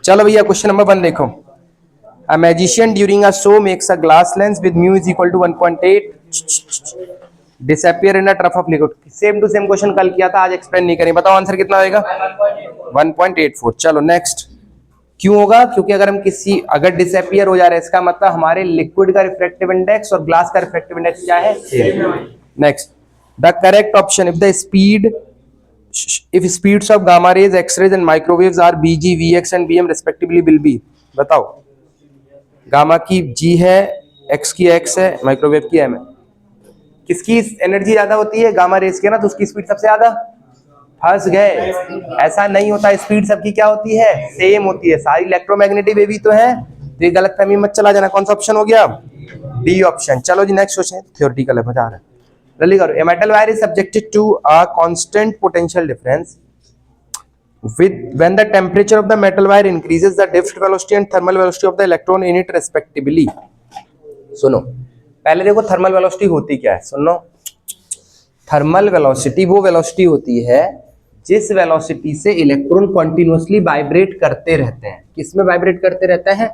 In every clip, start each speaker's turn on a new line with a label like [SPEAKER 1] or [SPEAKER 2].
[SPEAKER 1] चलो भैया question number 1 देखो। A magician during a show makes a glass lens with mu is equal to 1.8 disappear in a trough of liquid। Same to same question कल किया था, आज explain नहीं करेंगे। बताओ आंसर कितना आएगा? 1.84। चलो नेक्स्ट। क्यों होगा? क्योंकि अगर हम अगर डिसअपियर हो जा रहा है, इसका मतलब हमारे लिक्विड का रिफ्रैक्टिव इंडेक्स और ग्लास का रिफ्रैक्टिव इंडेक्स क्या है? Next, the correct option if speeds of gamma rays, x-rays and microwaves are bg, vx and bm respectively will be। बताओ, गामा की g है, x की x है, माइक्रोवेव की m है। किसकी एनर्जी ज्यादा होती है? गामा रेस की ना, तो उसकी स्पीड सबसे ज्यादा। फंस गए। ऐसा नहीं होता, स्पीड सबकी क्या होती है? सेम होती है। सारी इलेक्ट्रोमैग्नेटिक वेव तो है, तो ये गलत फहमी मत चला जाना। कौन सा ऑप्शन हो गया? D option. चलो जी नेक्स्ट क्वेश्चन, थ्योरेटिकल है, मजा आ रहा है। जल्दी करो। A metal wire is subjected to a constant potential difference when the temperature of the metal wire increases the drift velocity and thermal velocity of the electron in it respectively। सुनो पहले देखो, thermal velocity होती क्या है? सुनो, thermal velocity वो velocity होती है जिस वेलोसिटी से इलेक्ट्रॉन कॉन्टिन्यूअसली वाइब्रेट करते रहते हैं। किसमें वाइब्रेट करते रहते हैं?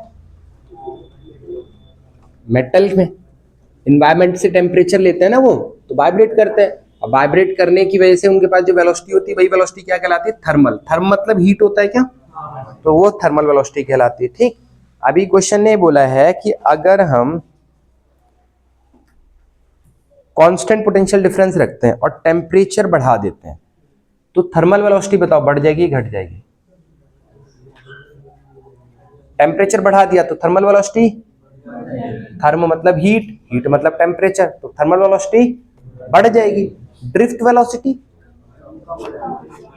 [SPEAKER 1] मेटल में। इन्वायरमेंट से टेम्परेचर लेते हैं ना वो, तो वाइब्रेट करते हैं। अब वाइब्रेट करने की वजह से उनके पास जो वेलोसिटी होती है, वही वेलोसिटी क्या कहलाती है? थर्मल। थर्म मतलब हीट होता है क्या? तो वो थर्मल वेलोसिटी कहलाती है। ठीक, अभी क्वेश्चन ने बोला है कि अगर हम कांस्टेंट पोटेंशियल डिफरेंस रखते हैं और टेम्परेचर बढ़ा देते हैं, तो थर्मल वेलोसिटी बताओ बढ़ जाएगी घट जाएगी? टेम्परेचर बढ़ा दिया तो थर्मल वेलोसिटी, थर्म मतलब हीट, हीट मतलब टेम्परेचर, तो थर्मल वेलोसिटी बढ़ जाएगी। ड्रिफ्ट वेलोसिटी,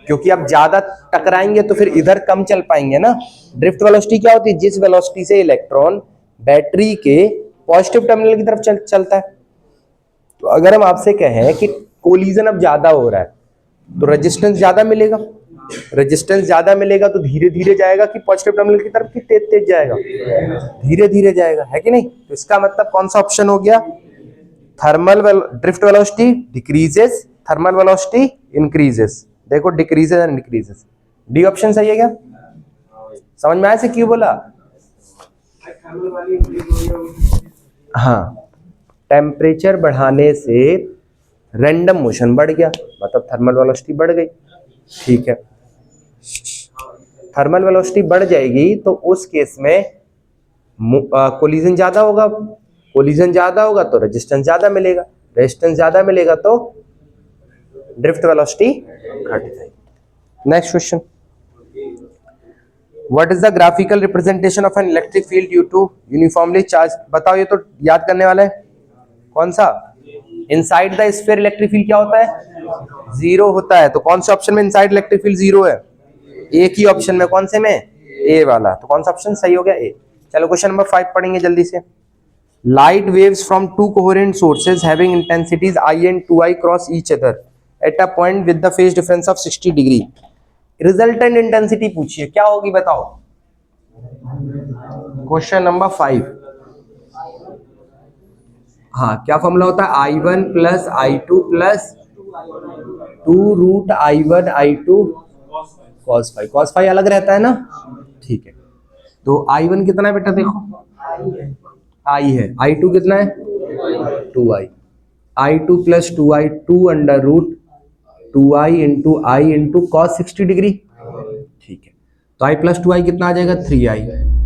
[SPEAKER 1] क्योंकि अब ज्यादा टकराएंगे तो फिर इधर कम चल पाएंगे ना। ड्रिफ्ट वेलोसिटी क्या होती है? जिस वेलोसिटी से इलेक्ट्रॉन बैटरी के पॉजिटिव टर्मिनल की तरफ चलता है। तो अगर हम आपसे कहें कि कोलिजन अब ज्यादा हो रहा है, तो रेजिस्टेंस ज्यादा मिलेगा। रेजिस्टेंस ज्यादा मिलेगा तो धीरे धीरे जाएगा कि पॉजिटिव टर्मिनल की तरफ, कि तेज तेज जाएगा? धीरे धीरे जाएगा, है कि नहीं? तो इसका मतलब कौन सा ऑप्शन हो गया? Thermal drift velocity decreases, thermal velocity increases. देखो decreases and increases, D option सही है क्या? समझ में आया से क्यों बोला? हाँ, टेम्परेचर बढ़ाने से रैंडम मोशन बढ़ गया, मतलब थर्मल वेलोसिटी बढ़ गई। ठीक है, थर्मल वेलोसिटी बढ़ जाएगी तो उस केस में कोलिजन ज्यादा होगा। कोलिजन ज्यादा होगा तो रेजिस्टेंस ज्यादा मिलेगा, रेजिस्टेंस ज्यादा मिलेगा तो ड्रिफ्ट वेलोसिटी घट जाएगी। Next question, what is the graphical representation of an electric field due to uniformly charge? बताओ, ये तो याद करने वाला है। कौन सा? Inside the sphere electric field क्या होता है? जीरो होता है। तो कौन से ऑप्शन में इनसाइड इलेक्ट्रिक फील्ड जीरो है? एक ही ऑप्शन में, कौन से में? ए वाला। तो कौन सा ऑप्शन सही हो गया? ए। चलो क्वेश्चन नंबर 5 पढ़ेंगे जल्दी से। Light waves from to coherent sources having intensities I and 2i cross each other at a point with the phase difference of 60 degree. Resultant intensity पूछिए, क्या होगी बताओ? Question number 5। हाँ, क्या फॉर्मूला होता है? I1 plus I2 plus 2√I1 I2 cos phi। cos phi अलग रहता है ना? ठीक है, तो I1 कितना है बेटा? देखो I है, I2 कितना है? 2i। I2 plus 2i, 2√2i into I into cos 60 degree. ठीक है, तो I प्लस 2i कितना आ जाएगा? 3i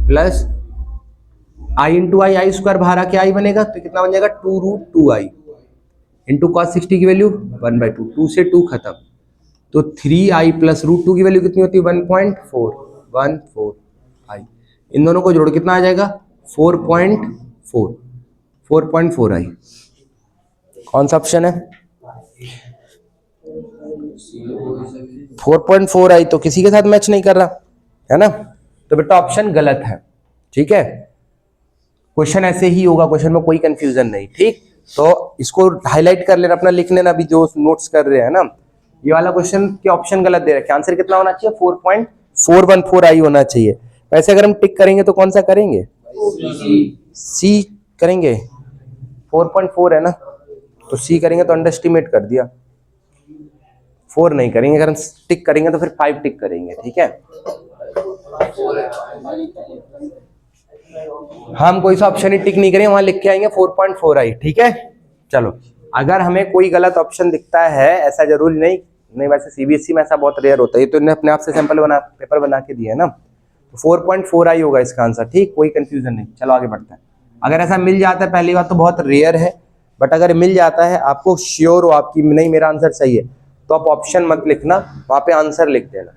[SPEAKER 1] plus I into I square बाहर आके I बनेगा, तो कितना बन जाएगा? 2√2i इंटू cos 60 की वैल्यू 1/2, 2 से 2 खत्म, तो 3i प्लस √2 की वैल्यू कितनी होती है? 1.414i। इन दोनों को जोड़ कितना आ जाएगा? 4.4i। कौन सा ऑप्शन है? 4.4i तो किसी के साथ मैच नहीं कर रहा है ना, तो बेटा ऑप्शन गलत है। ठीक है, क्वेश्चन ऐसे ही होगा, क्वेश्चन में कोई कंफ्यूजन नहीं। ठीक, तो इसको हाईलाइट कर लेना, अपना लिख लेना अभी जो नोट्स कर रहे हैं ना। ये वाला क्वेश्चन के ऑप्शन गलत दे रखे, आंसर कितना होना चाहिए? 4.414i होना चाहिए। वैसे अगर हम टिक करेंगे तो कौन सा करेंगे? सी करेंगे। 4.4 है ना, तो सी करेंगे तो अंडर एस्टिमेट कर दिया। 4 नहीं करेंगे, अगर हम टिक करेंगे तो फिर 5 टिक करेंगे। ठीक है, हम कोई सा ऑप्शन ही टिक नहीं करें, वहां लिख के आएंगे 4.4 आई। ठीक है, चलो अगर हमें कोई गलत ऑप्शन दिखता है, ऐसा जरूरी नहीं, नहीं वैसे सीबीएसई में ऐसा बहुत रेयर होता है, ये तो इन्हें अपने आप से सैंपल बना पेपर बना के दिया है ना, तो 4.4 आई होगा इसका आंसर। ठीक, कोई कंफ्यूजन नहीं। चलो आगे बढ़ते हैं। अगर ऐसा मिल जाता है, पहली बात तो बहुत रेयर है, बट अगर मिल जाता है, आपको श्योर हो आपकी नहीं मेरा आंसर सही है, तो आप ऑप्शन मत लिखना, वहां पे आंसर लिख देना।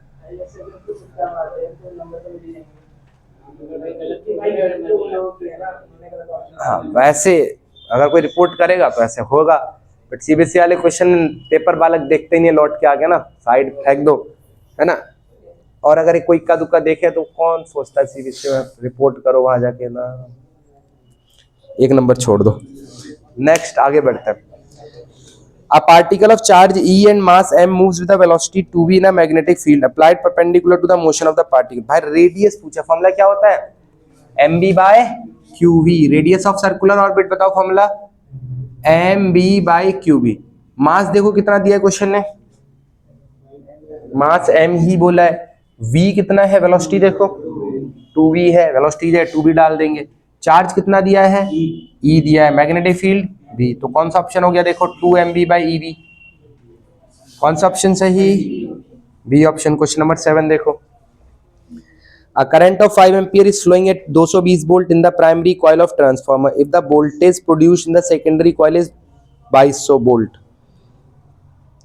[SPEAKER 1] हाँ वैसे अगर कोई रिपोर्ट करेगा तो ऐसे होगा, बट सीबीएसई वाले क्वेश्चन पेपर बालक देखते ही नहीं, लौट के आ गया ना, साइड फेंक दो, है ना। और अगर कोई इक्का दुक्का देखे तो कौन सोचता है सीबीएसई में रिपोर्ट करो वहां जाके ना, एक नंबर छोड़ दो। नेक्स्ट आगे बढ़ते हैं। A particle of charge E and mass m moves with a velocity 2v in a magnetic field applied perpendicular to the motion of the particle। भाई रेडियस पूछा, फॉर्मूला क्या होता है, mb by qv। Radius of circular orbit बताओ formula, mb by qv। मास देखो कितना दिया है क्वेश्चन ने, मास m ही बोला है, v कितना है, वेलोसिटी देखो 2v है, वेलोसिटी है 2v डाल देंगे। चार्ज कितना दिया है, e दिया है, मैग्नेटिक फील्ड v, तो कौन सा ऑप्शन हो गया देखो 2mb by ev, कौन सा ऑप्शन सही, बी ऑप्शन। क्वेश्चन नंबर 7 देखो, a current of 5 ampere is flowing at 220 volt in the primary coil of transformer if the voltage produced in the secondary coil is 2200 volt,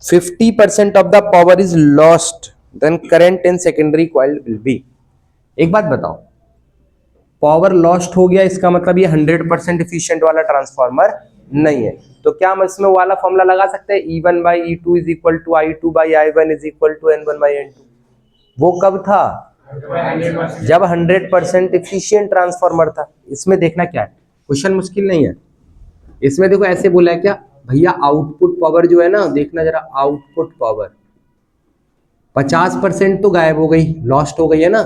[SPEAKER 1] 50% of the power is lost, then current in secondary coil will be। एक बात बताओ, power lost हो गया इसका मतलब ये 100% efficient वाला transformer नहीं है, तो क्या हम इसमें वाला फॉर्मूला लगा सकते हैं, E1 by E2 is equal to I2 by I1 is equal to N1 by N2। वो कब था, जब 100% इफिशिएंट ट्रांसफार्मर था। इसमें देखना क्या है, क्वेश्चन मुश्किल नहीं है, इसमें देखो ऐसे बोला है क्या भैया, आउटपुट पावर जो है ना, देखना जरा, आउटपुट पावर 50% तो गायब हो गई, लॉस्ट हो गई है ना,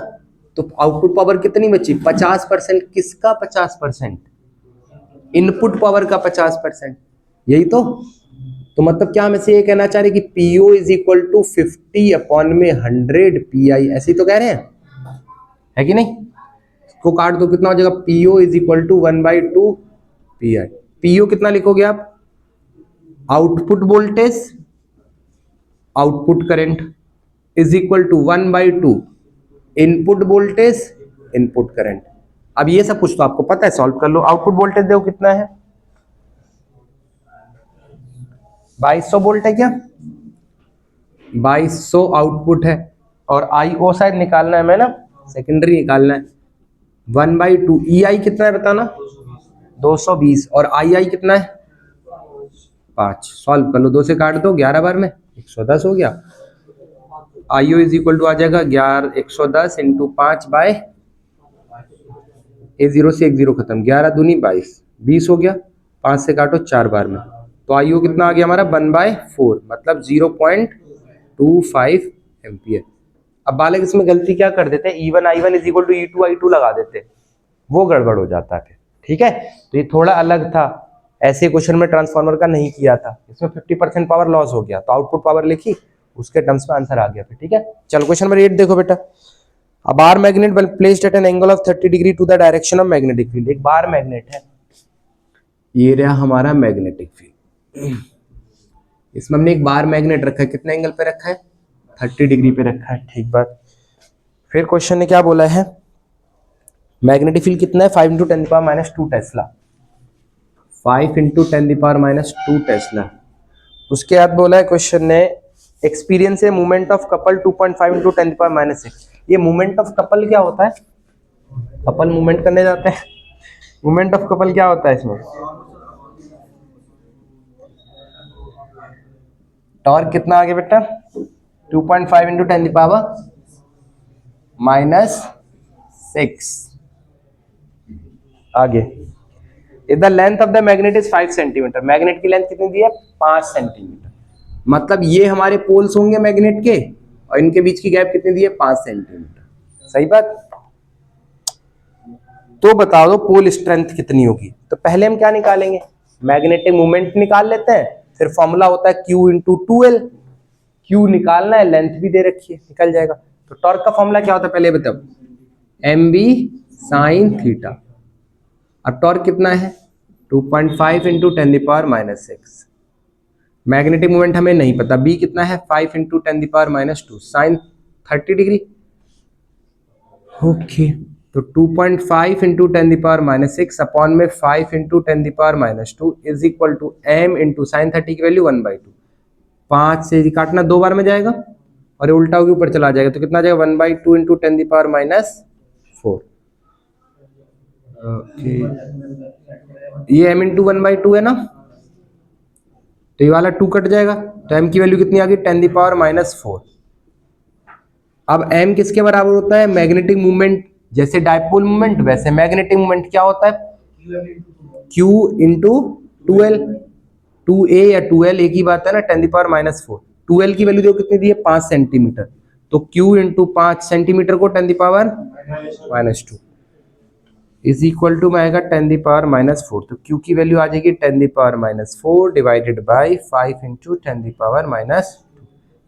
[SPEAKER 1] तो आउटपुट पावर कितनी बची, 50%। किसका 50%, इनपुट पावर का 50%, यही तो मतलब क्या हम ऐसे ये कहना चाह रहे कि PO is equal to 50 upon में 100 पीआई, ऐसे ही तो कह रहे हैं, है कि नहीं। इसको काट दो, कितना हो जाएगा, PO is equal to 1/2 pi. PO कितना लिखोगे आप, output voltage, output current is equal to 1/2 input voltage, input current. अब ये सब कुछ तो आपको पता है, सॉल्व कर लो। आउटपुट वोल्टेज देखो कितना है, 2200 वोल्ट है क्या, 2200 आउटपुट है, और आईओ शायद निकालना है, मैं ना सेकेंडरी निकालना है, 1/2। ई कितना है बताना, 220, और आई कितना है 5। सॉल्व कर लो, 2 से काट दो, 11 बार में 110 हो गया। आईओ इज इक्वल टू आ जाएगा 110 इंटू 5 बाय A0 से 1 0 खत्म, 11 दूनी 22, 20 हो गया, 5 से काटो 4 बार में, तो आईओ कितना आ गया हमारा 1/4, मतलब 0.25 एम्पियर। अब बालक इसमें गलती क्या कर देते हैं, E1 I1 is equal to E2 I2 लगा देते, वो गड़बड़ हो जाता है। ठीक है, तो ये थोड़ा अलग था, ऐसे क्वेश्चन में ट्रांसफार्मर का नहीं किया था, इसमें 50% पावर लॉस हो गया, तो आउटपुट पावर लिखी, उसके टर्म्स में आंसर आ गया फिर। ठीक है, चलो क्वेश्चन नंबर 8 देखो बेटा। A bar magnet well placed at an angle of 30 degree to the direction of magnetic field। एक बार मैग्नेट है, ये रहा हमारा मैग्नेटिक फील्ड, इसमें हमने एक बार मैग्नेट रखा है, कितने एंगल पे रखा है, 30 डिग्री पे रखा है। ठीक बात। फिर क्वेश्चन ने क्या बोला है, मैग्नेटिक फील्ड कितना है, 5 × 10⁻² टेस्ला, 5 × 10⁻² टेस्ला। उसके बाद बोला है क्वेश्चन ने, एक्सपीरियंस है मूवमेंट ऑफ कपल 2.5 × 10⁻⁶। ये मूवमेंट ऑफ कपल क्या होता है, कपल मूवमेंट करने जाते हैं, मूवमेंट ऑफ कपल क्या होता है इसमें, टॉर्क कितना आ गया बेटा, 2.5 × 10⁻⁶। आगे, the length of the magnet is 5 centimetre, magnet की लेंथ कितनी दी है, 5 सेंटीमीटर, मतलब ये हमारे पोल्स होंगे मैग्नेट के, और इनके बीच की गैप कितनी दी है, 5 सेंटीमीटर। सही बात। तो बताओ दो पोल स्ट्रेंथ कितनी होगी, तो पहले हम क्या निकालेंगे, मैग्नेटिक मोमेंट निकाल लेते हैं, फिर फॉर्मूला होता है Q × 2L, Q निकालना है, लेंथ भी दे रखी है, निकल जाएगा। तो टॉर्क का फॉर्मूला क्या होता है पहले बताओ, एम बी साइन थीटा। अब टॉर्क कितना है 2.5 इंटू 10⁻⁻6। मैग्नेटिक मोमेंट हमें नहीं पता, बी कितना है 5 इंटू 10⁻⁻2 साइन 30 डिग्री। ओके तो 2.5 इंटू 10⁻⁻6 अपॉन में 5 into 10⁻⁻2 is equal to M into sine 30 की वैल्यू 1/2। 5 से काटना 2 बार में जाएगा और ये उल्टा होकर ऊपर चला जाएगा, तो कितना जाएगा 1/2 इंटू 10⁻⁻4। ओके ये m इंटू 1/2 है ना, तो ये वाला 2 कट जाएगा, तो m की वैल्यू कितनी आ गई 10⁻⁻4। अब m किसके बराबर होता है, मैग्नेटिक मूवमेंट। जैसे डायपोल मूवमेंट वैसे मैग्नेटिक मूवमेंट क्या होता है q इंटू 2l। 2a या 2l एक ही बात है ना, 10⁻⁻4। 2l की वैल्यू देखो कितनी दी है 5 सेंटीमीटर, तो q इंटू 5 सेंटीमीटर को 10⁻⁻2 इज इक्वल टू में आएगा 10⁻⁻4। तो q की वैल्यू आ जाएगी 10⁻⁻4 डिवाइडेड बाई 5 इंटू 10⁻⁻2।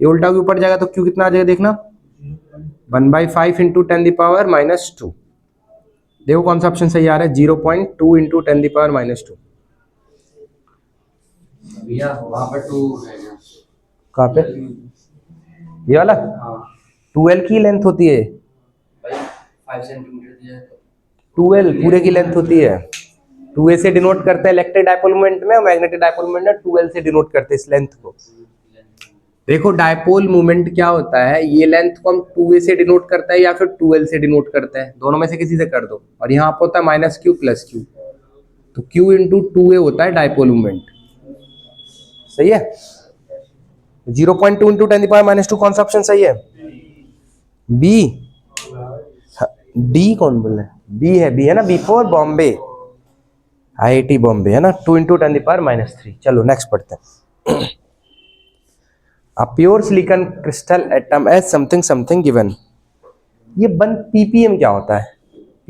[SPEAKER 1] ये उल्टा के ऊपर जाएगा तो q कितना आ जाएगा देखना 1/5 इंटू 10⁻⁻2। देखो कौन सा ऑप्शन सही आ रहा है 0.2 इंटू 10⁻⁻2।
[SPEAKER 2] वहां पर 2 है ना।
[SPEAKER 1] कहाँ पे ये वाला 2l की लेंथ होती है,
[SPEAKER 2] भाई 5 सेंटीमीटर दिया है
[SPEAKER 1] 2l पूरे की लेंथ होती है। 2a से डिनोट करते हैं इलेक्ट्रिक डायपोल मोमेंट में और मैग्नेटिक डायपोल मोमेंट में 2l से डिनोट करते हैं इस लेंथ को। देखो डायपोल मोमेंट क्या होता है, ये लेंथ को हम 2a से डिनोट करता है या फिर 2l से डिनोट करता है, दोनों में से किसी से कर दो। और यहाँ पर होता है -q + q, तो q इंटू 2a होता है डायपोल मोमेंट। सही है 0.2 इंटू 10⁻⁻2 कौन सा ऑप्शन सही है बी। डी कौन बोल रहा है बी है, बी है ना, B for Bombay IIT Bombay है ना, 2 इंटू 10⁻⁻3। चलो नेक्स्ट पढ़ते हैं। A pure silicon crystal atom as something something given। ये 1 ppm क्या होता है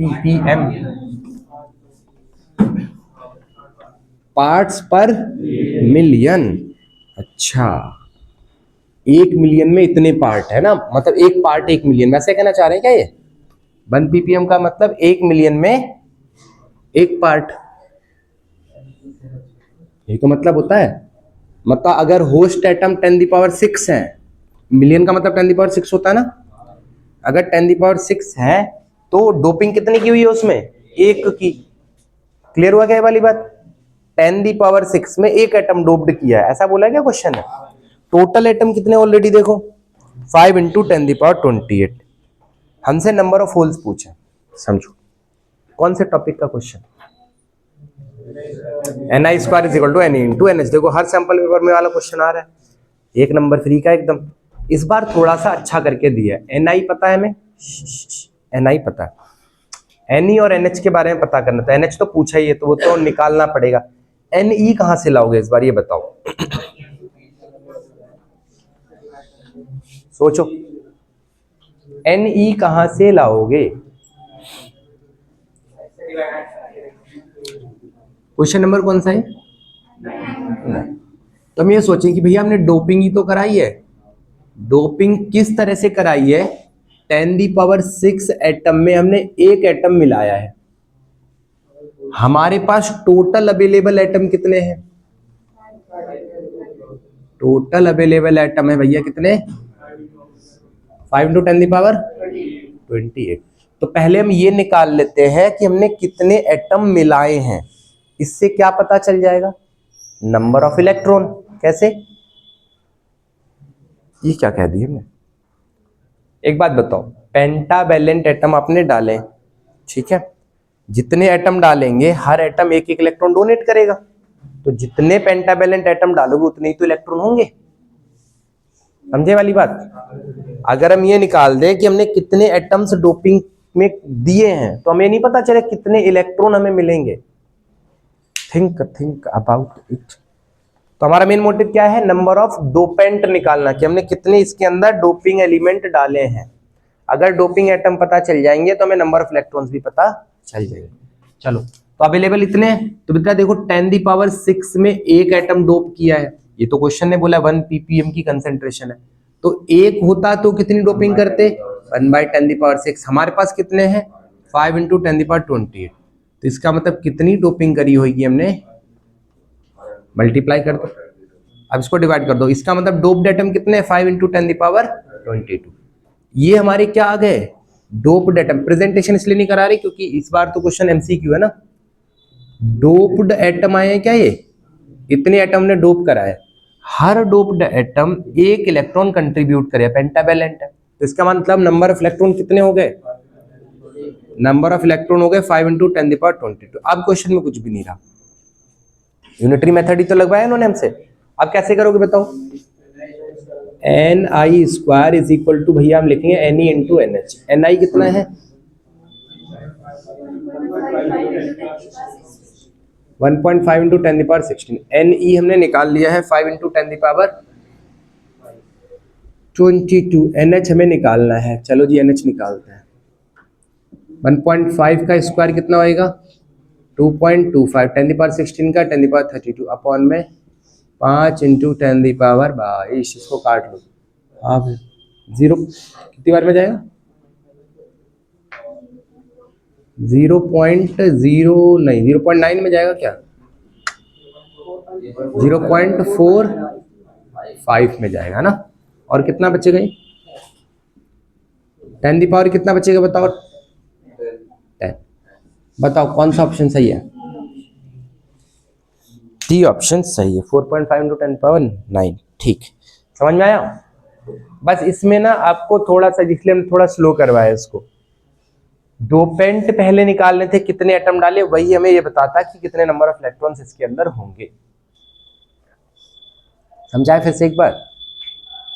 [SPEAKER 1] ppm पार्ट्स पर मिलियन। अच्छा 1 मिलियन में इतने पार्ट है ना, मतलब एक पार्ट 1 मिलियन, वैसे कहना चाह रहे हैं क्या ये 1 ppm का मतलब 1 मिलियन में एक पार्ट, ये तो मतलब होता है। मतलब अगर होस्ट एटम 10⁶ है, मिलियन का मतलब 10⁶ होता है ना, अगर 10⁶ है तो डोपिंग कितनी की हुई है उसमें 1 की। क्लियर हुआ क्या ये वाली बात, 10⁶ में एक एटम डोप्ड किया है, ऐसा बोला है क्या क्वेश्चन है। टोटल एटम कितने ऑलरेडी देखो 5 इंटू 10⁻28। हमसे नंबर ऑफ होल्स पूछे, समझो कौन से टॉपिक का question, ni² = ne into nh। देखो हर सैंपल पेपर में वाला क्वेश्चन आ रहा है, 1 नंबर फ्री का एकदम। इस बार थोड़ा सा अच्छा करके दिया है। ni पता है हमें, ni पता है, ne और nh के बारे में पता करना था। nh तो पूछा ही है तो वो तो निकालना पड़ेगा। ne कहां से लाओगे इस बार ये बताओ सोचो, ne कहां से लाओगे। क्वेश्चन नंबर कौन सा है, तो हम ये सोचें कि भैया हमने डोपिंग ही तो कराई है। डोपिंग किस तरह से कराई है, 10⁶ एटम में हमने एक एटम मिलाया है। हमारे पास टोटल अवेलेबल एटम कितने हैं, टोटल अवेलेबल एटम है भैया कितने 5 इंटू 10⁻28। तो पहले हम ये निकाल लेते हैं कि हमने कितने एटम मिलाए हैं, इससे क्या पता चल जाएगा नंबर ऑफ इलेक्ट्रॉन। कैसे, ये क्या कह दिया हमने। एक बात बताओ, पेंटावैलेंट एटम आपने डाले, ठीक है, जितने एटम डालेंगे हर एटम एक एक इलेक्ट्रॉन डोनेट करेगा, तो जितने पेंटावैलेंट एटम डालोगे उतने ही तो इलेक्ट्रॉन होंगे। समझे वाली बात। अगर हम ये निकाल दें कि हमने कितने एटम्स डोपिंग में दिए हैं तो हमें नहीं पता चले कितने इलेक्ट्रॉन हमें मिलेंगे। Think about it. तो हमारा मेन मोटिव क्या है, नंबर ऑफ डोपेंट निकालना, कि हमने कितने इसके अंदर डोपिंग एलिमेंट डाले हैं। अगर डोपिंग एटम पता चल जाएंगे तो हमें नंबर ऑफ इलेक्ट्रॉन्स भी पता चल जाएंगे। चलो तो अवेलेबल इतने हैं, तो बेटा देखो 10⁶ में एक एटम डोप किया है, ये तो क्वेश्चन ने बोला 1 ppm की कंसेंट्रेशन है, तो एक होता तो कितनी डोपिंग करते 1/10⁶। हमारे पास कितने हैं 5 × 10⁻28। तो इसका मतलब कितनी डोपिंग करी होगी हमने, मल्टीप्लाई कर दो, अब इसको डिवाइड कर दो। इसका मतलब डोप्ड एटम कितने 5 × 10⁻22। ये हमारे क्या आ गए डोप्ड एटम। प्रेजेंटेशन इसलिए नहीं करा रही क्योंकि इस बार तो क्वेश्चन एमसीक्यू है ना। डोप्ड एटम आए हैं क्या, ये इतने एटम ने डोप करा है, हर डोप्ड एटम एक इलेक्ट्रॉन कंट्रीब्यूट करे, पेंटावैलेंट है। तो इसका मतलब नंबर ऑफ इलेक्ट्रॉन कितने हो गए, नंबर ऑफ इलेक्ट्रॉन हो गए 5 × 10⁻22। अब क्वेश्चन में कुछ भी नहीं रहा, यूनिटरी मेथड ही तो लगवाया इन्होंने हमसे। अब कैसे करोगे बताओ, Ni² इज इक्वल टू, भैया हम लिखेंगे Ne × NH। Ni कितना है 1.5 × 10⁻16। Ne हमने निकाल लिया है 5 × 10⁻22। NH हमें निकालना है, चलो जी NH निकालते हैं। 1.5 का स्क्वायर कितना होएगा 2.25, 10�16 का 10⁻32 अपॉन में 5 × 10⁻22। इसको काट लो आप, 0 कितनी बार में जाएगा 0.9 में जाएगा क्या, 0.45 में जाएगा ना। और कितना बचेगा ये 10⁻, कितना बचेगा बताओ 10। बताओ कौन सा ऑप्शन सही है, डी ऑप्शन सही है, 4.5 × 10⁻9। ठीक, समझ में आया। बस इसमें ना आपको थोड़ा सा, इसलिए हमने थोड़ा स्लो करवाया इसको। डोपेंट पहले निकालने थे, कितने एटम डाले, वही हमें ये बताता कि कितने नंबर ऑफ इलेक्ट्रॉन्स इसके अंदर होंगे। समझाए फिर से एक बार,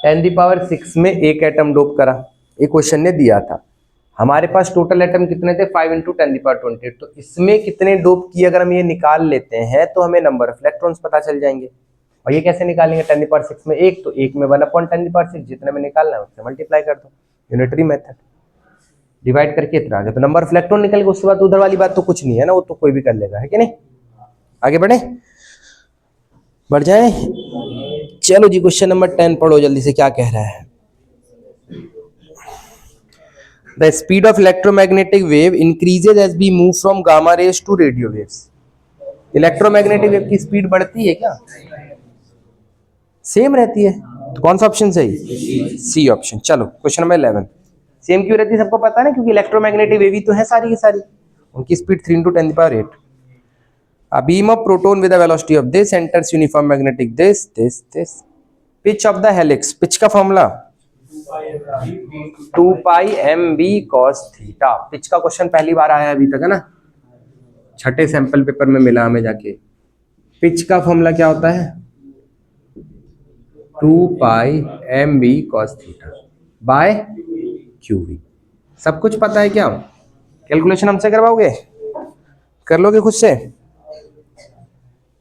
[SPEAKER 1] 10⁻6 में एक एटम डोप करा, एक क्वेश्चन ने दिया था। हमारे पास टोटल एटम कितने थे 5 × 10⁻28। तो इसमें कितने डोप किए अगर हम ये निकाल लेते हैं तो हमें नंबर ऑफ इलेक्ट्रॉन्स पता चल जाएंगे। और ये कैसे निकालेंगे, 10⁻6 में एक, तो एक में 1/10⁻6, जितने में निकालना है उससे मल्टीप्लाई कर दो, यूनिटरी मेथड, डिवाइड करके इतना आ गया, तो नंबर ऑफ इलेक्ट्रॉन निकल गया। उसके बाद उधर वाली बात तो कुछ नहीं है ना, वो तो कोई भी कर लेगा, है कि नहीं। आगे बढ़े, बढ़ जाए, चलो जी क्वेश्चन नंबर 10 पढ़ो जल्दी से, क्या कह रहा है। The speed of electromagnetic wave increases as we move from gamma rays to radio waves. Electromagnetic wave की स्पीड बढ़ती है क्या, सेम रहती है। तो कौन सा ऑप्शन सही, सी ऑप्शन। चलो क्वेश्चन नंबर 11, सेम क्यों रहती है सबको पता है ना, क्योंकि इलेक्ट्रोमैग्नेटिक वेव ही तो है सारी की सारी, उनकी speed 3 × 10⁸। A beam of proton with a velocity of this enters uniform magnetic this. Pitch of the helix, pitch का formula 2πmb cos theta. Pitch का क्वेश्चन पहली बार आया अभी तक है ना, छठे सैंपल पेपर में मिला हमें जाके। पिच का फॉर्मूला क्या होता है 2πmb cos theta by qv। सब कुछ पता है क्या, कैलकुलेशन हमसे करवाओगे, कर लोगे खुद से।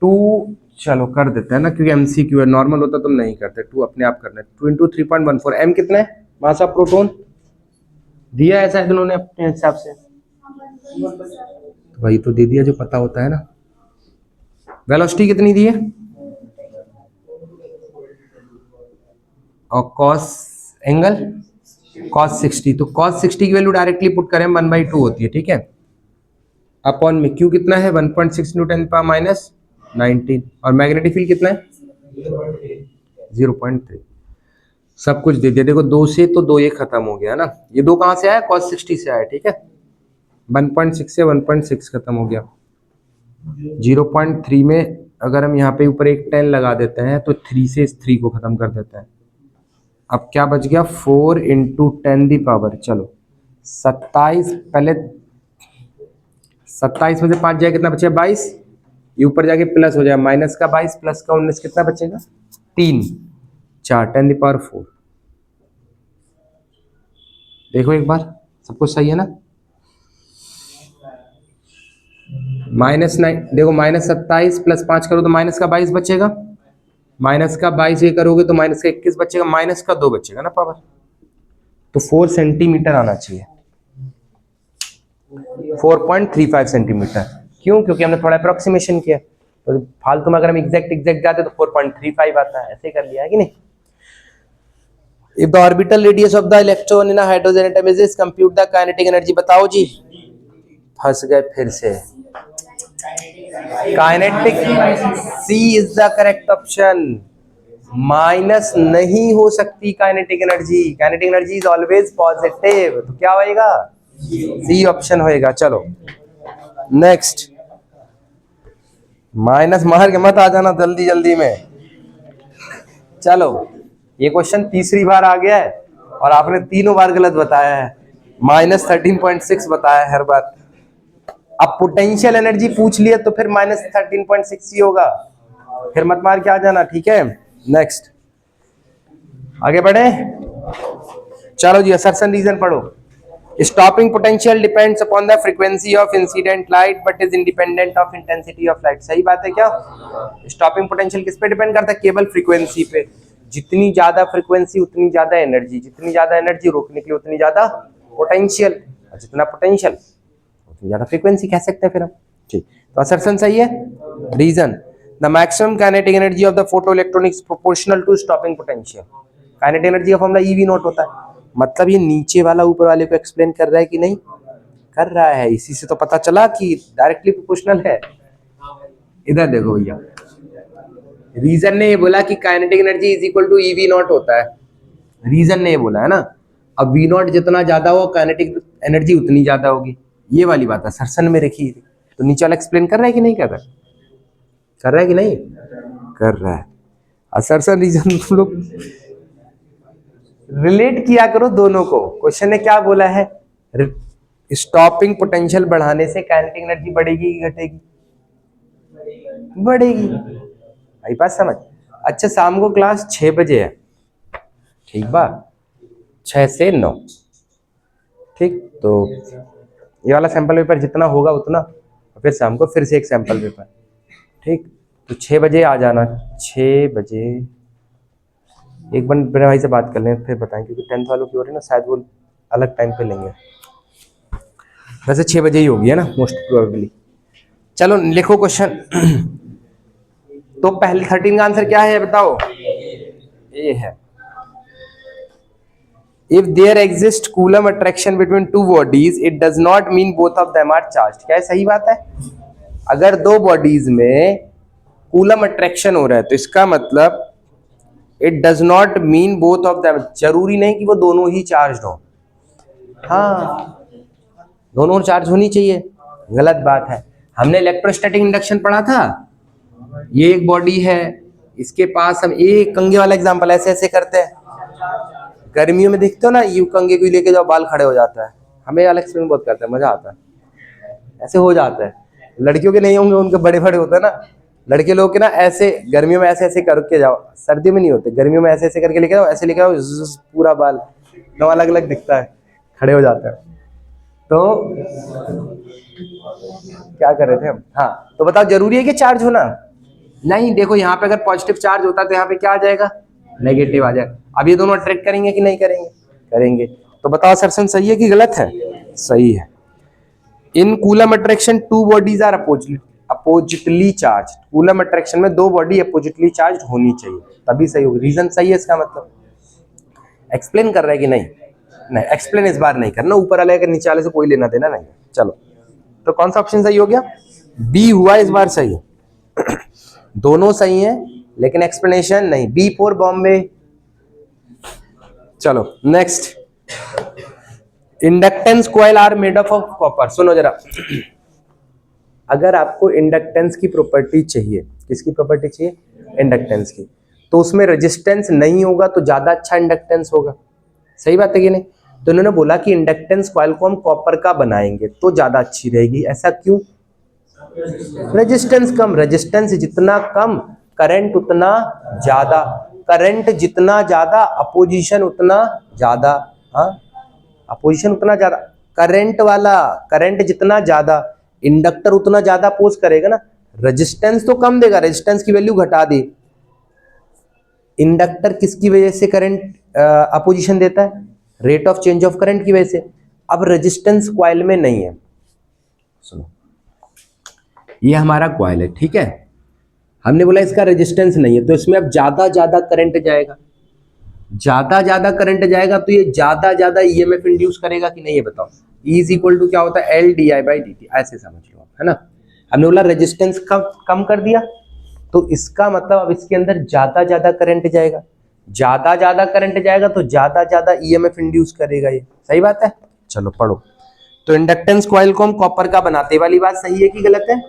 [SPEAKER 1] 2 चलो कर देते हैं ना, क्योंकि एमसीक्यू है, नॉर्मल होता तो नहीं करते, 2 अपने आप करना है। 2 × 3.14, m कितना है मास ऑफ प्रोटोन दिया ऐसा है इन्होंने अपने हिसाब से, तो वही तो दे दिया जो पता होता है ना। वेलोसिटी कितनी दी है, और कॉस एंगल कॉस 60, तो कॉस 60 की वैल्यू डायरेक्टली पुट करें 1/2 होती है, ठीक है। अपॉन में क्यू कितना है 1.6 × 10⁻19, और मैग्नेटिक फील्ड कितना है 0.3। सब कुछ दे दिया, देखो 2 से तो 2 ये खत्म हो गया ना, ये 2 कहां से आया cos 60 से आया, ठीक है। 1.6 से 1.6 खत्म हो गया। 0.3 में अगर हम यहाँ पे ऊपर एक 10 लगा देते हैं तो 3 से इस 3 को खत्म कर देते हैं। अब क्या बच गया 4 × 10⁻, चलो 27, पहले 27 में से 5 जाए कितना बचेगा 22, ये ऊपर जाके प्लस हो जाएगा, माइनस का 22 प्लस का 19 कितना बचेगा 3, 4 10⁻4। देखो एक बार, सब कुछ सही है ना। -9, देखो -27 + 5 करो तो माइनस का 22 बचेगा, माइनस का 22 ये करोगे तो माइनस का 21 बचेगा, माइनस का 2 बचेगा ना पावर, तो 4 सेंटीमीटर आना चाहिए, 4.35 सेंटीमीटर। क्यों, क्योंकि हमने थोड़ा अप्रोक्सीमेशन किया, तो फालतू में अगर हम एग्जैक्ट जाते तो 4.35 आता है, ऐसे कर लिया है कि नहीं। If the orbital radius of the electron in hydrogen atom is compute the kinetic energy. बताओ जी, फंस गए फिर से। Kinetic, C is the correct option. Minus नहीं हो सकती kinetic energy, kinetic energy is always positive, तो क्या होएगा? सी ऑप्शन होएगा। चलो नेक्स्ट, माइनस मार के मत आ जाना जल्दी जल्दी में। चलो, ये क्वेश्चन तीसरी बार आ गया है और आपने तीनों बार गलत बताया है। -13.6 बताया है हर बार। अब पोटेंशियल एनर्जी पूछ लिया तो फिर -13.6 ही होगा, फिर मत मार के आ जाना, ठीक है। नेक्स्ट, आगे बढ़े। चलो जी, असर्शन रीजन पढ़ो। Stopping potential depends upon the frequency of incident light but is independent of intensity of light. सही बात है क्या? स्टॉपिंग पोटेंशियल किस पे डिपेंड करता है? केवल फ्रीक्वेंसी पे। जितनी ज्यादा फ्रीक्वेंसी उतनी ज्यादा एनर्जी, जितनी ज्यादा एनर्जी रोकने के लिए उतनी ज्यादा पोटेंशियल, जितना पोटेंशियल उतनी ज्यादा फ्रीक्वेंसी, कह सकते हैं फिर हम। ठीक, तो असर्शन सही है। Reason, the maximum kinetic energy of the photo electron is proportional to stopping potential. Kinetic energy का फॉर्मूला ईवी नॉट होता है। मतलब ये नीचे वाला ऊपर वाले को एक्सप्लेन कर रहा है कि नहीं कर रहा है? इसी से तो पता चला कि डायरेक्टली प्रोपोर्शनल है। इधर देखो भैया, रीजन ने ये बोला कि kinetic energy is equal to EV naught होता है। रीजन ने ये बोला है ना। अब वी नॉट जितना ज्यादा हो काइनेटिक एनर्जी उतनी ज्यादा होगी, ये वाली बात असर्शन में रखी। तो नीचे वाला एक्सप्लेन कर रहा है कि नहीं कर रहा है? कर रहा है कि नहीं कर रहा है? असर्शन रीजन तुम लोग रिलेट किया करो दोनों को। क्वेश्चन ने क्या बोला है? स्टॉपिंग पोटेंशियल बढ़ाने से काइनेटिक एनर्जी बढ़ेगी कि घटेगी? बढ़ेगी। आई बात समझ? अच्छा, शाम को क्लास 6 बजे है, ठीक बा, 6 से 9, ठीक। तो ये वाला सैंपल पेपर जितना होगा उतना, और फिर शाम को फिर से एक सैंपल पेपर, ठीक। तो 6 बजे आ जाना। 6 बजे एक बार मेरे भाई से बात कर लें फिर बताएं, क्योंकि 10th वालों की हो रही है ना, शायद वो अलग टाइम पे लेंगे। वैसे 6 बजे ही होगी है ना मोस्ट प्रोबेबली। चलो लिखो क्वेश्चन। तो पहले 13 का आंसर क्या है बताओ? ये है, if there exist coulomb attraction between two bodies it does not mean both of them are charged. क्या है? सही बात है। अगर दो बॉडीज में कूलम अट्रैक्शन हो रहा है तो इसका मतलब it does not mean both of them, जरूरी नहीं कि वो दोनों ही चार्ज हो। हाँ, दोनों चार्ज होनी चाहिए, गलत बात है। हमने इलेक्ट्रोस्टैटिक इंडक्शन पढ़ा था। ये एक बॉडी है, इसके पास हम एक कंघे वाला एग्जांपल ऐसे ऐसे करते हैं। गर्मियों में देखते हो ना, यू कंघे को लेके जाओ बाल खड़े हो जाता है। हमें अलग एक्सपीरियंस बहुत करता है, मजा आता है, ऐसे हो जाता है। लड़कियों के नहीं होंगे, उनके बड़े बड़े होते हैं ना। लड़के लोग के ना ऐसे गर्मियों में ऐसे ऐसे करके जाओ, सर्दियों में नहीं होते, गर्मियों में ऐसे ऐसे करके लेके जाओ, ऐसे लेके आओ, पूरा बाल तो अलग अलग दिखता है, खड़े हो जाते हैं। तो क्या कर रहे थे हम? हाँ, तो बताओ जरूरी है कि चार्ज होना? नहीं, देखो यहाँ पे अगर पॉजिटिव चार्ज होता तो यहाँ पे क्या आ जाएगा? नेगेटिव आ जाएगा। अब ये दोनों अट्रैक्ट करेंगे कि नहीं करेंगे? करेंगे। तो बताओ असर्शन सही है कि गलत है? सही है। In coulomb attraction two bodies are oppositely charge. Coulomb attraction में दो बॉडी अपोजिटली चार्ज होनी चाहिए, तभी सही होगी। रीजन सही है इसका मतलब। एक्सप्लेन कर रहा है कि नहीं? नहीं, एक्सप्लेन इस बार नहीं करना, ऊपर वाले का नीचे वाले से कोई लेना देना नहीं। चलो, तो कौन सा ऑप्शन सही हो गया? बी हुआ इस बार सही। दोनों सही हैं लेकिन एक्सप्लेनेशन नहीं। B for Bombay. चलो next, inductance coil are made of copper. सुनो जरा, अगर आपको इंडक्टेंस की प्रॉपर्टी चाहिए, किसकी प्रॉपर्टी चाहिए? इंडक्टेंस की, तो उसमें रेजिस्टेंस नहीं होगा तो ज्यादा अच्छा इंडक्टेंस होगा। सही बात है कि नहीं? तो इन्होंने बोला कि इंडक्टेंस कॉइल को हम कॉपर का बनाएंगे तो ज्यादा अच्छी रहेगी। ऐसा क्यों? रेजिस्टेंस कम, रेजिस्टेंस जितना कम करंट उतना ज्यादा, करंट जितना ज्यादा अपोजिशन उतना ज्यादा। हाँ, अपोजिशन उतना ज्यादा, करंट वाला, करंट जितना ज्यादा इंडक्टर उतना ज्यादा अपोज करेगा ना। रेजिस्टेंस तो कम देगा, रेजिस्टेंस की वैल्यू घटा दी। इंडक्टर किसकी वजह से करंट अपोजिशन देता है? Rate of change of current की वजह से। अब रेजिस्टेंस कॉइल में नहीं है। सुनो, ये हमारा कॉइल है, ठीक है। हमने बोला इसका रेजिस्टेंस नहीं है, तो इसमें अब ज्यादा करंट जाएगा। ज्यादा ज्यादा करंट जाएगा तो ये ज्यादा ज्यादा ईएमएफ इंड्यूस करेगा कि नहीं, ये बताओ। E इज इक्वल टू क्या होता है, L D I by D T, ऐसे समझ लो आप, है ना। हमने बोला रेजिस्टेंस कम कर दिया, तो इसका मतलब अब इसके अंदर ज्यादा ज्यादा करंट जाएगा, ज्यादा ज्यादा करंट जाएगा तो ज्यादा ज्यादा ईएमएफ इंड्यूस करेगा, ये सही बात है। चलो पढ़ो। तो इंडक्टेंस कॉइल को हम कॉपर का बनाते, वाली बात सही है कि गलत है?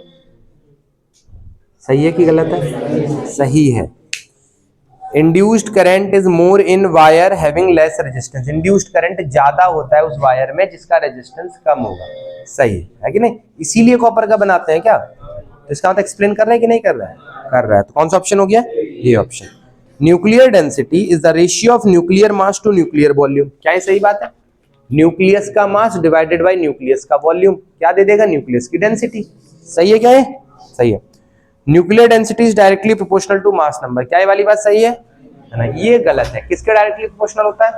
[SPEAKER 1] सही है कि गलत है? सही है। Induced current is more in wire having less resistance, induced current ज्यादा होता है उस वायर में जिसका रेजिस्टेंस कम होगा, सही है कि नहीं? इसीलिए कॉपर का बनाते हैं क्या? तो इसका मतलब एक्सप्लेन कर रहे हैं कि नहीं कर रहा है? कर रहा है। तो कौन सा ऑप्शन हो गया? ये option. Nuclear density is the ratio of nuclear mass to nuclear volume, क्या ये सही बात है? न्यूक्लियस का मास डिवाइडेड बाय न्यूक्लियस का वॉल्यूम क्या दे देगा? न्यूक्लियस की डेंसिटी। सही है क्या ये? सही है। Nuclear density is directly proportional to mass number, क्या ये वाली बात सही है ना? ये गलत है। किसके डायरेक्टली प्रोपोर्शनल होता है?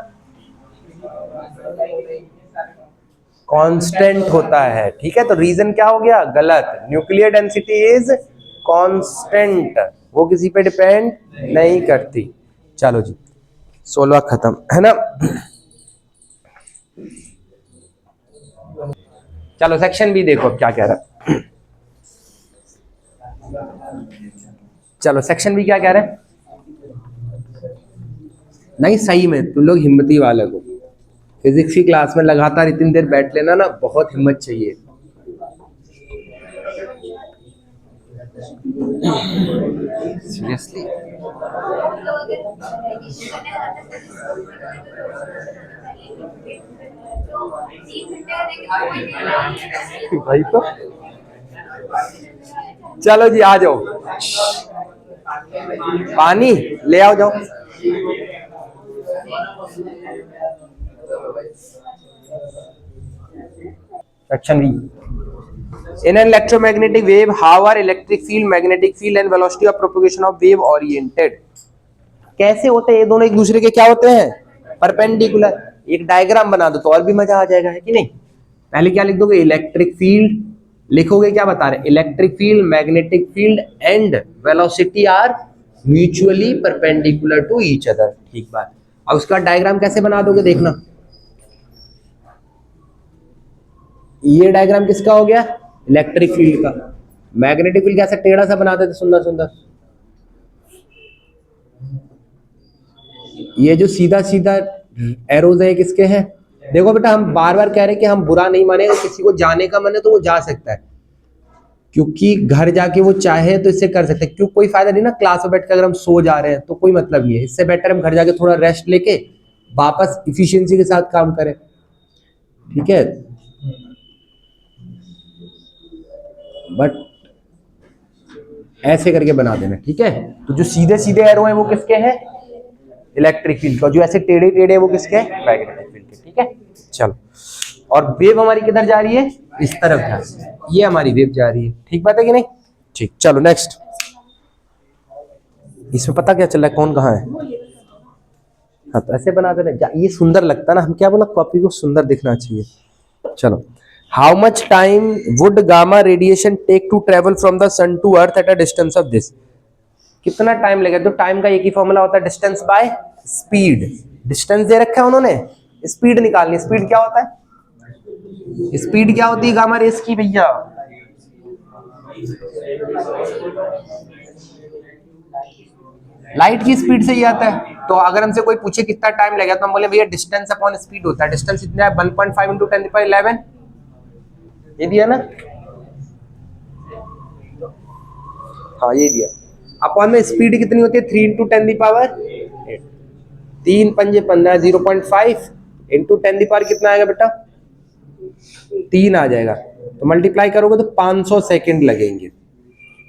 [SPEAKER 1] कांस्टेंट होता है, ठीक है। तो रीजन क्या हो गया? गलत। न्यूक्लियर डेंसिटी इज कांस्टेंट, वो किसी पे डिपेंड नहीं करती। चलो जी, 16 खत्म, है ना। चलो सेक्शन बी देखो अब क्या कह रहा है। चलो सेक्शन बी क्या कह रहे हैं? नहीं सही में तुम लोग हिम्मती वाले को, फिजिक्स की क्लास में लगातार इतनी देर बैठ लेना ना, बहुत हिम्मत चाहिए। सीरियसली भाई तो चलो जी आ जाओ, पानी ले आओ, जाओ। Section B. In an electromagnetic wave, how are electric field, magnetic field and velocity of propagation of wave oriented? कैसे होते हैं ये दोनों? एक दूसरे के क्या होते हैं? परपेंडिकुलर। एक डायग्राम बना दो तो और भी मजा आ जाएगा, है कि नहीं? पहले क्या लिख दोगे? इलेक्ट्रिक फील्ड लिखोगे, क्या बता रहे? Electric field, magnetic field and velocity are mutually perpendicular to each other, ठीक बात। अब उसका डायग्राम कैसे बना दोगे देखना। ये डायग्राम किसका हो गया? इलेक्ट्रिक फील्ड का। मैग्नेटिक फील्ड कैसे टेढ़ा सा बना देते, सुंदर सुंदर। ये जो सीधा सीधा एरोज है किसके हैं? देखो बेटा, हम बार बार कह रहे हैं कि हम बुरा नहीं मानेंगे, किसी को जाने का मन है तो वो जा सकता है, क्योंकि घर जाके वो चाहे तो इससे कर सकते हैं। क्यों? कोई फायदा नहीं ना क्लास में बैठ कर, अगर हम सो जा रहे हैं तो कोई मतलब नहीं है। इससे बेटर हम घर जाके थोड़ा रेस्ट लेके वापस इफिशियंसी के साथ काम करें, ठीक है। बट ऐसे करके बना देना, ठीक है। तो जो सीधे सीधे एरो है वो किसके हैं? इलेक्ट्रिक फील्ड का। जो ऐसे टेढ़े टेढ़े है वो किसके हैं? मैग्नेटिक फील्ड के, ठीक है। चलो, और वेव हमारी किधर जा रही है? इस तरफ जा रही है, ये हमारी वेव जा रही है, ठीक बात है कि नहीं? ठीक, चलो नेक्स्ट। इसमें पता क्या चल रहा है कौन कहाँ है? हाँ, तो ऐसे बना देना, ये सुंदर लगता है ना। हम क्या बोला, कॉपी को सुंदर दिखना चाहिए। चलो, how much time would gamma radiation take to travel from the sun to earth at a distance of this? कितना टाइम लगेगा? तो टाइम का एक ही फॉर्मूला होता है, डिस्टेंस बाय स्पीड। डिस्टेंस दे रखा है उन्होंने, स्पीड निकालनी। स्पीड क्या होता है? स्पीड क्या होती है गामा रेस की भैया? लाइट की स्पीड से ही आता है। तो अगर हमसे कोई पूछे कितना टाइम लगेगा, तो हम बोले भैया डिस्टेंस अपॉन स्पीड होता है। डिस्टेंस इतना है 1.5 इंटू 10⁻11, ये दिया ना? हाँ ये दिया। अपॉन में स्पीड कितनी होती है? 3 इंटू 10⁸। 3 पंजे 15, 0.5 इंटू 10⁻, कितना आएगा बेटा? 3 आ जाएगा। तो मल्टीप्लाई करोगे तो 500 सेकंड लगेंगे।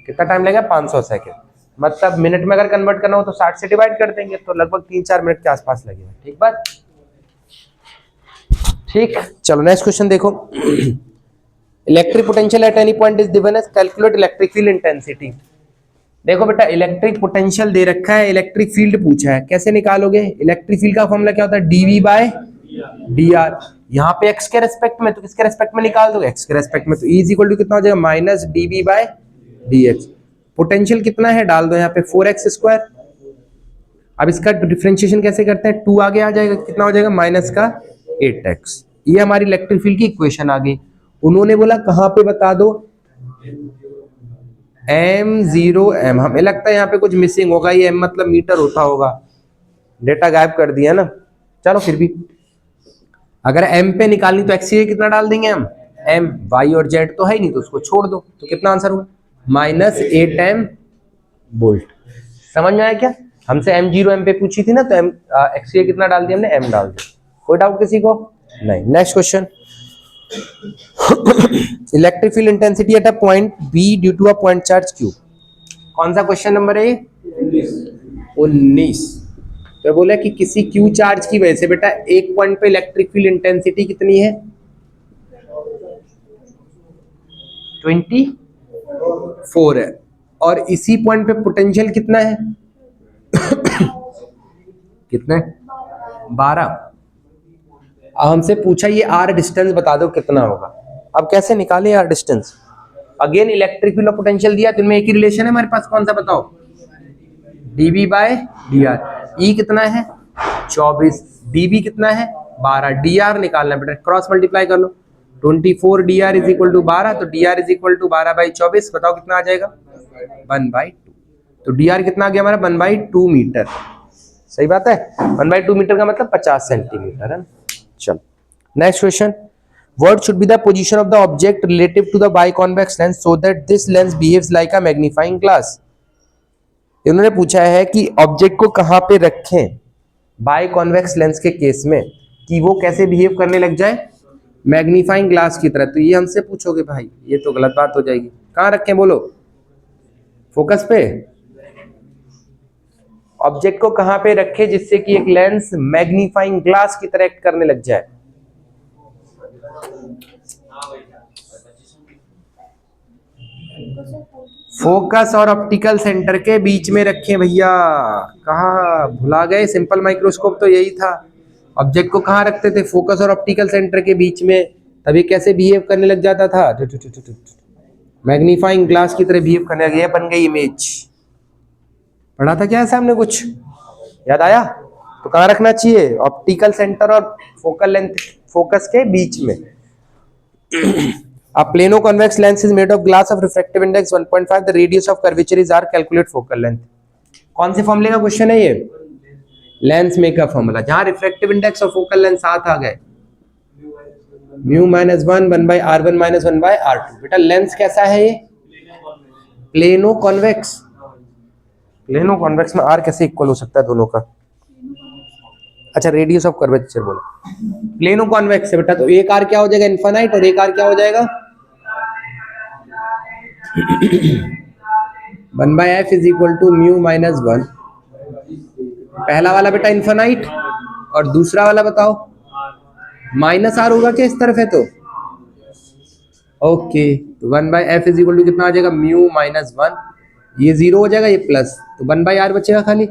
[SPEAKER 1] कितना टाइम लगेगा? 500 सेकंड। मतलब मिनट में अगर कन्वर्ट करना हो तो 60 से डिवाइड कर देंगे, तो लगभग 3-4 मिनट के आसपास लगेगा, ठीक बात। ठीक, चलो नेक्स्ट क्वेश्चन देखो। Electric potential at any point is given age calculate electric field intensity. देखो बेटा, इलेक्ट्रिक पोटेंशियल दे रखा है, इलेक्ट्रिक फील्ड पूछा है, कैसे निकालोगे? इलेक्ट्रिक फील्ड का फॉर्मूला क्या होता है? dv by dr। यहाँ पे x के रेस्पेक्ट में, तो किसके रेस्पेक्ट में निकाल दोगे? x के रेस्पेक्ट में। तो E इज इक्वल टू कितना हो जाएगा? Minus dv by dx। Potential कितना है डाल दो यहाँ पे, 4x स्क्वायर। अब इसका डिफरेंशिएशन कैसे करते हैं, 2 आगे आ जाएगा, कितना हो जाएगा माइनस का 8x। ये हमारी इलेक्ट्रिक फील्ड की इक्वेशन आ गई। उन्होंने बोला कहां पे बता दो, m0m। हमें लगता है यहाँ पे कुछ मिसिंग होगा, ये m मतलब मीटर होता होगा, डेटा गायब कर दिया ना। चलो फिर भी अगर m पे निकालनी तो x कितना डाल देंगे हम, m, y और z तो है ही नहीं तो उसको छोड़ दो, तो कितना आंसर हुआ -8m वोल्ट। समझ में आया क्या? हमसे m0m पे पूछी थी ना, तो x कितना डाल दिया हमने, m डाल दिया। कोई डाउट किसी को? नहीं। Next question, electric field intensity at a point b due to a point charge q। कौन सा क्वेश्चन नंबर है ये? 19। तो बोला कि किसी q चार्ज की वजह से बेटा एक पॉइंट पे इलेक्ट्रिक फील्ड इंटेंसिटी कितनी है, 24 है, और इसी पॉइंट पे पोटेंशियल कितना है कितना है, 12। अब हमसे पूछा ये r डिस्टेंस बता दो कितना होगा। अब कैसे निकालें r distance? Again electric field और पोटेंशियल दिया, तो इनमें एक ही रिलेशन है हमारे पास, कौन सा बताओ, dv बाय dr। E कितना है 24, dv कितना है 12, dr निकालना बेटा, क्रॉस मल्टीप्लाई कर लो, 24 dr इज इक्वल टू 12, तो dr इज इक्वल टू 12/24, बताओ कितना आ जाएगा 1/2। तो dr कितना आ गया हमारा 1/2 मीटर। सही बात है, 1/2 मीटर का मतलब 50 सेंटीमीटर है ना। चलो next question, what should be the position of the object relative to the biconvex lens so that this lens behaves like a magnifying glass। इन्होंने पूछा है कि ऑब्जेक्ट को कहां पे रखें बाइकॉन्वेक्स लेंस के केस में कि वो कैसे बिहेव करने लग जाए मैग्नीफाइंग ग्लास की तरह। तो ये हमसे पूछोगे भाई, ये तो गलत बात हो जाएगी। कहां रखें बोलो, फोकस पे। ऑब्जेक्ट को कहां पे रखें जिससे कि एक लेंस मैग्नीफाइंग ग्लास की तरह एक्ट करने लग जाए। फोकस और ऑप्टिकल सेंटर के बीच में रखें भैया। कहा भुला गए, सिंपल माइक्रोस्कोप तो यही था। ऑब्जेक्ट को कहां रखते थे, फोकस और ऑप्टिकल सेंटर के बीच में, तभी कैसे बिहेव करने लग जाता था, मैग्नीफाइंग ग्लास की तरह बिहेव करने लगे, बन गई इमेज। पढ़ा था क्या ऐसा हमने, कुछ याद आया? तो कहां रखना चाहिए, ऑप्टिकल सेंटर और फोकल लेंथ, फोकस के बीच में। A plano convex lens is made of glass of refractive index 1.5. The radius of curvature is r. Calculate focal length। कौन से फॉर्मूले का क्वेश्चन है ये, लेंस में का फॉर्मूला, जहां रिफ्रैक्टिव इंडेक्स और फोकल लेंथ साथ आ गए, mu minus 1/r1 minus 1/r2। बेटा लेंस कैसा है ये, प्लेनो कॉन्वेक्स। प्लेनो कॉन्वेक्स में r कैसे इक्वल हो सकता है दोनों का? अच्छा रेडियस ऑफ कर्वेचर बोला, प्लेनो कॉन्वेक्स है बेटा, तो एक r क्या हो जाएगा इनफाइनाइट, और एक r क्या हो जाएगा 1/f is equal to mu minus 1। पहला वाला बेटा इनफाइनाइट, और दूसरा वाला बताओ माइनस r होगा क्या इस तरफ है तो, ओके। तो 1/f इज इक्वल टू कितना आ जाएगा म्यू माइनस 1, ये 0 हो जाएगा, ये प्लस, तो 1/r बचेगा खाली।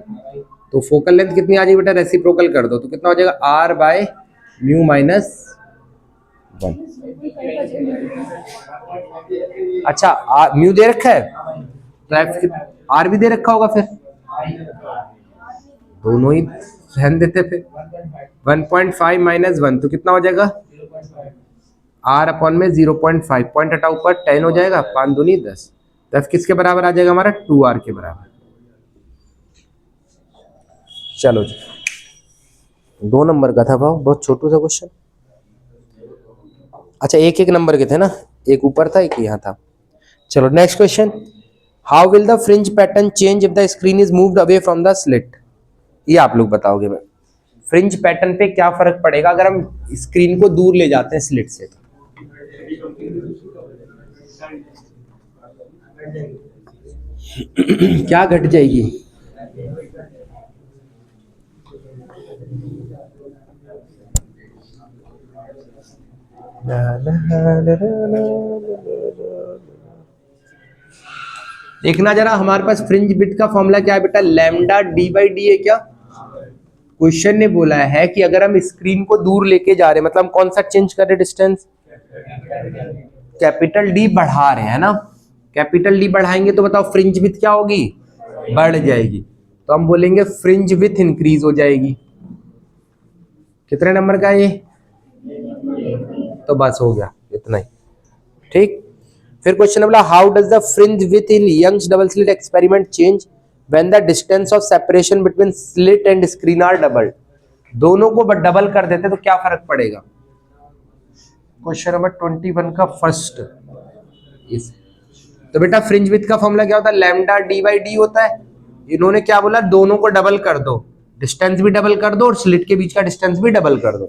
[SPEAKER 1] तो फोकल लेंथ कितनी आ जाएगी बेटा, रेसिप्रोकल कर दो, तो कितना हो जाएगा r बाय म्यू माइनस 1। अच्छा म्यू दे रखा है तो r भी दे रखा होगा, फिर दोनों ही रहन देते फिर। 1.5 माइनस 1 तो कितना हो जाएगा r अपॉन में 0.5, पॉइंट हटाओ ऊपर 10 हो जाएगा, 5 दूनी 10, 10 किसके बराबर आ जाएगा हमारा 2r के बराबर। चलो जी 2 नंबर का था भाव, बहुत छोटू सा क्वेश्चन। अच्छा एक एक नंबर के थे ना, एक ऊपर था एक यहाँ था। चलो next question, how will the fringe pattern change if the screen is moved away from the slit. ये आप लोग बताओगे, मैं फ्रिंज पैटर्न पे क्या फर्क पड़ेगा अगर हम स्क्रीन को दूर ले जाते हैं स्लिट से। क्या घट जाएगी, देखना जरा हमारे पास फ्रिंज बिट का फॉर्मूला क्या है बेटा, लैम्डा d/d है क्या। क्वेश्चन ने बोला है कि अगर हम स्क्रीन को दूर लेके जा रहे हैं, मतलब हम कौन सा चेंज कर रहे हैं डिस्टेंस, कैपिटल डी बढ़ा रहे हैं ना। कैपिटल डी बढ़ाएंगे तो बताओ फ्रिंज विड्थ क्या होगी, बढ़ जाएगी। तो हम बोलेंगे फ्रिंज विथ इंक्रीज हो जाएगी। कितने नंबर का है ये? तो बस हो गया इतना ही। ठीक, फिर क्वेश्चन बोला how does the fringe width in Young's double slit experiment change when the distance of separation between slit and screen are double. दोनों को डबल कर देते तो क्या फर्क पड़ेगा? क्वेश्चन नंबर 21 का फर्स्ट। तो बेटा फ्रिंज विथ का फॉर्मूला क्या होता है? लैम्डा डी बाई डी होता है। इन्होंने क्या बोला? दोनों को डबल कर दो, डिस्टेंस भी डबल कर दो और स्लिट के बीच का डिस्टेंस भी डबल कर दो।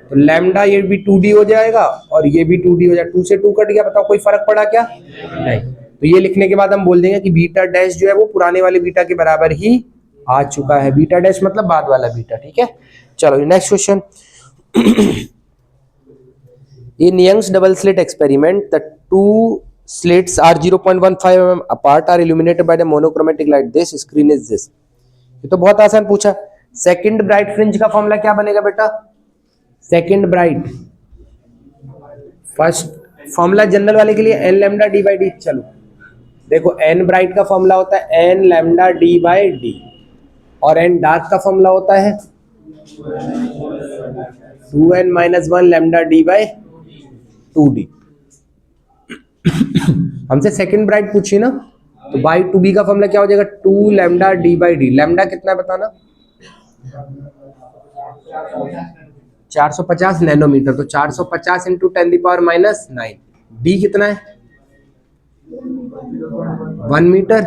[SPEAKER 1] तो लैम्डा ये भी 2d हो जाएगा और ये भी 2d हो जाएगा। 2 से 2 कट गया, बताओ कोई फर्क पड़ा क्या? नहीं। तो ये लिखने के बाद हम बोल देंगे कि बीटा डैश जो है वो पुराने वाले बीटा के बराबर ही आ चुका है। बीटा डैश मतलब बाद वाला बीटा। ठीक है, चलो next question. In Young's double slit experiment, the two slits are 0.15 mm apart, are illuminated by the monochromatic light. This screen is this. ये तो बहुत आसान पूछा। सेकंड ब्राइट फ्रिंज का फॉर्मूला क्या बनेगा बेटा? Second bright, first formula general वाले के लिए n lambda D by D. चलो देखो, n ब्राइट का फॉर्मूला होता है n lambda D by D और n डार्क का फॉर्मूला होता है 2n minus 1 lambda D by 2d। हमसे सेकंड ब्राइट पूछी ना, तो बाई 2b का फॉर्मूला क्या हो जाएगा? 2 lambda D by D. Lambda कितना है बताना? 450 नैनोमीटर। तो 450 इंटू 10⁻⁹। डी कितना है? 1 मीटर।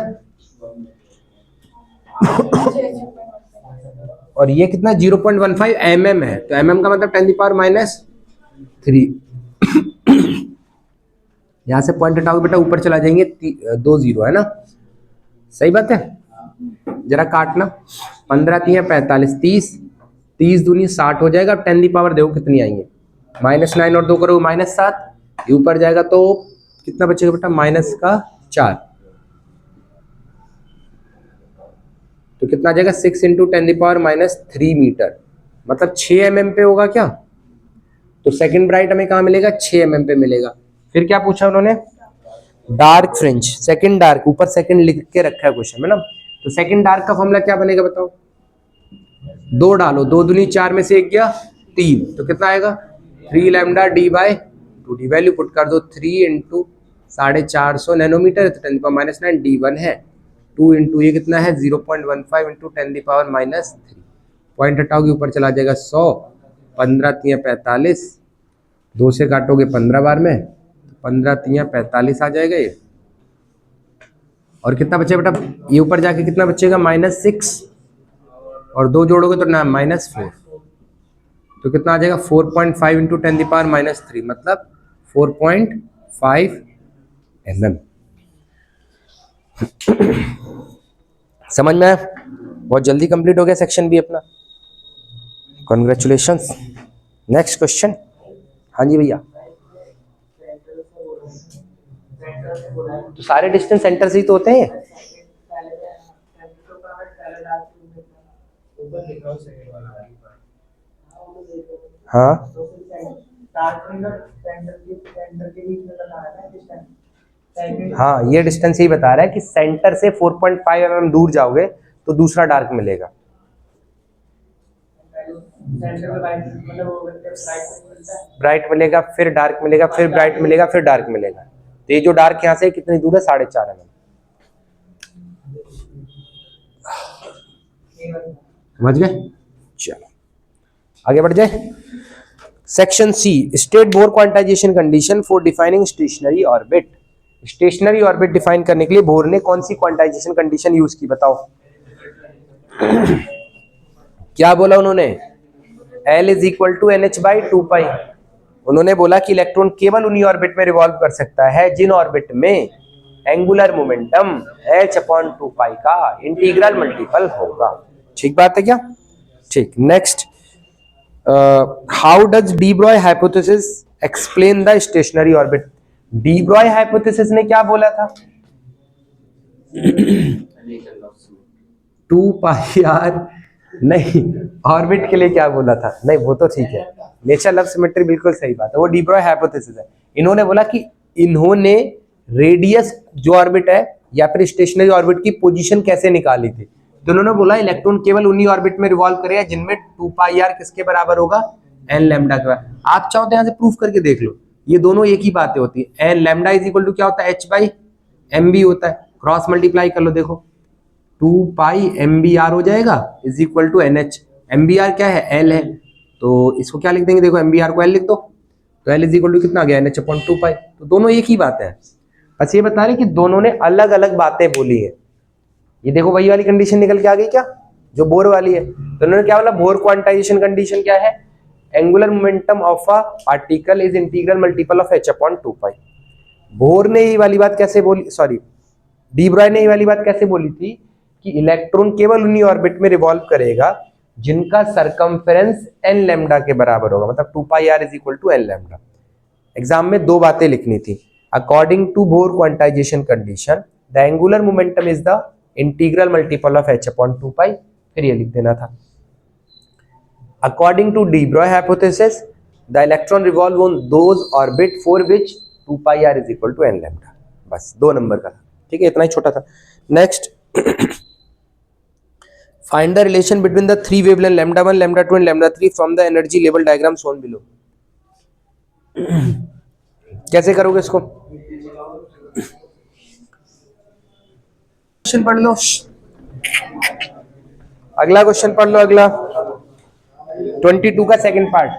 [SPEAKER 1] और ये कितना? 0.15 mm है। तो mm का मतलब 10⁻⁻3। यहां से पॉइंट हटाओगे बेटा, ऊपर चला जाएंगे 2 0 है ना? सही बात है। जरा काटना, 15 × 45, 30 दूनी 60 हो जाएगा। 10 की पावर देखो कितनी आएंगे? -9 और 2 करो -7। ये ऊपर जाएगा तो कितना बचेगा बेटा? -4। तो कितना आ जाएगा? 6 × 10⁻³ मीटर, मतलब 6 mm पे होगा क्या? तो सेकंड ब्राइट हमें कहाँ मिलेगा? 6 mm पे मिलेगा। फिर क्या पूछा उन्होंने? Dark fringe, second dark. ऊपर सेकंड लिख के रखा है क्वेश्चन में ना। तो सेकंड डार्क का फॉर्मूला क्या बनेगा बताओ? 2 डालो, 2 दूनी 4 में से 1 गया 3, तो कितना आएगा? 3 lambda D by 2d। Value put कर दो, 3 × 450 नैनोमीटर, तो 10⁻⁹ d1 है। 2 × ये कितना है? 0.15 × 10⁻⁻3। पॉइंट हटाओगे ऊपर चला जाएगा 100। 15 × 45, 2 से काटोगे 15 बार में, 15 × 45 आ जाएगा ये। और कितना बचेगा बेटा? ये ऊपर जाके कितना बचेगा? -6 और 2 जोड़ोगे तो ना -4। तो कितना आ जाएगा? 4.5 × 10⁻⁻3 मतलब 4.5 mm। समझ में आया? बहुत जल्दी कंप्लीट हो गया सेक्शन भी अपना। कॉन्ग्रेचुलेशंस। Next question. हाँ जी भैया। तो सारे डिस्टेंस सेंटर से ही तो होते हैं। हाँ हाँ, ये डिस्टेंस ही बता रहा है कि सेंटर से 4.5 mm दूर जाओगे तो दूसरा डार्क मिलेगा। ब्राइट मिलेगा, फिर डार्क मिलेगा, फिर ब्राइट मिलेगा, फिर डार्क मिलेगा। तो ये जो डार्क यहाँ से कितनी दूर है? 4.5 mm। समझ गए? चलो आगे बढ़ जाए। Section C, state Bohr quantization condition for defining stationary orbit. Stationary orbit define करने के लिए बोर ने कौन सी क्वांटाइजेशन कंडीशन यूज की बताओ? क्या बोला उन्होंने? L = NH/2π। उन्होंने बोला कि इलेक्ट्रॉन केवल उन्हीं ऑर्बिट में रिवॉल्व कर सकता है जिन ऑर्बिट में एंगुलर मोमेंटम h/2π का इंटीग्रल मल्टीपल होगा। ठीक बात है क्या? ठीक। Next, how does D Broglie hypothesis explain the stationery orbit. D Broglie hypothesis ने क्या बोला था? 2πr नहीं, ऑर्बिट के लिए क्या बोला था? नहीं वो तो ठीक है, नेचर लव सिमेट्री बिल्कुल सही बात है, वो डी ब्रॉय हाइपोथेसिस है। इन्होंने बोला कि इन्होंने रेडियस जो ऑर्बिट है या फिर स्टेशनरी ऑर्बिट की पोजीशन कैसे निकाली थी। दोनों ने बोला इलेक्ट्रॉन केवल उन्हीं ऑर्बिट में रिवॉल्व करेगा जिनमें 2 पाई आर किसके बराबर होगा, एन लैम्डा के बराबर। आप चाहो तो यहाँ से प्रूफ करके देख लो, ये दोनों एक ही बातें होती है। N lambda is equal to क्या होता है, एच बाई एम बी होता है, क्रॉस मल्टीप्लाई कर लो, देखो 2 पाई एम बी आर हो जाएगा is equal to N H. M B R क्या है, एल है, तो इसको क्या लिख देंगे, देखो एम बी आर को एल लिख दो, तो एल इज इक्वल टू कितना आ गया, एन एच अपॉन 2 पाई। तो दोनों एक ही बात है, बस ये बता रहे कि दोनों ने अलग अलग बातें बोली है। ये देखो वही वाली कंडीशन निकल के आ गई क्या, जो बोर वाली है। तो उन्होंने क्या बोला, बोर क्वांटाइजेशन कंडीशन क्या है, angular momentum of a particle is integral multiple of h upon 2 pi. Bore ने ये वाली बात कैसे बोली, सॉरी डी ब्रॉय ने ये वाली बात कैसे बोली थी कि इलेक्ट्रॉन केवल उन्हीं ऑर्बिट में रिवॉल्व करेगा जिनका सरकमफेरेंस एन लैम्डा के बराबर होगा, मतलब 2 pi r is equal to n lambda. Exam में दो बातें लिखनी थी, according to Bohr quantization condition the angular momentum is the integral multiple of h upon 2 pi, फिर ये लिख देना था। According to de Broglie hypothesis the electron revolve on those orbit for which 2 pi r is equal to n lambda. बस 2 number का था, ठीक है, इतना ही छोटा था। Next, find the relation between the 3 wavelength lambda 1, lambda 2 and lambda 3 from the energy level diagram shown below. कैसे करोगे इसको, क्वेश्चन पढ़ लो, अगला क्वेश्चन पढ़ लो, अगला 22 का सेकंड पार्ट।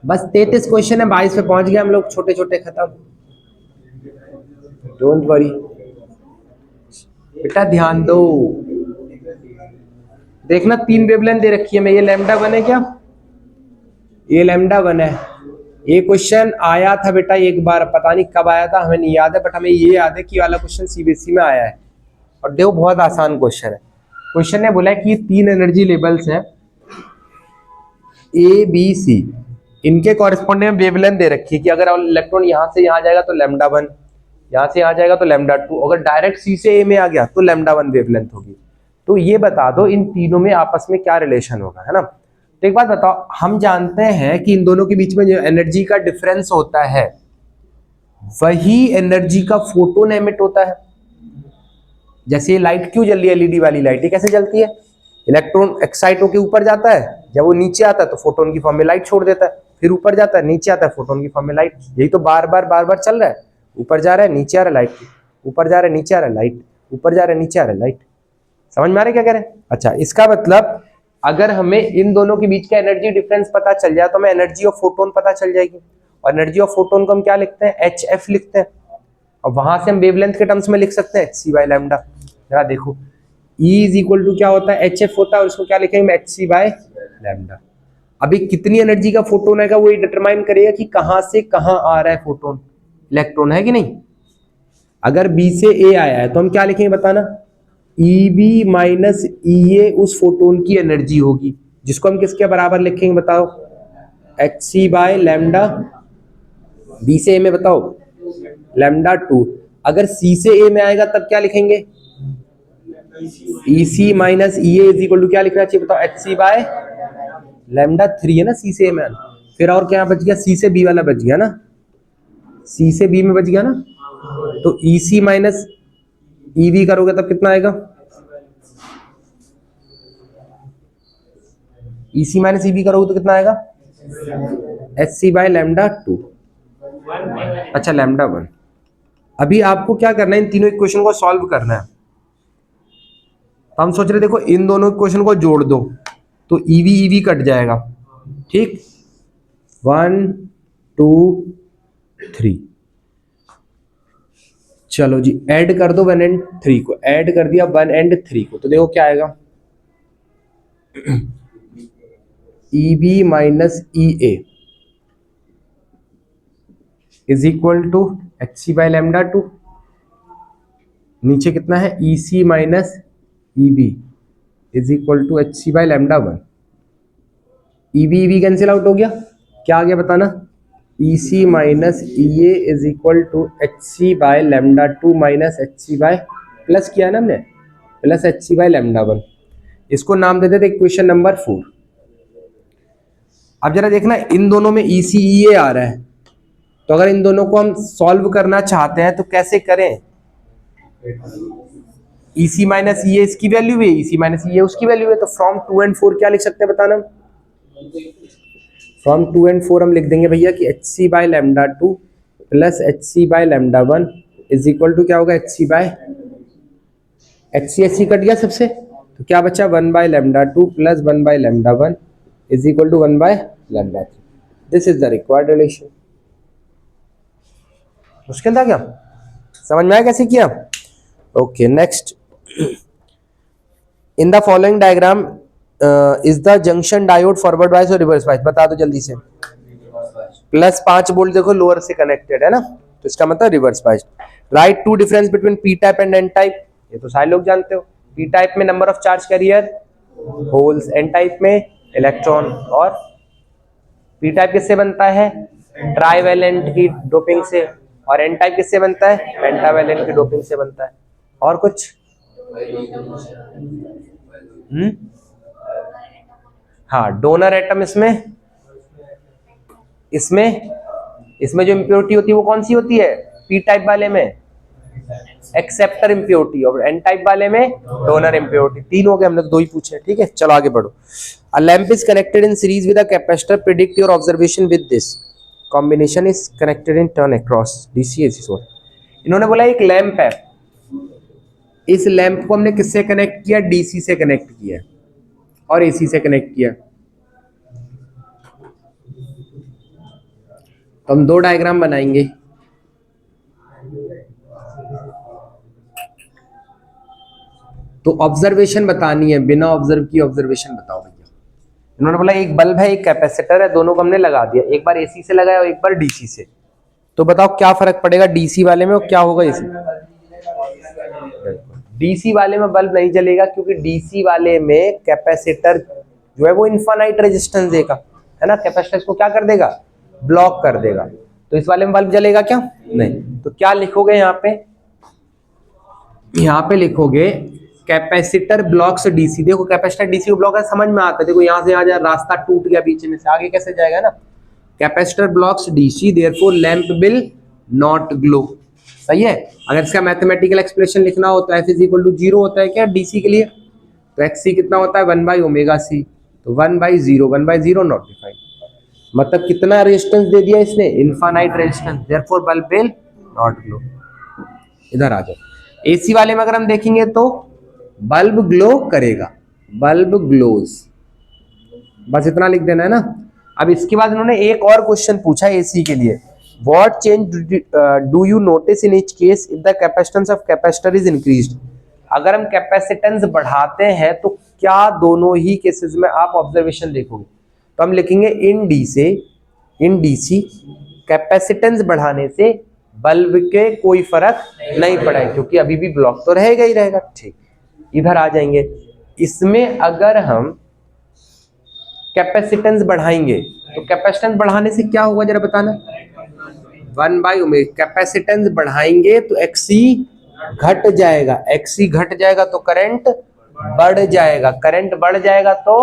[SPEAKER 1] बस 33 क्वेश्चन है, 22 पे पहुंच गए हम लोग, छोटे छोटे खत्म, डोंट वरी बेटा, ध्यान दो। देखना 3 वेवलेंथ दे रखी है, मैं ये लैम्डा 1 है क्या, ये लैम्डा 1 है। ये क्वेश्चन आया था बेटा एक बार, पता नहीं कब आया था, हमें नहीं याद है, बट हमें ये याद है कि वाला क्वेश्चन सीबीएसई में आया है। और देखो बहुत आसान क्वेश्चन है। क्वेश्चन ने बोला है कि 3 एनर्जी लेवल्स हैं ए बी सी, इनके कॉरेस्पॉन्डिंग वेवलेंथ दे रखी है कि अगर इलेक्ट्रॉन यहां से यहां जाएगा तो लैम्डा 1, यहां से यहां जाएगा तो लैम्डा 2, अगर डायरेक्ट सी से ए में आ गया तो लैम्डा 1 वेवलेंथ होगी। तो ये बता दो इन तीनों में आपस में क्या रिलेशन होगा, है ना। तो एक बात बताओ, हम जानते हैं कि इन दोनों के बीच में जो एनर्जी का डिफरेंस होता है वही एनर्जी का फोटोन एमिट होता है। जैसे ये लाइट क्यों जल रही है, एलईडी वाली लाइट, ये कैसे जलती है, इलेक्ट्रॉन एक्साइट होकर ऊपर जाता है, जब वो नीचे आता है तो फोटोन की फॉर्म में लाइट छोड़ देता है, फिर ऊपर जाता है, नीचे आता है, फोटोन की फॉर्म में लाइट। यही तो बार बार चल रहा है, ऊपर जा रहा है, नीचे आ रहा है लाइट, ऊपर जा रहा है, नीचे आ रहा है लाइट, ऊपर जा रहा है, नीचे आ रहा है लाइट। समझ में आ रहा है क्या कह रहे हैं। अच्छा, इसका मतलब अगर हमें इन दोनों के बीच का एनर्जी डिफरेंस पता चल जाए तो हमें एनर्जी ऑफ फोटोन पता चल जाएगी, और एनर्जी ऑफ फोटोन को हम क्या लिखते हैं, एच एफ लिखते हैं, और वहां से हम वेवलेंथ के टर्म्स में लिख सकते हैं एच सी बाई लैम्डा। जरा देखो E इज इक्वल टू क्या होता है, एच एफ होता है, और इसको क्या लिखेंगे, एच सी बाय लैम्डा। अभी कितनी एनर्जी का फोटोन है वो डिटरमाइन करेगा कि कहां से कहां आ रहा है फोटोन, इलेक्ट्रॉन है कि नहीं। अगर बी से ए आया है तो हम क्या लिखेंगे बताना, ई बी माइनस ई ए उस फोटोन की एनर्जी होगी, जिसको हम किसके बराबर लिखेंगे बताओ, H C by lambda, B से ए में बताओ लैम्डा 2। अगर सी से ए में आएगा तब क्या लिखेंगे, E C minus E A is equal to क्या लिखना चाहिए बताओ, एच सी बाय लैम्डा 3 है ना, सी से ए में। फिर और क्या बच गया, सी से बी वाला बच गया ना, सी से बी में बच गया ना, तो ई सी माइनस ई बी करोगे तब कितना आएगा, ई सी माइनस ई बी करोगे तो कितना आएगा, एच सी बाय लैम्डा 2, अच्छा लैम्डा 1। अभी आपको क्या करना है, इन तीनों इक्वेशन को सॉल्व करना है। तो हम सोच रहे देखो इन दोनों इक्वेशन को जोड़ दो तो ईवी कट जाएगा, ठीक, 1 2 3, चलो जी ऐड कर दो 1 एंड 3 को, ऐड कर दिया 1 एंड 3 को, तो देखो क्या आएगा, E B minus E A is equal to h C by lambda 2, नीचे कितना है, E C minus E B is equal to h C by lambda 1। E B cancel out हो गया, क्या आ गया बताना, E C minus E A is equal to h C by lambda 2 minus h C by, plus किया ना हमने, plus h C by lambda 1। इसको नाम दे देते इक्वेशन नंबर 4। अब जरा देखना इन दोनों में ई सी ई ए आ रहा है, तो अगर इन दोनों को हम सॉल्व करना चाहते हैं तो कैसे करें, EC माइनस ये इसकी वैल्यू है, EC माइनस ये उसकी वैल्यू है, तो फ्रॉम 2 and 4 क्या लिख सकते हैं बताना? फ्रॉम 2 and 4 हम लिख देंगे भैया कि HC by lambda 2 plus HC by lambda 1 is equal to क्या होगा? HC बाय HC कट गया सबसे, तो क्या बचा? 1 by lambda 2 plus 1 by lambda 1 is equal to 1 by lambda 3। This is the required relation. मुश्किल था क्या? समझ में आया कैसे किया? Okay next, in the following diagram is the junction diode forward bias or reverse bias? बता दो जल्दी से। प्लस 5 वोल्ट देखो लोअर से कनेक्टेड है ना, तो इसका मतलब reverse bias. Write two difference between P type and N type? ये तो सारे लोग जानते हो। पी टाइप में number of charge carrier holes, N type में इलेक्ट्रॉन। और पी टाइप किससे बनता है? ट्राइवेलेंट की डोपिंग से। और एन टाइप किससे बनता है? पेंटावेलेंट की डोपिंग से बनता है। और कुछ? हाँ, डोनर एटम इसमें इसमें जो इम्प्योरिटी होती है वो कौन सी होती है? पी टाइप वाले में एक्सेप्टर इम्प्योरिटी, और एन टाइप वाले में डोनर इम्प्योरिटी। 3 हो गए, हमने तो 2 ही पूछे। ठीक है, चलो आगे बढ़ो। A lamp is connected in series with a capacitor, predict your observation with this combination is connected in turn across DC AC source. इन्होंने बोला एक लैंप है, इस लैंप को हमने किससे कनेक्ट किया? डीसी से कनेक्ट किया और एसी से कनेक्ट किया। तो हम 2 डायग्राम बनाएंगे। तो ऑब्जर्वेशन बतानी है, बिना ऑब्जर्व किए ऑब्जर्वेशन बताओ भैया। इन्होंने बोला एक बल्ब है, एक कैपेसिटर है, दोनों को हमने लगा दिया, एक बार एसी से लगाया और एक बार डीसी से। तो बताओ क्या फर्क पड़ेगा डीसी वाले में और क्या होगा एसी? डीसी वाले में बल्ब नहीं जलेगा, क्योंकि डीसी वाले में कैपेसिटर जो है वो इनफाइनाइट रेजिस्टेंस देगा, है ना। कैपेसिटर इसको क्या कर देगा? ब्लॉक कर देगा। तो इस वाले में बल्ब जलेगा क्या? नहीं। तो क्या लिखोगे यहाँ पे? यहाँ पे लिखोगे कैपेसिटर ब्लॉक्स डीसी। देखो कैपेसिटर डीसी को ब्लॉक है, समझ में आता है। देखो यहाँ से यहाँ जा रास्ता टूट गया बीच में से, आगे कैसे जाएगा ना। Capacitor blocks DC, therefore lamp will not glow. सही है। अगर इसका मैथमेटिकल एक्सप्रेशन लिखना हो तो F इज इक्वल टू 0 होता है क्या डीसी के लिए? तो XC कितना होता है? 1 बाई ओमेगा सी। तो 1 बाई 0 नॉट डिफाइंड। मतलब कितना रेजिस्टेंस दे दिया इसने? Infinite resistance, therefore bulb will not glow. इधर आ जाओ। एसी वाले में अगर हम देखेंगे तो बल्ब ग्लो करेगा, बल्ब ग्लोज। बस इतना लिख देना है ना। अब इसके बाद इन्होंने एक और क्वेश्चन पूछा एसी के लिए। What change do you notice in each case if the capacitance of capacitor is increased? अगर हम कैपेसिटेंस बढ़ाते हैं तो क्या दोनों ही केसेस में आप ऑब्जर्वेशन देखोगे? तो हम लिखेंगे इन डीसी कैपेसिटेंस बढ़ाने से बल्ब के कोई फर्क नहीं पड़ा है, क्योंकि अभी भी ब्लॉक तो रहेगा ही रहेगा। ठीक, इधर आ जाएंगे। इसमें अगर हम कैपेसिटेंस बढ़ाएंगे तो कैपेसिटेंस बढ़ाने से क्या होगा जरा बताना? 1 बाई ओमेगा। कैपेसिटेंस बढ़ाएंगे तो XC घट जाएगा, XC घट जाएगा तो करंट बढ़ जाएगा, करंट बढ़ जाएगा तो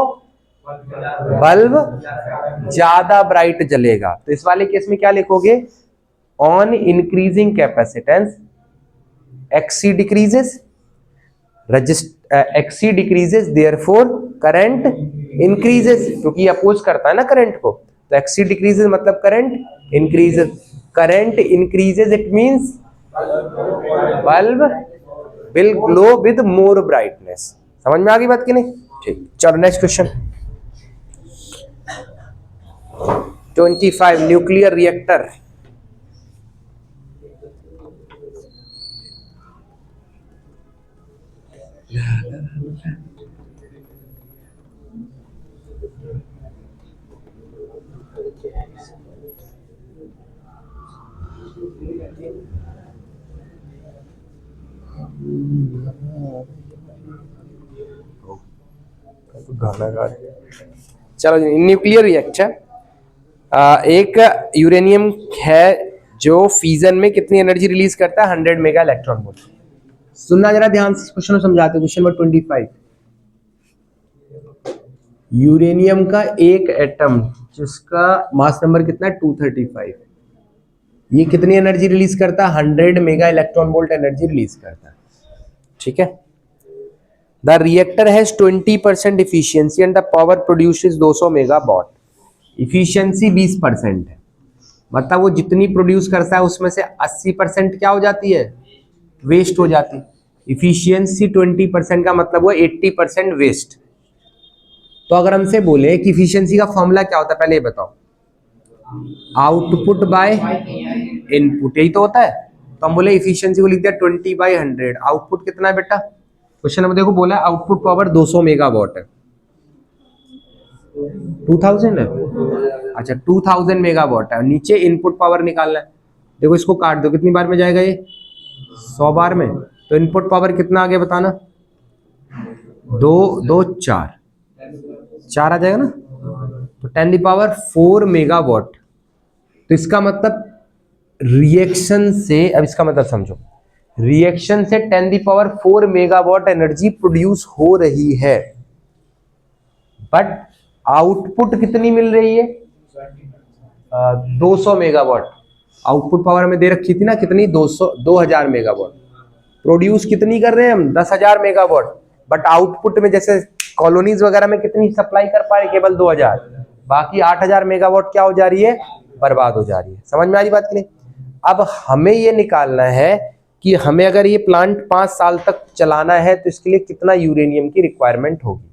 [SPEAKER 1] बल्ब ज्यादा ब्राइट जलेगा। तो इस वाले केस में क्या लिखोगे? On increasing capacitance XC decreases, XC decreases, therefore current increases, क्योंकि अपोज करता है ना करंट को। तो XC डिक्रीजेस मतलब current increases. Current increases it means bulb will glow with more brightness. समझ में आ गई बात कि नहीं? ठीक, चलो नेक्स्ट क्वेश्चन। 25 nuclear reactor. गाना गा रहे। चलो न्यूक्लियर रिएक्टर, एक यूरेनियम है जो फ्यूजन में कितनी एनर्जी रिलीज करता है? 100 मेगा इलेक्ट्रॉन वोल्ट। सुनना जरा ध्यान से, क्वेश्चन को समझाते। Question number 25। यूरेनियम का एक एटम जिसका मास नंबर कितना है? 235, ये कितनी एनर्जी रिलीज करता है? 100 mega electron volt energy release करता है। ठीक है, the reactor has 20% efficiency and the power produce is 200 megawatt. Efficiency 20% है, मतलब वो जितनी प्रोड्यूस करता है उसमें से 80% क्या हो जाती है, वेस्ट हो जाती है। इफिशियंसी 20% का मतलब वो 80% वेस्ट। तो अगर हमसे बोले कि इफिशियंसी का फॉर्मूला क्या होता है, पहले ये बताओ। आउटपुट बाय इनपुट, यही तो होता है। तो हम बोले इफिशियंसी को लिख दिया 20/100। आउटपुट कितना है बेटा, क्वेश्चन नंबर देखो, बोला आउटपुट पावर 200 मेगावाट है। 2000 है, अच्छा 2000 मेगावाट है। नीचे इनपुट पावर निकालना है। देखो इसको काट दो, कितनी बार में जाएगा ये, 100 बार में। तो इनपुट पावर कितना आ गया बताना, 4 आ जाएगा ना। तो 10⁴ मेगावाट। तो इसका मतलब रिएक्शन से, अब इसका मतलब समझो, रिएक्शन से 10⁴ मेगावाट एनर्जी प्रोड्यूस हो रही है, बट आउटपुट कितनी मिल रही है, 200 मेगावाट। आउटपुट पावर हमें दे रखी थी ना कितनी, 2000 मेगावाट। प्रोड्यूस कितनी कर रहे हैं हम, 10,000 मेगावाट। बट आउटपुट में जैसे कॉलोनीज वगैरह में कितनी सप्लाई कर पा रहे, केवल 2000। बाकी 8000 मेगावाट क्या हो जा रही है, बर्बाद हो जा रही है। समझ में आ रही बात की नहीं। अब हमें ये निकालना है कि हमें अगर ये प्लांट 5 साल तक चलाना है तो इसके लिए कितना यूरेनियम की रिक्वायरमेंट होगी।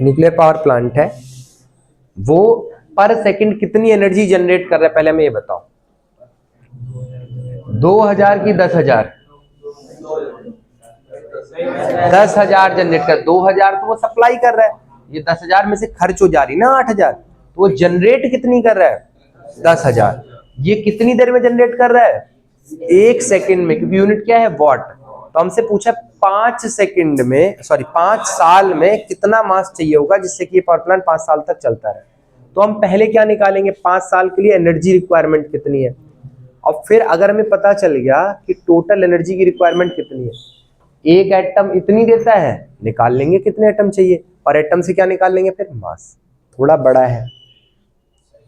[SPEAKER 1] न्यूक्लियर पावर प्लांट है, वो पर सेकंड कितनी एनर्जी जनरेट कर रहा है, पहले हमें ये बताओ। 2000 की 10,000, 10,000 जनरेट कर, 2000 तो वो सप्लाई कर रहा है, ये 10,000 में से खर्च हो जा रही ना 8,000, तो वो जनरेट कितनी कर रहा है, 10,000। ये कितनी देर में जनरेट कर रहा है, 1 सेकंड में, क्योंकि यूनिट क्या है, वॉट। तो हमसे पूछा 5 सेकंड में, सॉरी 5 साल में कितना मास चाहिए होगा जिससे कि ये पावर प्लांट 5 साल तक चलता रहे। तो हम पहले क्या निकालेंगे, 5 साल के लिए एनर्जी रिक्वायरमेंट कितनी है, और फिर अगर हमें पता चल गया कि टोटल एनर्जी की रिक्वायरमेंट कितनी है, एक एटम इतनी देता है, निकाल लेंगे कितने एटम चाहिए, और एटम से क्या निकाल लेंगे फिर, मास। थोड़ा बड़ा है,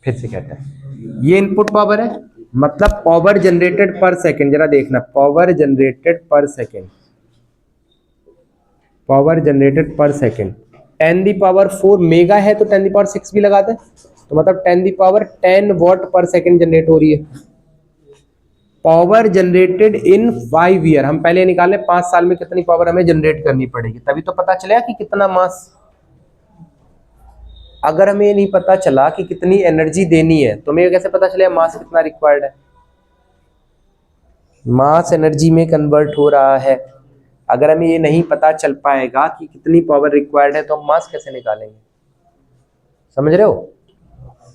[SPEAKER 1] फिर से कहते हैं ये इनपुट पावर है, मतलब पावर जनरेटेड पर सेकेंड। जरा देखना, पावर जनरेटेड पर सेकेंड, पावर जनरेटेड पर सेकेंड 10⁴ मेगा है तो 10⁶ भी लगा दे, तो मतलब 10 वॉट पर सेकेंड जनरेट हो रही है। पावर जनरेटेड इन 5 ईयर, हम पहले निकाले 5 साल में कितनी पावर हमें जनरेट करनी पड़ेगी, तभी तो पता चलेगा कि कितना मास। अगर हमें ये नहीं पता चला कि कितनी एनर्जी देनी है तो हमें कैसे पता चलेगा मास कितना रिक्वायर्ड है। मास एनर्जी में कन्वर्ट हो रहा है। अगर हमें ये नहीं पता चल पाएगा कि कितनी पावर रिक्वायर्ड है तो हम मास कैसे निकालेंगे, समझ रहे हो,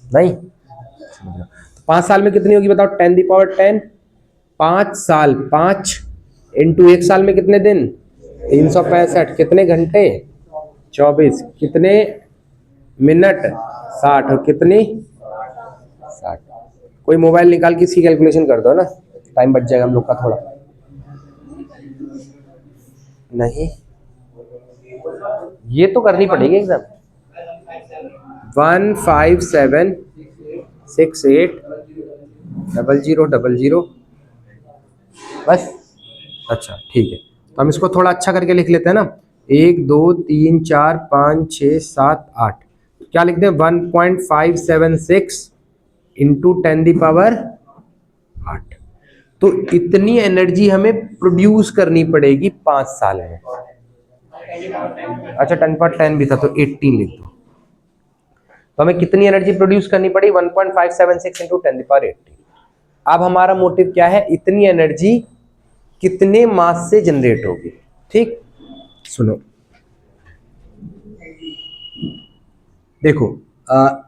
[SPEAKER 1] नहीं समझ रहे हो। 5 साल में कितनी होगी बताओ, 10⁻10, 5 साल, 5 इंटू 1 साल में कितने दिन, 365, कितने घंटे, 24, कितने मिनट, 60, और कितनी 60। कोई मोबाइल निकाल के इसकी कैलकुलेशन कर दो ना, टाइम बच जाएगा हम लोग का थोड़ा। नहीं, ये तो करनी पड़ेगी एग्जाम। 157680000, बस। अच्छा ठीक है, तो हम इसको थोड़ा अच्छा करके लिख लेते हैं ना, 1 2 3 4 5 6 7 8, क्या लिखते हैं, 1.576 इंटू 10⁸8। तो इतनी एनर्जी हमें प्रोड्यूस करनी पड़ेगी 5 साल में। अच्छा 10⁻10 भी था तो 18 लिख दो। तो हमें कितनी एनर्जी प्रोड्यूस करनी पड़ी, 1.576 इंटू 10⁸18। अब हमारा मोटिव क्या है, इतनी एनर्जी कितने मास से जनरेट होगी। ठीक, सुनो देखो,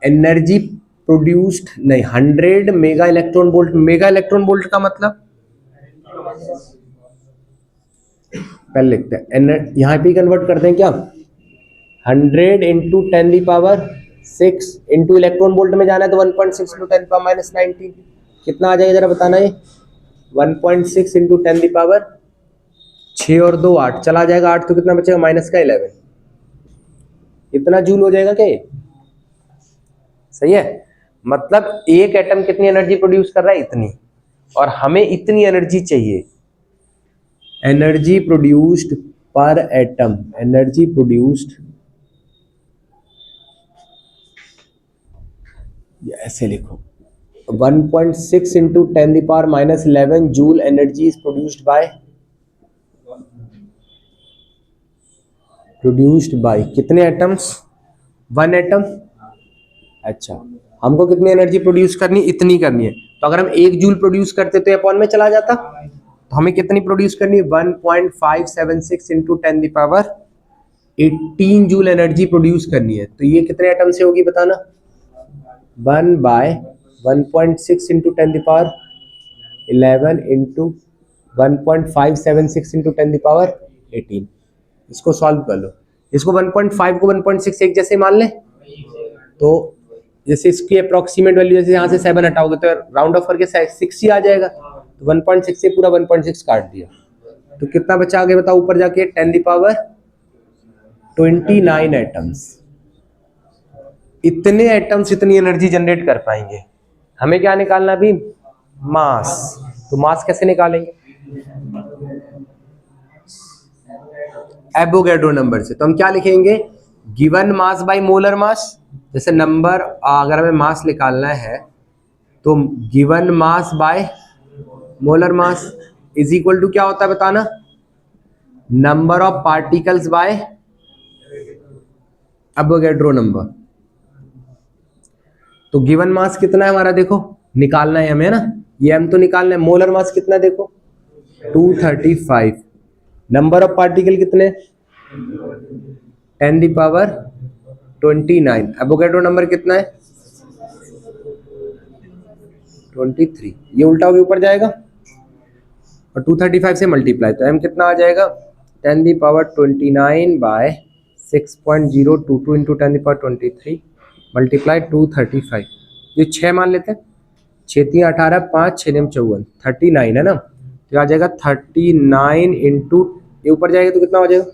[SPEAKER 1] एनर्जी प्रोड्यूस्ड नहीं, 100 mega electron volt. Mega electron volt का मतलब, पहले लिखते हैं, यहां पे कन्वर्ट करते हैं क्या, 100 इंटू 10⁻6 इंटू इलेक्ट्रॉन वोल्ट में जाना है तो 1.6 इंटू 10⁻19 कितना आ जाएगा जरा बताना। ये 1.6 इंटू 10⁻6 और 2 8, चला जाएगा 8, तो कितना बचेगा, माइनस का 11। इतना जूल हो जाएगा क्या ये, सही है। मतलब एक एटम कितनी एनर्जी प्रोड्यूस कर रहा है, इतनी, और हमें इतनी एनर्जी चाहिए। एनर्जी प्रोड्यूस्ड पर एटम एनर्जी प्रोड्यूस्ड, ऐसे लिखो 1.6 into 10⁻⁻11 joule energy is produced by कितने एटम्स, 1 एटम। अच्छा, हमको कितनी एनर्जी प्रोड्यूस करनी, इतनी करनी है। तो अगर हम 1 जूल प्रोड्यूस करते तो अपॉन में चला जाता, तो हमें कितनी प्रोड्यूस करनी है, 1.576 इंटू 10⁻18 जूल एनर्जी प्रोड्यूस करनी है। तो ये कितने एटम से होगी बताना, 1/1.6 इंटू 10⁻11 इंटू 1.576 इंटू 10⁻18। इसको सॉल्व कर लो, इसको 1.5 को 1.6 एक जैसे मान ले, तो जैसे इसकी अप्रोक्सीमेट वैल्यू, जैसे यहाँ से 7 हटाओगे तो राउंड ऑफ करके 6 ही आ जाएगा। तो 1.6 से पूरा 1.6 काट दिया, तो कितना बचा आगे बताओ, ऊपर जाके 10⁻29 एटम्स। इतने एटम्स इतनी एनर्जी जनरेट कर पाएंगे। हमें क्या निकालना अभी, मास। तो मास कैसे निकालेंगे, एवोगैड्रो नंबर से। तो हम क्या लिखेंगे, given mass by molar mass. जैसे नंबर, अगर हमें मास निकालना है तो given mass by molar mass is equal to क्या होता है बताना, number of particles by Avogadro number. तो गिवन मास कितना है हमारा, देखो निकालना है हमें, है ना, ये हम तो निकालना है। मोलर मास कितना, देखो 235। नंबर ऑफ पार्टिकल कितने, 10⁻29। एवोगैड्रो नंबर कितना है, 23। ये उल्टा होके ऊपर जाएगा और 235 से मल्टीप्लाई, तो m कितना आ जाएगा, 10⁻29 बाय 6.022 इंटू 10⁻23 मल्टीप्लाई 235। ये 6 मान लेते हैं, 6 3 18, 5 6 9 54, 39 है ना। तो आ जाएगा 39 इंटू, ये ऊपर जाएगा तो कितना हो जाएगा,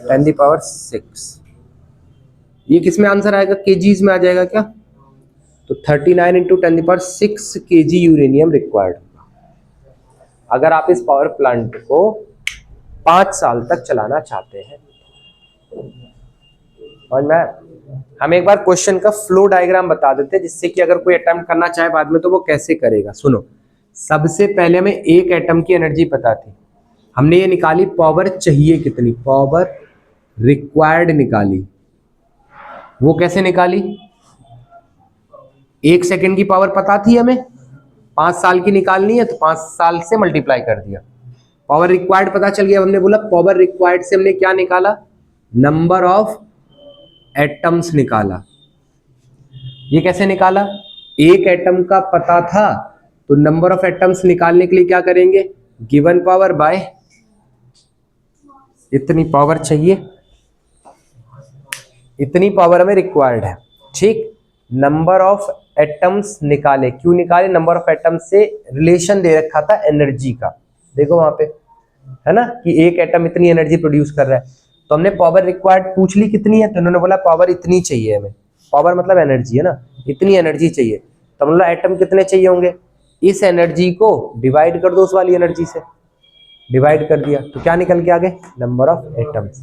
[SPEAKER 1] 10⁻6। ये किस में आंसर आएगा, केजीज में आ जाएगा क्या। तो 39 इंटू 10⁻6 केजी यूरेनियम रिक्वायर्ड। अगर आप इस पावर प्लांट को 5 साल तक चलाना चाहते हैं। और मैं हम एक बार क्वेश्चन का फ्लो डायग्राम बता देते हैं, जिससे कि अगर कोई अटेम्प्ट करना चाहे बाद में तो वो कैसे करेगा। सुनो, सबसे पहले हमें एक एटम की एनर्जी पता थी, हमने ये निकाली पावर चाहिए कितनी, पावर रिक्वायर्ड निकाली। वो कैसे निकाली, 1 सेकेंड की पावर पता थी हमें, 5 साल की निकालनी है तो 5 साल से मल्टीप्लाई कर दिया। पावर रिक्वायर्ड पता चल गया, हमने बोला पावर रिक्वायर्ड से हमने क्या निकाला, नंबर ऑफ एटम्स निकाला। ये कैसे निकाला, एक एटम का पता था तो नंबर ऑफ एटम्स निकालने के लिए क्या करेंगे, गिवन पावर बाय इतनी पावर चाहिए, इतनी पावर हमें रिक्वायर्ड है, ठीक। नंबर ऑफ एटम्स निकाले, क्यों निकाले, नंबर ऑफ एटम्स से रिलेशन दे रखा था एनर्जी का, देखो वहां पे है ना, कि एक एटम इतनी एनर्जी प्रोड्यूस कर रहा है। तो हमने पावर रिक्वायर्ड पूछ ली कितनी है, तो उन्होंने बोला पावर इतनी चाहिए हमें, पावर मतलब एनर्जी है ना, इतनी एनर्जी चाहिए। तो हम लोग एटम कितने चाहिए होंगे, इस एनर्जी को डिवाइड कर दो उस वाली एनर्जी से, डिवाइड कर दिया तो क्या निकल के आगे, number of atoms.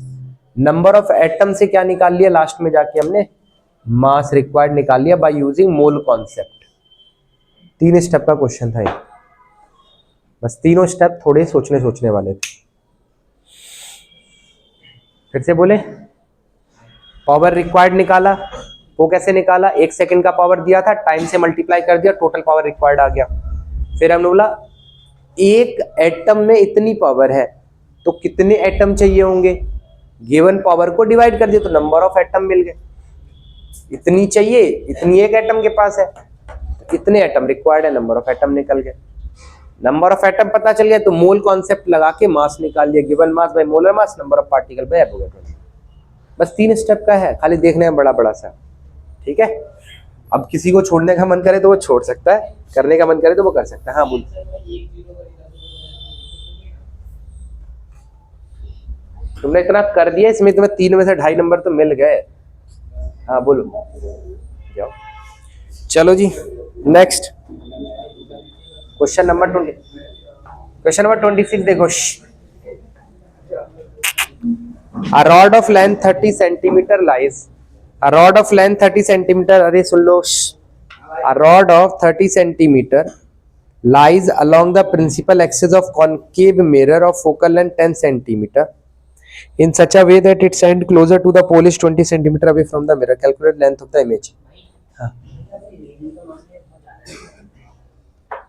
[SPEAKER 1] Number of atom से क्या निकाल लिया, लास्ट में जाके हमने मास रिक्वायर्ड निकाल लिया by using mole concept. 3 step का क्वेश्चन था ये, बस तीनों स्टेप थोड़े सोचने वाले थे। फिर से बोले, पावर रिक्वायर्ड निकाला, वो कैसे निकाला, 1 सेकेंड का पावर दिया था, टाइम से मल्टीप्लाई कर दिया, टोटल पावर रिक्वायर्ड आ गया। फिर हमने बोला एक एटम में इतनी पावर है तो कितने एटम चाहिए होंगे, गिवन पावर को डिवाइड कर दिया तो नंबर ऑफ एटम मिल गए, इतनी चाहिए, इतनी एक एटम के पास है, तो कितने एटम रिक्वायर्ड है, नंबर ऑफ एटम निकल गए। नंबर ऑफ एटम पता चल गया तो मोल कॉन्सेप्ट लगा के मास निकाल लिया, given mass by molar mass, number of particle by Avogadro. बस 3 स्टेप का है, खाली देखने में बड़ा सा, ठीक है। अब किसी को छोड़ने का मन करे तो वो छोड़ सकता है, करने का मन करे तो वो कर सकता है। हाँ बोल, तुमने इतना कर दिया, इसमें तुम्हें 3 में से 2.5 नंबर तो मिल गए। हाँ बोलो, जाओ। चलो जी, नेक्स्ट क्वेश्चन नंबर 26 देखो। A rod of length 30 centimeter lies. A rod of length 30 centimeter. अरे सुन लो. A rod of 30 centimeter lies along the principal axis of concave mirror of focal length 10 centimeter in such a way that its end closer to the pole is 20 centimeter away from the mirror. Calculate length of the image. हाँ.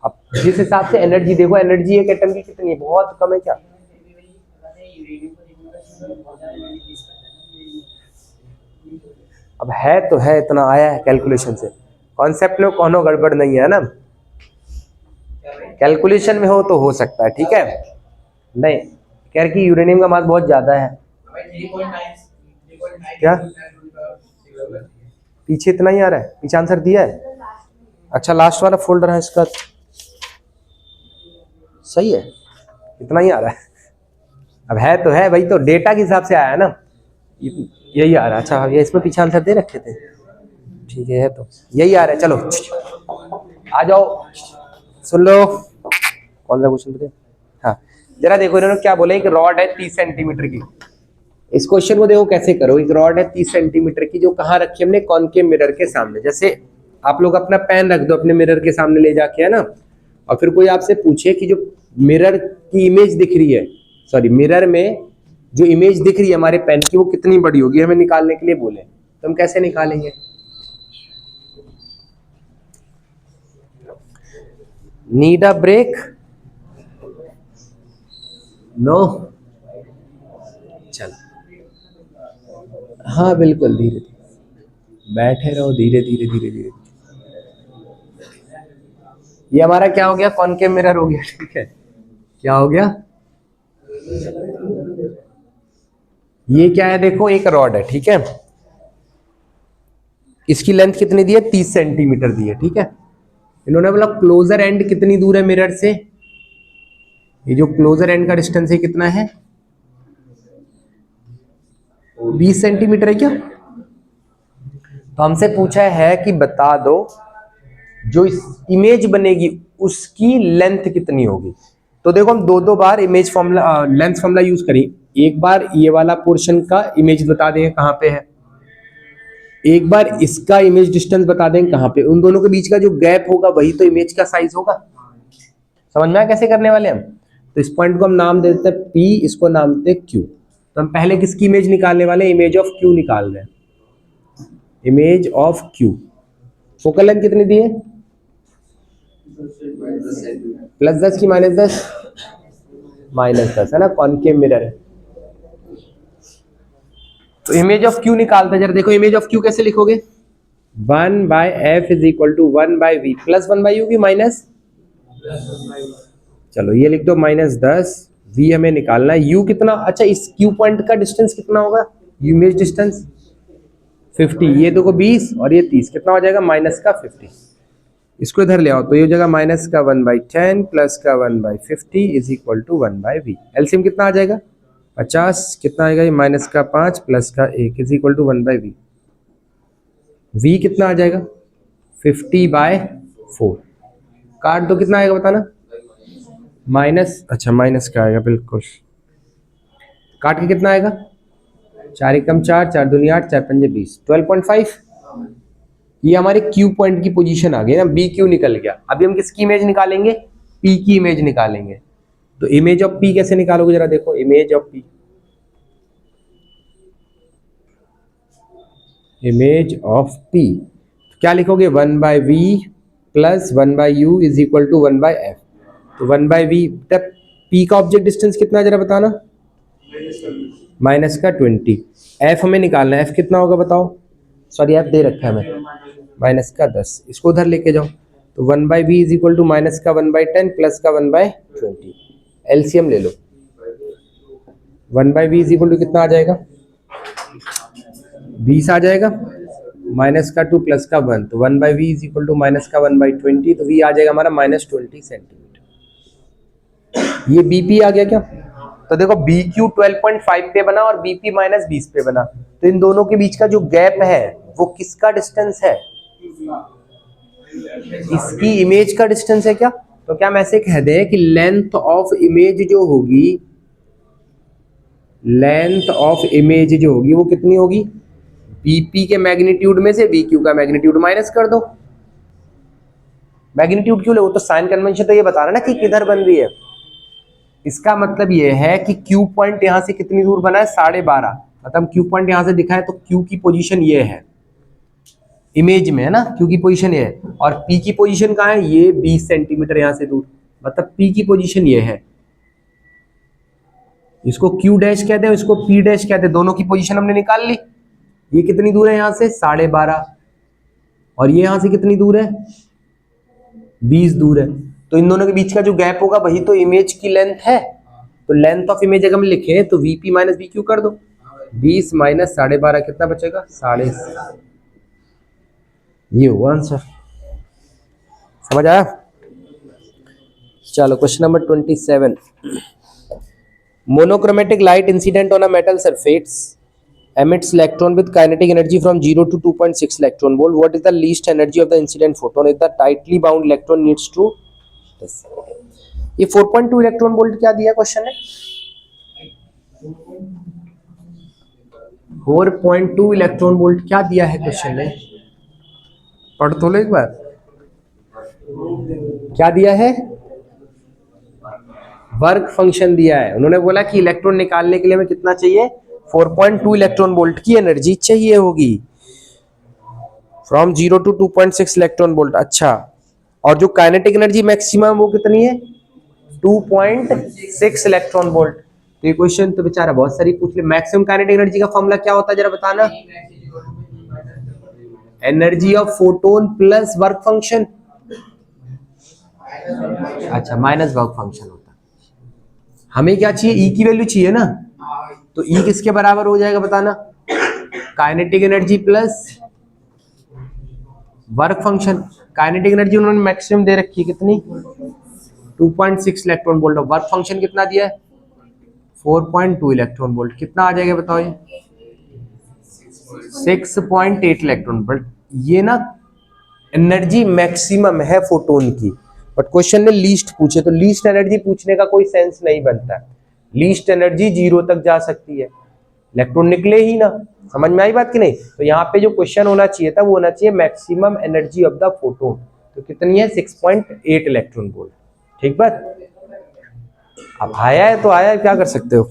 [SPEAKER 1] अब जिस हिसाब से energy देखो, energy एक atom की कितनी है, बहुत कम है क्या? अब है तो है, इतना आया है कैलकुलेशन से. कॉन्सेप्ट में कोनो गड़बड़ नहीं है ना. कैलकुलेशन में हो तो हो सकता है, ठीक है. नहीं कह रहे कि यूरेनियम का मास बहुत ज्यादा है. क्या पीछे इतना ही आ रहा है? पीछे आंसर दिया है. अच्छा लास्ट वाला फोल्डर है इसका, सही है, इतना ही आ रहा है. अब है तो है भाई, तो डेटा के हिसाब से आया है ना, यही आ रहा है. अच्छा ये इसमें पीछे आंसर दे रखे थे, ठीक है तो यही आ रहा है. चलो आ जाओ, सुन लो. कौन सा क्वेश्चन बताए? हाँ जरा देखो इन्होंने क्या बोला. एक रॉड है 30 सेंटीमीटर की. इस क्वेश्चन को देखो कैसे करो. एक रॉड है 30 सेंटीमीटर की जो कहाँ रखी हमने? कॉनकेव मिरर के सामने. जैसे आप लोग अपना पेन रख दो अपने मिरर के सामने ले जाके, है ना, और फिर कोई आपसे पूछे कि जो मिरर की इमेज दिख रही है, सॉरी मिरर में जो इमेज दिख रही है हमारे पेन की, वो कितनी बड़ी होगी, हमें निकालने के लिए बोले, तो हम कैसे निकालेंगे? Need a break? नो. चल हाँ बिल्कुल, धीरे धीरे बैठे रहो, धीरे धीरे धीरे धीरे. ये हमारा क्या हो गया? कॉनकेव मिरर हो गया, ठीक है. क्या हो गया? ये क्या है? देखो एक रॉड है, ठीक है. इसकी लेंथ कितनी दी है? 30 सेंटीमीटर दी है, ठीक है. इन्होंने बोला क्लोजर एंड कितनी दूर है मिरर से? ये जो क्लोजर एंड का डिस्टेंस है कितना है? 20 सेंटीमीटर है क्या? तो हमसे पूछा है कि बता दो जो इस इमेज बनेगी उसकी लेंथ कितनी होगी. तो देखो हम दो बार image formula, length formula use करें. एक बार ये वाला पोर्शन का इमेज बता देंगे कहां पे है, एक बार इसका इमेज डिस्टेंस बता देंगे कहां पे. उन दोनों के बीच का जो गैप होगा वही तो इमेज का साइज होगा. समझ में आया कैसे करने वाले हम? तो इस पॉइंट को हम नाम दे देते हैं P, इसको नाम देते हैं Q. तो हम पहले किसकी इमेज निकालने वाले? इमेज ऑफ Q निकाल रहे हैं. Image of Q. Focal length कितनी दी है? +10 की -10? -10 है ना, कॉनकेव मिरर है. तो इमेज ऑफ Q निकालते हैं. जरा देखो इमेज ऑफ Q कैसे लिखोगे? 1/f = 1/v + 1/u की माइनस, चलो ये लिख दो -10. v हमें निकालना है. u कितना? अच्छा इस Q पॉइंट का डिस्टेंस कितना होगा? Image distance 50. ये देखो 20 और ये 30, कितना हो जाएगा? -50. इसको इधर ले आओ तो ये हो जाएगा -1/10 + 1/50 = 1/v. एलसीएम कितना आ जाएगा? 50. कितना आएगा? ये -5 + 1 = 1/v. v कितना आ जाएगा? 50/4. काट दो, कितना आएगा बताना? अच्छा माइनस का आएगा, बिल्कुल. काट के कितना आएगा? 4 × 4, 4 दूनी 8, 4 पंजे 20, 12.5. ये हमारे Q पॉइंट की पोजीशन आ गई ना, BQ निकल गया. अभी हम किसकी इमेज निकालेंगे? P की इमेज निकालेंगे. तो इमेज ऑफ P कैसे निकालोगे? जरा देखो image of P. Image of P क्या लिखोगे? 1/v + 1/u = 1/f. तो 1/v. तब P का ऑब्जेक्ट डिस्टेंस कितना है जरा बताना? -20. f हमें निकालना है. f कितना होगा बताओ? सॉरी f दे रखा है हमें, -10. इसको उधर लेके जाओ. तो 1/v = -1/10 + 1/20. एलसीएम ले लो. 1/v = कितना आ जाएगा? 20 आ जाएगा. -2 + 1, तो 1/v = -1/20. तो v आ जाएगा हमारा -20 सेंटीमीटर. ये bp आ गया क्या? तो देखो BQ 12.5 पे बना और BP -20 पे बना. तो इन दोनों के बीच का जो गैप है वो किसका डिस्टेंस है? इसकी इमेज का डिस्टेंस है क्या? तो क्या हम ऐसे कह दें कि लेंथ ऑफ इमेज जो होगी, लेंथ ऑफ इमेज जो होगी वो कितनी होगी, बीपी के मैग्नीट्यूड में से बीक्यू का मैग्नीट्यूड माइनस कर दो। मैग्नीट्यूड क्यों ले, वो तो साइन कन्वेंशन तो ये बता रहा है ना कि किधर बन रही है। इसका मतलब ये है कि क्यू पॉइंट यहां से कितनी दूर बना है, 12.5, मतलब क्यू पॉइंट यहां से दिखा है तो क्यू की पोजीशन ये है, इमेज में है ना, क्यू की पोजीशन ये है, और पी की पोजीशन कहाँ है, ये 20 सेंटीमीटर यहां से दूर, मतलब पी की पोजीशन ये है। इसको क्यू डैश कहते हैं, इसको पी डैश कहते हैं, दोनों की पोजीशन हमने निकाल ली। ये कितनी दूर है यहां से, 12.5, और ये यहां से कितनी दूर है, 20 दूर है। तो इन दोनों के बीच का जो गैप होगा वही तो इमेज की लेंथ है। तो लेंथ ऑफ इमेज अगर हम लिखें तो वीपी माइनस वी क्यू कर दो, 20 माइनस 12.5 कितना बचेगा, 7.5। ये हुआ आंसर, समझ आया। चलो question number 27, monochromatic light incident on a metal surface emits electron with kinetic energy from 0 to 2.6 electron volt. What is the least energy of the incident photon if the tightly bound electron needs to this? ये 4.2 electron volt क्या दिया question ने, 4.2 electron volt क्या दिया है question ने, पढ़ तो लो एक बार, क्या दिया है, वर्क फंक्शन दिया है। उन्होंने बोला कि इलेक्ट्रॉन निकालने के लिए हमें कितना चाहिए, 4.2 इलेक्ट्रॉन वोल्ट की एनर्जी चाहिए होगी फ्रॉम 0 टू 2.6 इलेक्ट्रॉन वोल्ट। अच्छा, और जो काइनेटिक एनर्जी मैक्सिमम वो कितनी है, 2.6 इलेक्ट्रॉन वोल्ट। तो ये क्वेश्चन तो बेचारा बहुत सारी पूछ ले। मैक्सिमम काइनेटिक एनर्जी का फॉर्मूला क्या होता है जरा बताना, energy of photon plus work function, अच्छा माइनस वर्क फंक्शन होता है। हमें क्या चाहिए, ई की वैल्यू चाहिए ना, तो ई किसके बराबर हो जाएगा बताना, kinetic energy plus work function. Kinetic energy उन्होंने मैक्सिमम दे रखी है कितनी, 2.6 इलेक्ट्रॉन वोल्ट, और वर्क फंक्शन कितना दिया है, 4.2 इलेक्ट्रॉन वोल्ट। कितना आ जाएगा बताओ ये, 6.8 इलेक्ट्रॉन वोल्ट। ये ना एनर्जी मैक्सिमम है फोटोन की, बट क्वेश्चन ने लीस्ट पूछे, तो लीस्ट एनर्जी पूछने का कोई सेंस नहीं बनता। लीस्ट एनर्जी 0 तक जा सकती है, इलेक्ट्रॉन निकले ही ना। समझ में आई बात कि नहीं। तो यहाँ पे जो क्वेश्चन होना चाहिए था वो होना चाहिए maximum energy of the photon, तो कितनी है, 6.8 इलेक्ट्रॉन वोल्ट। ठीक बात, अब आया है तो आया है, क्या कर सकते हो,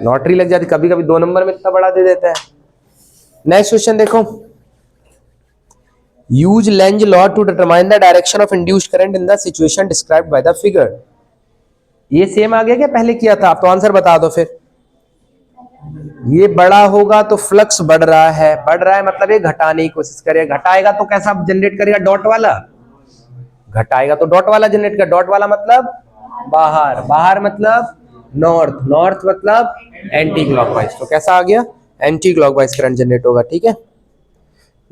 [SPEAKER 1] लॉटरी लग जाती, कभी कभी 2 नंबर में इतना बड़ा दे देता है। नेक्स्ट क्वेश्चन देखो, use Lenz law to determine the direction of induced current in the situation described by the figure. ये सेम आ गया क्या, पहले किया था, आप तो आंसर बता दो फिर। ये बड़ा होगा तो फ्लक्स बढ़ रहा है मतलब ये घटाने की कोशिश करेगा, घटाएगा तो कैसा जनरेट करेगा, डॉट वाला, घटाएगा तो डॉट वाला जनरेट करेगा। डॉट वाला मतलब बाहर, बाहर मतलब नॉर्थ, नॉर्थ मतलब एंटी क्लॉकवाइज, तो कैसा आ गया, एंटी क्लॉकवाइज करंट जनरेट होगा। ठीक है,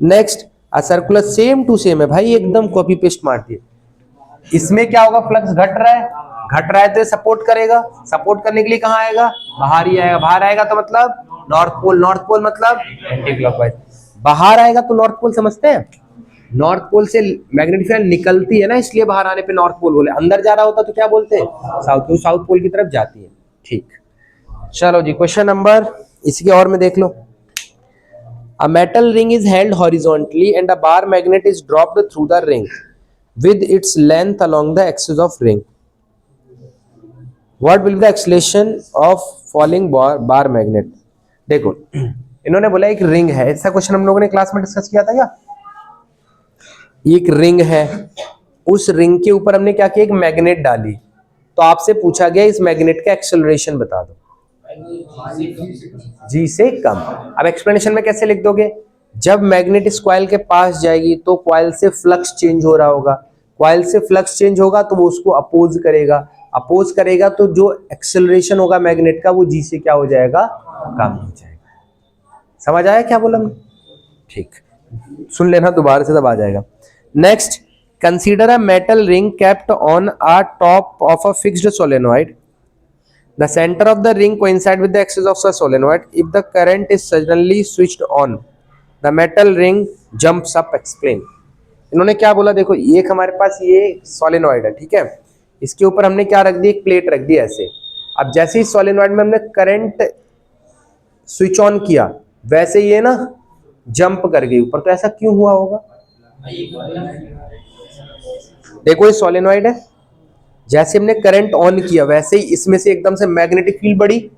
[SPEAKER 1] next circular, same to same है भाई, एकदम कॉपी पेस्ट मार दिए। इसमें क्या होगा, फ्लक्स घट रहा है तो सपोर्ट करेगा, सपोर्ट करने के लिए कहाँ आएगा, बाहर ही आएगा, बाहर आएगा तो मतलब नॉर्थ पोल, नॉर्थ पोल मतलब एंटी क्लॉकवाइज। बाहर आएगा तो नॉर्थ पोल, समझते हैं, नॉर्थ पोल से मैग्नेटिक फील्ड निकलती है ना, इसलिए बाहर आने पे नॉर्थ पोल बोले। अंदर जा रहा होता तो क्या बोलते हैं, साउथ, तो साउथ पोल की तरफ जाती है। ठीक, चलो जी क्वेश्चन नंबर, इसके और में देख लो। A metal ring is held horizontally and a bar magnet is dropped through the ring with its length along the axis of ring. What will be the acceleration of falling bar magnet? देखो इन्होंने बोला एक ring है, ऐसा question हम लोगों ने class में डिस्कस किया था क्या। एक रिंग है, उस रिंग के ऊपर हमने क्या किया, एक मैग्नेट डाली, तो आपसे पूछा गया इस मैग्नेट का एक्सेलरेशन बता दो, जी से कम। अब एक्सप्लेनेशन में कैसे लिख दोगे, जब मैग्नेट इस कॉइल के पास जाएगी तो कॉइल से फ्लक्स चेंज हो रहा होगा, कॉइल से फ्लक्स चेंज होगा तो वो उसको अपोज करेगा, अपोज करेगा तो जो एक्सेलरेशन होगा मैग्नेट का वो जी से क्या हो जाएगा, कम हो जाएगा। समझ आया क्या बोला मैं, ठीक, सुन लेना दोबारा से तब आ जाएगा। Next, consider a metal ring kept on a top of a fixed solenoid. The center of the ring coincide with the axis of the solenoid. If the current is suddenly switched on, the metal ring jumps up. Explain. इन्होंने क्या बोला, देखो एक हमारे पास ये solenoid है, ठीक है, इसके ऊपर हमने क्या रख दी, एक प्लेट रख दी ऐसे, अब जैसे ही सोलेनॉइड में हमने करंट स्विच ऑन किया वैसे ये ना जंप कर गई ऊपर, तो ऐसा क्यों हुआ होगा? देखो ये सोलेनॉइड है, जैसे हमने करंट ऑन किया वैसे ही इसमें से एकदम से मैग्नेटिक फील्ड बढ़ी,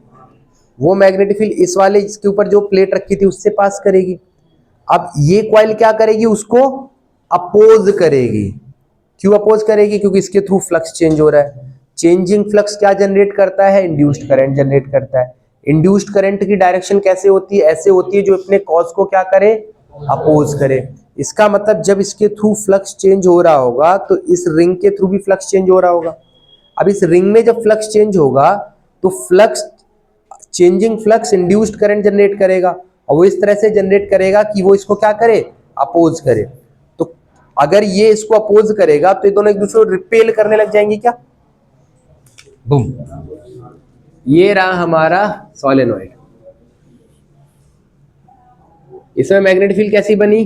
[SPEAKER 1] वो मैग्नेटिक फील्ड इस वाले इसके ऊपर जो प्लेट रखी थी उससे पास करेगी। अब ये कॉइल क्या करेगी? उसको अपोज करेगी। क्यों अपोज करेगी? क्योंकि इसके थ्रू फ्लक्स चेंज हो रहा है। चेंजिंग फ्लक्स क्या जनरेट करता है? इंड्यूस्ड करंट जनरेट करता है। इंड्यूस्ड करंट की डायरेक्शन कैसे होती है? ऐसे होती है जो अपने कॉज को क्या करे? अपोज करे। इसका मतलब जब इसके थ्रू फ्लक्स चेंज हो रहा होगा तो इस रिंग के थ्रू भी फ्लक्स चेंज हो रहा होगा। अब इस रिंग में जब फ्लक्स चेंज होगा तो flux changing flux induced current generate करेगा, और वो इस तरह से जनरेट करेगा कि वो इसको क्या करे? अपोज करे। तो अगर ये इसको अपोज करेगा तो ये दोनों एक दूसरे को रिपेल करने लग जाएंगे क्या? बूम, ये रहा हमारा सोलेनॉइड। इसमें मैग्नेटिक फील्ड कैसी बनी?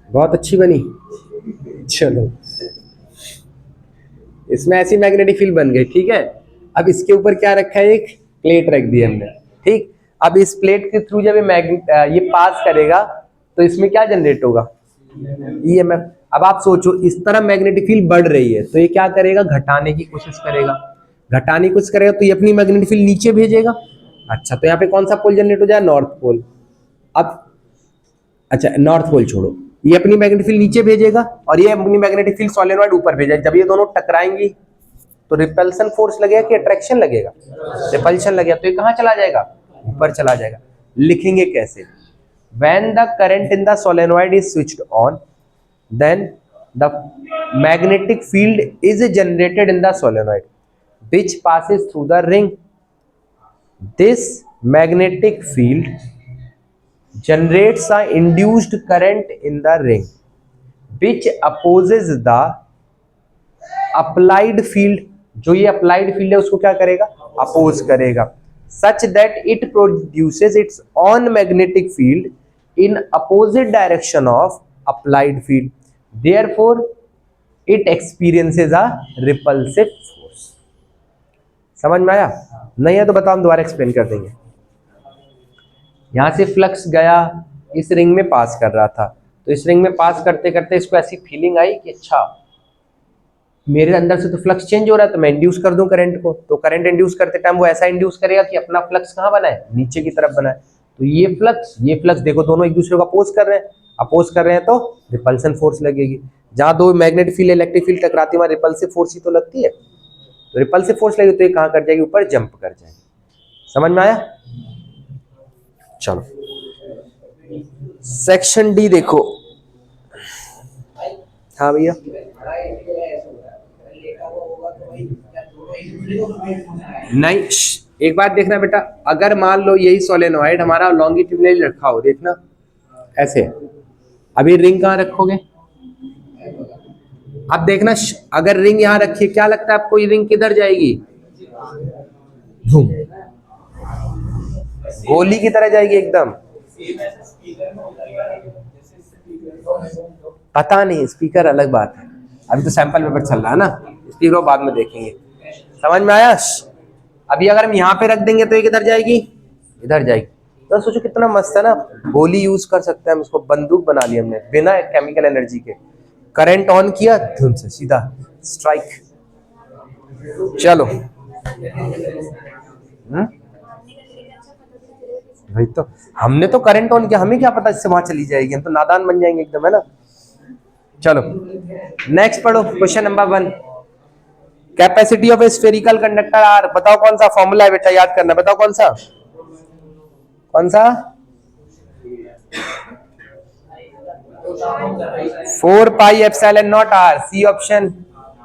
[SPEAKER 1] बहुत अच्छी बनी। चलो, इसमें ऐसी मैग्नेटिक फील्ड बन गई, ठीक है। अब इसके ऊपर क्या रखा है? एक प्लेट रख दी हमने, ठीक। अब इस प्लेट के थ्रू जब ये पास करेगा तो इसमें क्या जनरेट होगा? ईएमएफ। अब आप सोचो, इस तरह मैग्नेटिक फील्ड बढ़ रही है तो ये क्या करेगा? घटाने की कोशिश करेगा। घटाने की कोशिश करेगा तो ये अपनी मैग्नेटिक फील्ड नीचे भेजेगा। अच्छा, तो यहाँ पे कौन सा पोल जनरेट हो जाए? North pole. अब अच्छा, नॉर्थ पोल छोड़ो, ये अपनी मैग्नेटिक फील्ड नीचे भेजेगा और ये अपनी मैग्नेटिक फील्ड सोलेनॉइड ऊपर भेजेगा। जब ये दोनों टकराएंगी तो रिपल्सन फोर्स लगेगा कि अट्रैक्शन लगेगा? रिपल्शन लगेगा, तो ये कहां चला जाएगा? ऊपर चला जाएगा। लिखेंगे कैसे? When the current in the solenoid is switched on, then the magnetic field is generated in the solenoid which passes through the ring. This magnetic field generates a induced current in the ring which opposes the applied field. जो ये applied field है उसको क्या करेगा? Oppose करेगा, such that it produces its own magnetic field in opposite direction of applied field. Therefore, it experiences a repulsive force. समझ में आया? नहीं है तो बताओ, हम दोबारा एक्सप्लेन कर देंगे। यहां से फ्लक्स गया, इस रिंग में पास कर रहा था, तो इस रिंग में पास करते करते इसको ऐसी फीलिंग आई कि अच्छा मेरे अंदर से तो फ्लक्स चेंज हो रहा है, तो मैं इंड्यूस कर दूं करंट को। तो करंट इंड्यूस करते टाइम वो ऐसा इंड्यूस करेगा कि अपना फ्लक्स कहां बनाए? नीचे की तरफ बनाए। तो ये फ्लक्स देखो, दोनों एक दूसरे को अपोज कर रहे हैं। अपोज कर रहे हैं तो रिपल्सन फोर्स लगेगी। जहां दो मैग्नेटिक फील्ड इलेक्ट्रिक फील्ड टकराती है वहां रिपल्सिव फोर्स ही तो लगती है। तो रिपल्सिव फोर्स लगेगी तो ये कहां कर जाएगी? ऊपर जंप कर जाएगी। समझ में आया? चलो, सेक्शन डी देखो। हाँ भैया, नहीं, एक बात देखना बेटा, अगर मान लो यही सोलेनॉइड हमारा लॉन्गिट्यूडनली रखा हो, देखना ऐसे, अभी रिंग कहां रखोगे? अब देखना, अगर रिंग यहां रखिए, क्या लगता है आपको ये रिंग किधर जाएगी? गोली की तरह जाएगी एकदम। पता नहीं, स्पीकर अलग बात है, अभी तो सैंपल पेपर चल रहा है ना, स्पीकर बाद में देखेंगे। समझ में आया? अभी अगर हम यहाँ पे रख देंगे तो ये किधर जाएगी? इधर जाएगी। तो सोचो कितना मस्त है ना, गोली यूज कर सकते हैं हम, इसको बंदूक बना ली हमने बिना केमिकल एनर्जी के। करंट ऑन किया, धुन से सीधा स्ट्राइक। चलो, भाई तो हमने तो करंट ऑन किया, हमें क्या पता इससे वहां चली जाएगी, हम तो नादान बन जाएंगे एकदम, है ना। चलो नेक्स्ट पढ़ो, question number 1। Capacity of a spherical conductor R, बताओ कौन सा फॉर्मूला है बेटा, याद करना, बताओ कौन सा? 4 pi epsilon naught R, C option.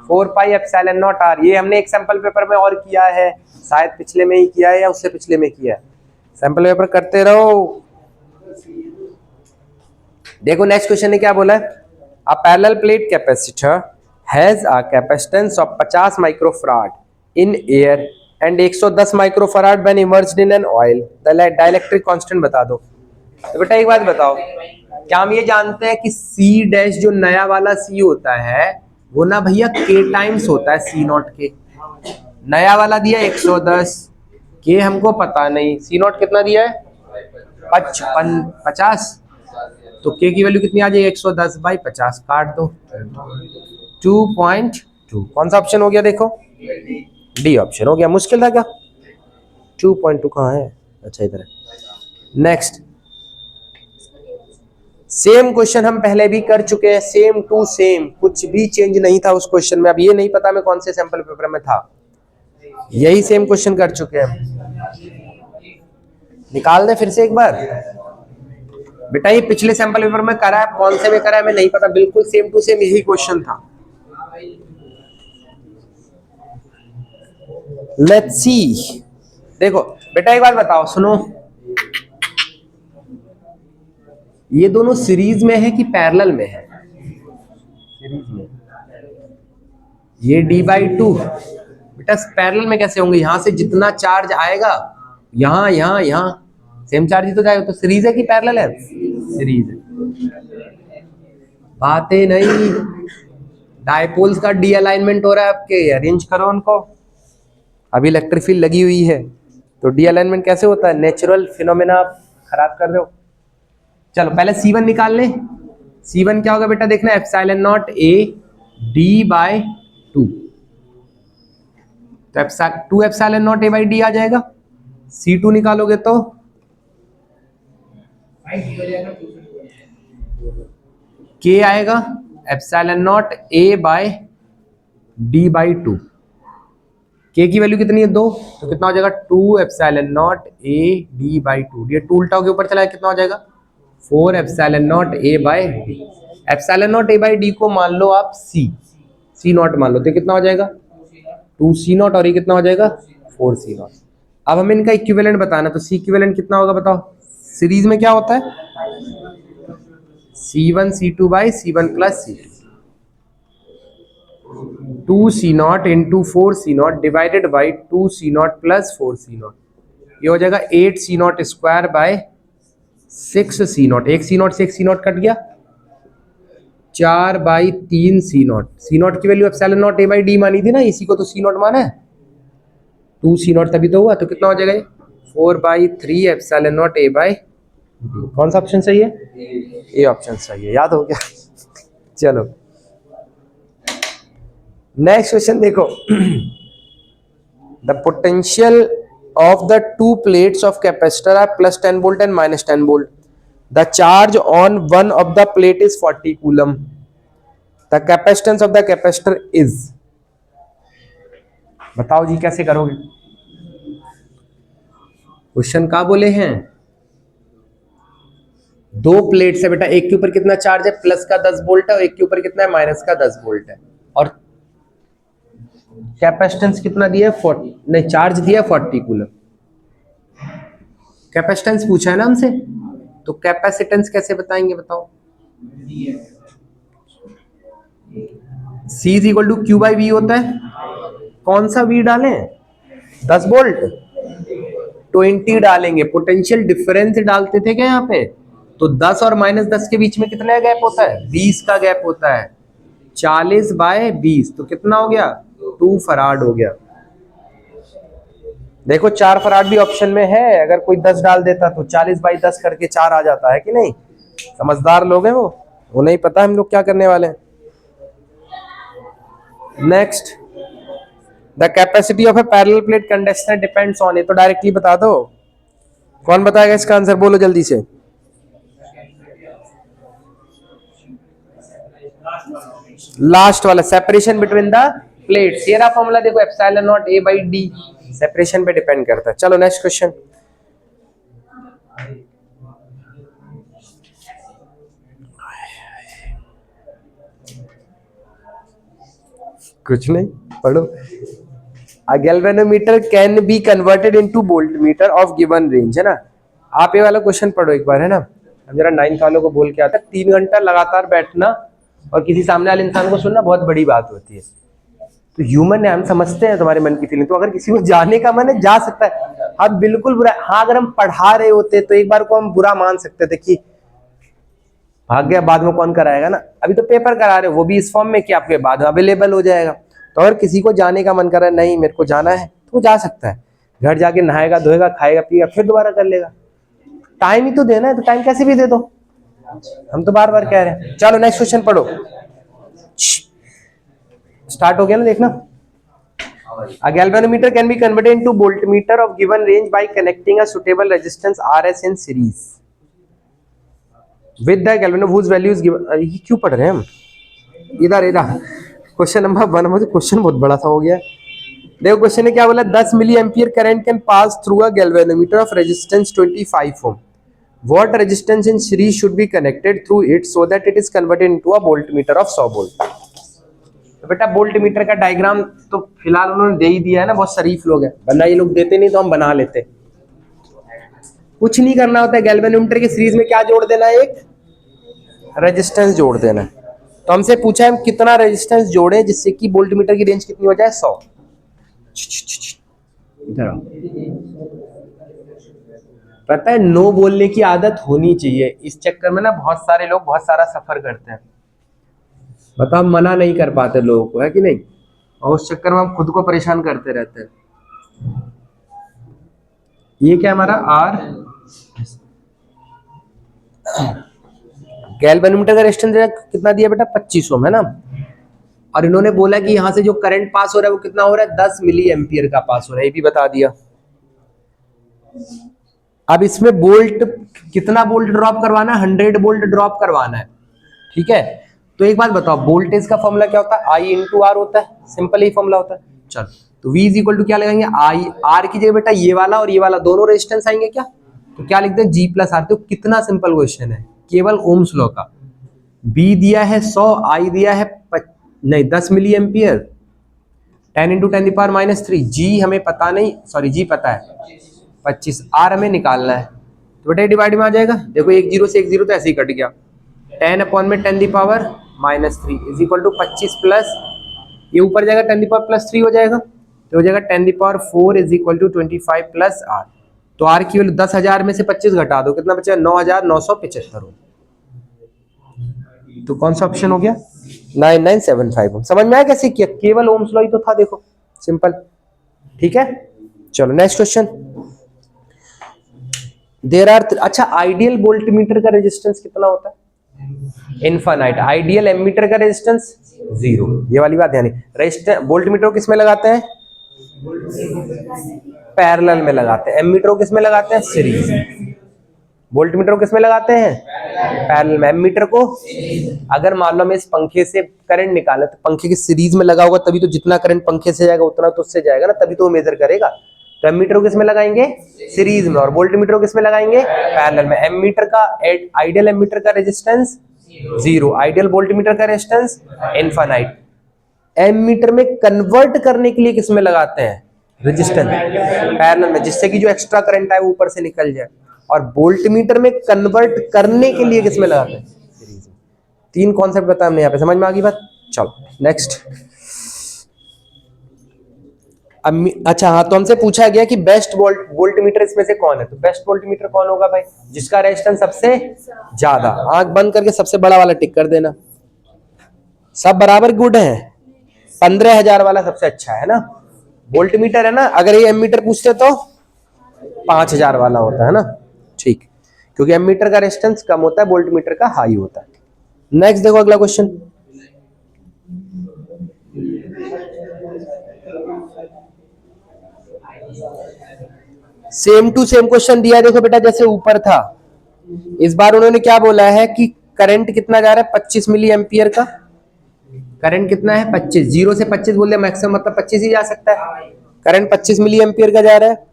[SPEAKER 1] 4 pi epsilon naught R, ये हमने एक सैंपल पेपर में और किया है, शायद पिछले में ही किया है या उससे पिछले में किया है। सैंपल पेपर करते रहो। देखो नेक्स्ट क्वेश्चन ने क्या बोला है? A parallel plate capacitor has a capacitance of 50 microfarad in air and 110 microfarad when emerged in an oil, the dielectric constant बता दो। तो बेटा एक बात बताओ, क्या हम ये जानते हैं कि C डैश जो नया वाला C होता है वो ना भैया के टाइम्स होता है सी नॉट के। नया वाला दिया 110, के हमको पता नहीं, सी नॉट कितना दिया है 50, तो के की वैल्यू कितनी आ जाएगी 110 बाई 50, काट दो 2.2। कौन सा ऑप्शन हो गया देखो, डी ऑप्शन हो गया। मुश्किल था क्या? 2.2 कहाँ है? अच्छा इधर है। नेक्स्ट, सेम क्वेश्चन हम पहले भी कर चुके हैं, सेम टू सेम, कुछ भी चेंज नहीं था उस क्वेश्चन में। अब ये नहीं पता मैं कौन से सैंपल पेपर में था, यही सेम क्वेश्चन कर चुके हैं। निकाल दे फिर से एक बार बेटा, ये पिछले सैंपल पेपर में करा है, कौन से में करा है मैं नहीं पता, बिल्कुल सेम टू सेम यही क्वेश्चन था। Let's see. देखो बेटा एक बात बताओ, सुनो, ये दोनों सीरीज में है कि पैरेलल में है? सीरीज में। ये d/2 बेटा पैरेलल में कैसे होंगे? यहां से जितना चार्ज आएगा यहां यहां यहां सेम चार्ज ही तो जाएगा, तो सीरीज है कि पैरेलल है? सीरीज है। बातें नहीं, डायपोल्स का डी अलाइनमेंट हो रहा है आपके, अरेंज करो उनको। अभी इलेक्ट्रिक फील्ड लगी हुई है, तो डी अलाइनमेंट कैसे होता है? नेचुरल फिनोमेना आप खराब कर रहे हो। चलो पहले C1 निकाल ले। C1 क्या होगा बेटा, देखना, एप्सिलॉन नॉट A d/2, तो 2 epsilon not A by D आ जाएगा। C2 निकालोगे तो K आएगा epsilon not A by D/2। K की वैल्यू कितनी है 2, तो कितना हो जाएगा 2 एप्सिलॉन नॉट A D/2। ये 2 उल्टा के ऊपर चला है, कितना हो जाएगा 4 epsilon not A by D। Epsilon not A by D को मान लो आप C नॉट मान लो, तो कितना हो जाएगा 2C नॉट, और ये कितना हो जाएगा 4C नॉट। अब हमें इनका इक्विवेलेंट बताना, तो C इक्विवेलेंट कितना होगा बताओ? सीरीज में क्या होता है C1 C2 by C1 plus C2, 2C not into 4C not divided by 2C not plus 4C not, ये हो जाएगा 8C not square by 6C not. एक C नॉट से एक C नॉट कट गया, 4/3C नॉट। C नॉट की value epsilon not A by D मानी थी ना, इसी को तो C नॉट माना है, 2C नॉट तभी तो हुआ, तो कितना हो जाएगा 4/3 epsilon not A by D। कौन सा ऑप्शन सही है? ए ऑप्शन सही है, याद हो गया। चलो नेक्स्ट क्वेश्चन देखो। The potential of the two plates of capacitor are plus 10 volt and minus 10 volt. The charge on one of the plate is 40 coulomb. The capacitance of the capacitor is, बताओ जी कैसे करोगे? Question क्या बोले हैं, दो plate से बेटा, एक के ऊपर कितना चार्ज है, प्लस का 10 वोल्ट है, और एक के ऊपर कितना है, माइनस का 10 वोल्ट है, और कैपेसिटेंस कितना दिया है, 40 नहीं, चार्ज दिया 40 कूलम। कैपेसिटेंस पूछा है ना हमसे, तो कैपेसिटेंस कैसे बताएंगे बताओ? C is equal to Q by V होता है। कौन सा V डालें? 10 वोल्ट 20 डालेंगे। पोटेंशियल डिफरेंस डालते थे क्या यहाँ पे? तो 10 और -10 के बीच में कितना गैप होता है? 20 का गैप होता है। 40/20 तो कितना हो गया? 2 फराड हो गया। देखो 4 फराड भी ऑप्शन में है, अगर कोई 10 डाल देता तो 40/10 करके 4 आ जाता है कि नहीं? समझदार लोग हैं वो नहीं पता हम लोग क्या करने वाले हैं। Next, the capacity of A parallel plate conductor depends on, ये तो डायरेक्टली बता दो। कौन बताएगा इसका आंसर? बोलो जल्दी से। लास्ट वाला, सेपरेशन बिटवीन द प्लेट्स। ये रहा फॉर्मूला, देखो epsilon not A by D separation पे डिपेंड करता है। चलो नेक्स्ट क्वेश्चन। कुछ नहीं, पढ़ो। A galvanometer can be converted into voltmeter of given range, है ना? आप ये वाला क्वेश्चन पढ़ो एक बार, है ना? हम जरा 9th वालों को बोल के आता, 3 घंटा लगातार बैठना और किसी सामने वाले इंसान को सुनना बहुत बड़ी बात होती है। तो ह्यूमन है, हम समझते हैं तुम्हारे मन की फीलिंग, तो अगर किसी को जाने का मन है जा सकता है। हाँ बिल्कुल बुरा, हाँ अगर हम पढ़ा रहे होते तो एक बार को हम बुरा मान सकते थे कि भाग गया, बाद में कौन कराएगा ना, अभी तो पेपर करा रहे हो, वो भी इस फॉर्म में कि आपके बाद अवेलेबल हो जाएगा। तो अगर किसी को जाने का मन कर रहा है, नहीं मेरे को जाना है, तो वो जा सकता है, घर जाके नहाएगा धोएगा खाएगा पिएगा फिर दोबारा कर लेगा। टाइम ही तो देना है, तो टाइम कैसे भी दे दो, हम तो बार बार कह रहे हैं। चलो नेक्स्ट क्वेश्चन पढ़ो, स्टार्ट हो गया ना देखना। A galvanometer can be converted into voltmeter of given range by connecting a suitable resistance RS in series with the galvanometer whose value is given। ये क्यों पढ़ रहे हैं हम, इधर इधर क्वेश्चन नंबर 1। मुझे क्वेश्चन बहुत बड़ा सा हो गया। देखो क्वेश्चन ने क्या बोला, 10 milli ampere current can pass through a galvanometer of resistance 25 ohm. What resistance in series should be connected through it so that it is converted into a voltmeter of 100 volt. तो बेटा voltmeter का diagram तो फिलहाल उन्होंने दे ही दिया है ना, बहुत शरीफ लोग हैं, वरना ये लोग देते नहीं तो हम बना लेते। कुछ नहीं करना होता है, गैल्वेनोमीटर के सीरीज में क्या जोड़ देना है, एक रेजिस्टेंस जोड़ देना है। तो हमसे पूछा है हम कितना रेजिस्टेंस जोड़े जिससे कि वोल्टमीटर की रेंज कितनी हो जाए, 100। इधर आओ, पता है नो बोलने की आदत होनी चाहिए, इस चक्कर में ना बहुत सारे लोग बहुत सारा सफर करते हैं। बताओ, हम मना नहीं कर पाते लोगों को, है कि नहीं, और उस चक्कर में हम खुद को परेशान करते रहते हैं। ये क्या हमारा आर, गैल्वेनोमीटर का रेजिस्टेंस कितना दिया बेटा, 25 ओम है ना। और इन्होंने बोला कि यहां से जो करंट पास हो रहा है वो कितना हो रहा है, 10 मिली एम्पियर का पास हो रहा है, ये भी बता दिया। अब इसमें वोल्ट कितना वोल्ट ड्रॉप करवाना है, 100 वोल्ट ड्रॉप करवाना है, ठीक है। तो एक बात बताओ, वोल्टेज का फॉर्मूला क्या होता है, आई इंटू आर होता है, सिंपल ही फॉर्मूला होता है। चल तो V इज इक्वल टू क्या लगाएंगे, आई, आर की जगह बेटा ये वाला और ये वाला दोनों रेजिस्टेंस आएंगे क्या, तो क्या लिखते हैं G प्लस आर। तो कितना सिंपल क्वेश्चन है, केवल ओम्स लॉ का। B दिया है 100, I दिया है 10 milli ampere, 10 into 10 power -3, G हमें पता नहीं, सॉरी G पता है 25, R हमें निकालना है। तो बेटा डिवाइड में आ जाएगा, देखो एक जीरो से एक जीरो तो ऐसे ही कट गया, 10 अपॉन में 10 power -3 is equal to 25 plus ये ऊपर जाएगा 10 पावर +3 हो जाएगा, तो हो जाएगा 10 power 4 is equal to 25 plus R। तो R की वैल्यू 10,000 में से 25 घटा दो, कितना बचा, 9,975 हो। तो कौन सा ऑप्शन हो गया, 9975। समझ में आया कैसे किया, केवल ओम्स लॉ ही तो था, देखो सिंपल, ठीक है। चलो नेक्स्ट क्वेश्चन, देयर आर, अच्छा आइडियल वोल्टमीटर का रेजिस्टेंस कितना होता है, इनफाइनाइट। आइडियल एमीटर का रेजिस्टेंस 0, ये वाली बात ध्यान नहीं। रेजिस्टेंस वोल्टमीटर को किसमें लगाते हैं, पैरेलल में लगाते हैं। एमीटर को किसमें लगाते हैं, सीरीज। वोल्टमीटर को किसमें लगाते हैं, पैरेलल में। एमीटर को अगर मान लो मैं इस पंखे से करंट निकाला तो पंखे के सीरीज में लगा होगा, तभी तो जितना करंट पंखे से जाएगा उतना तो उससे जाएगा ना, तभी तो वो मेजर करेगा। तो एमीटर को किसमें लगाएंगे, सीरीज में, और वोल्टमीटर को किसमें लगाएंगे, पैरेलल में। एमीटर का आइडियल एमीटर का रेजिस्टेंस 0, आइडियल वोल्टमीटर का रेजिस्टेंस इनफाइनाइट। एमीटर में कन्वर्ट करने के लिए किसमें लगाते हैं, रेजिस्टेंस पैरेलल में, जिससे कि जो एक्स्ट्रा करंट है वो ऊपर से निकल जाए। और वोल्टमीटर में कन्वर्ट करने के लिए किसमें लगाते हैं, सीरीज में। 3 कॉन्सेप्ट बताया हमने यहाँ पे, समझ में आ गई बात। चलो नेक्स्ट, अच्छा हाँ, तो हमसे पूछा गया कि बेस्ट वोल्टमीटर इसमें से कौन है, तो बेस्ट वोल्टमीटर कौन होगा भाई, जिसका रेजिस्टेंस सबसे ज्यादा। आंख बंद करके सबसे बड़ा वाला टिक कर देना, सब बराबर गुड है। 15,000 वाला सबसे अच्छा है ना, वोल्टमीटर है ना। अगर ये एमीटर पूछते तो 5,000 वाला होता है ना, ठीक, क्योंकि एमीटर का रेजिस्टेंस कम होता है, वोल्टमीटर का हाई होता है। नेक्स्ट देखो अगला question, same to same question दिया है, देखो बेटा जैसे ऊपर था। इस बार उन्होंने क्या बोला है कि करंट कितना जा रहा है, 25 मिली एम्पियर का करंट कितना है, 25। 0 से 25 बोल दिया, मैक्सिमम मतलब 25 ही जा सकता है। करंट 25 मिली एम्पियर का जा रहा है,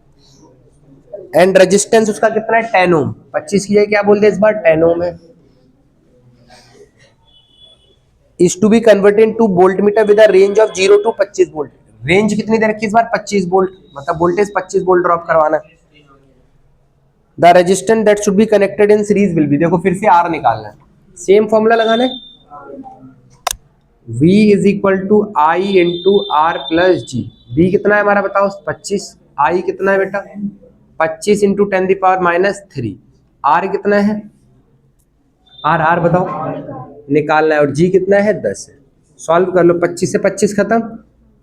[SPEAKER 1] एंड रेजिस्टेंस उसका कितना है, 10 ओम। 25 की जगह क्या बोल दिया इस बार, 10 ओम है। Is to be converted to voltmeter with a range of 0 to 25 volt. Range कितनी दे रखी इस बार, 25 वोल्ट, मतलब वोल्टेज 25 वोल्ट ड्रॉप करवाना है। The resistance that should be connected in series will be, देखो फिर से आर निकालना है, सेम फॉर्मूला लगाना है। V is equal to I into R plus G. V कितना है हमारा बताओ, 25। I कितना है बेटा, 25 इंटू 10 पावर -3। R कितना है, आर आर बताओ निकालना है, और जी कितना है 10 है। सॉल्व कर लो, 25 से 25 खत्म,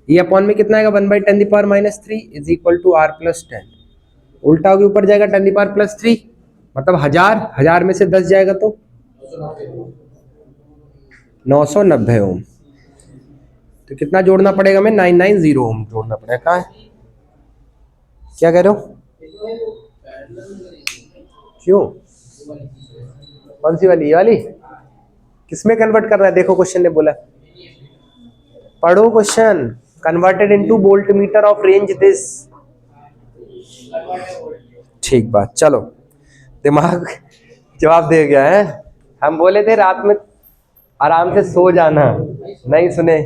[SPEAKER 1] ये अपॉन में कितना आएगा 1/10⁻³ इज इक्वल टू r + 10। उल्टा होके ऊपर जाएगा 10⁻+3, मतलब 1000 में से 10 जाएगा तो 990 ओम। तो कितना जोड़ना पड़ेगा हमें 990 ओम जोड़ना पड़ेगा। कहाँ है, क्या कह रहे हो, क्यों, कौन सी वाली, ये वाली किसमें कन्वर्ट कर रहा है, देखो क्वेश्चन ने बोला, पढ़ो question, converted into volt meter of range this. ठीक बात, चलो दिमाग जवाब दे गया है। हम बोले थे रात में आराम से सो जाना, नहीं सुने,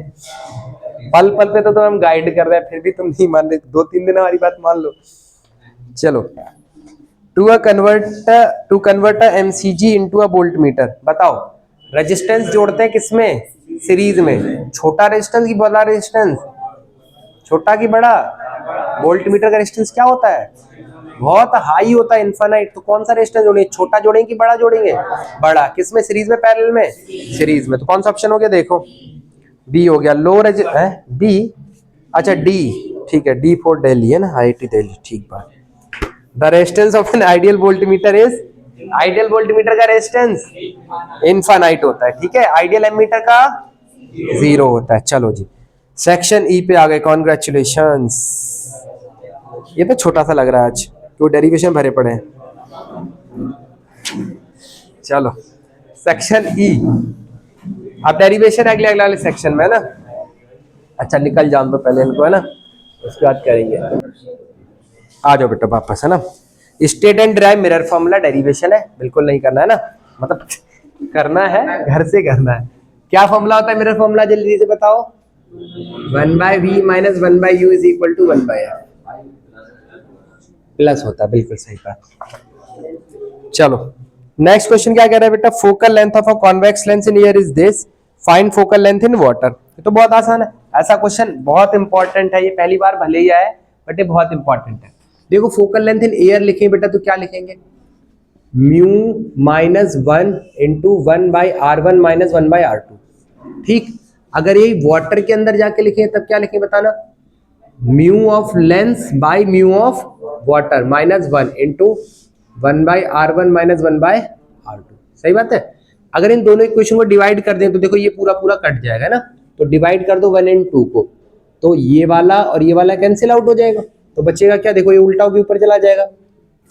[SPEAKER 1] पल पल पे तो हम गाइड कर रहे हैं, फिर भी तुम नहीं मान रहे, 2-3 दिन हमारी बात मान लो। चलो, to convert MCG into a volt meter, बताओ रेजिस्टेंस जोड़ते हैं किसमें, सीरीज में, छोटा रेजिस्टेंस की बड़ा रेजिस्टेंस, छोटा की बड़ा, वोल्ट मीटर का रेजिस्टेंस क्या होता है, बहुत हाई होता है, इनफाइनाइट। तो कौन सा रेजिस्टेंस जोड़ेंगे, छोटा जोड़ेंगे कि बड़ा जोड़ेंगे, बड़ा, किसमें, सीरीज में, पैरेलल में, सीरीज में। तो कौन सा ऑप्शन हो गया, देखो बी हो गया, लो बी, अच्छा डी, ठीक है, डी फॉर दिल्ली है ना, IIT दिल्ली, ठीक बात। The resistance of an ideal voltmeter is, ideal voltmeter का रेजिस्टेंस इनफाइनाइट होता है, ठीक है, आइडियल एमीटर का 0 होता है। चलो जी, सेक्शन ई पे आ गए, कॉन्ग्रेचुलेशंस। ये तो छोटा सा लग रहा है आज, तो डेरिवेशन भरे पड़े हैं। चलो सेक्शन ई, अब डेरिवेशन अगले अगले सेक्शन में है ना। अच्छा निकल जान दो पहले इनको, है ना, उसके बाद करेंगे। आ जाओ बेटा वापस, है ना। State and drive mirror formula derivation है, बिल्कुल नहीं करना है ना, मतलब करना है, घर से करना है। क्या फॉर्मूला होता है मिरर फॉर्मूला, जल्दी से बताओ। 1/v - 1/u is equal to 1/f, plus होता है, बिल्कुल सही बात। चलो नेक्स्ट क्वेश्चन क्या कह रहा है बेटा, focal length of a convex lens in air is this, find focal length in water. ये तो बहुत आसान है, ऐसा क्वेश्चन बहुत इंपॉर्टेंट है, ये पहली बार भले ही आए बट ये बहुत इंपॉर्टेंट है। देखो फोकल लेंथ इन एयर लिखेंगे बेटा तो क्या लिखेंगे, म्यू -1 इंटू 1/r1 - 1/r2, ठीक। अगर ये वाटर के अंदर जाके लिखे तब क्या लिखेंगे बताना, mu of lens by mu of water -1 into 1/r1 - 1/r2, सही बात है। अगर इन दोनों इक्वेशन को डिवाइड कर दें तो देखो ये पूरा पूरा कट जाएगा ना, तो डिवाइड कर दो 1 और 2 को, तो ये वाला और ये वाला कैंसिल आउट हो जाएगा, तो बचेगा क्या, देखो ये उल्टा होकर ऊपर चला जाएगा,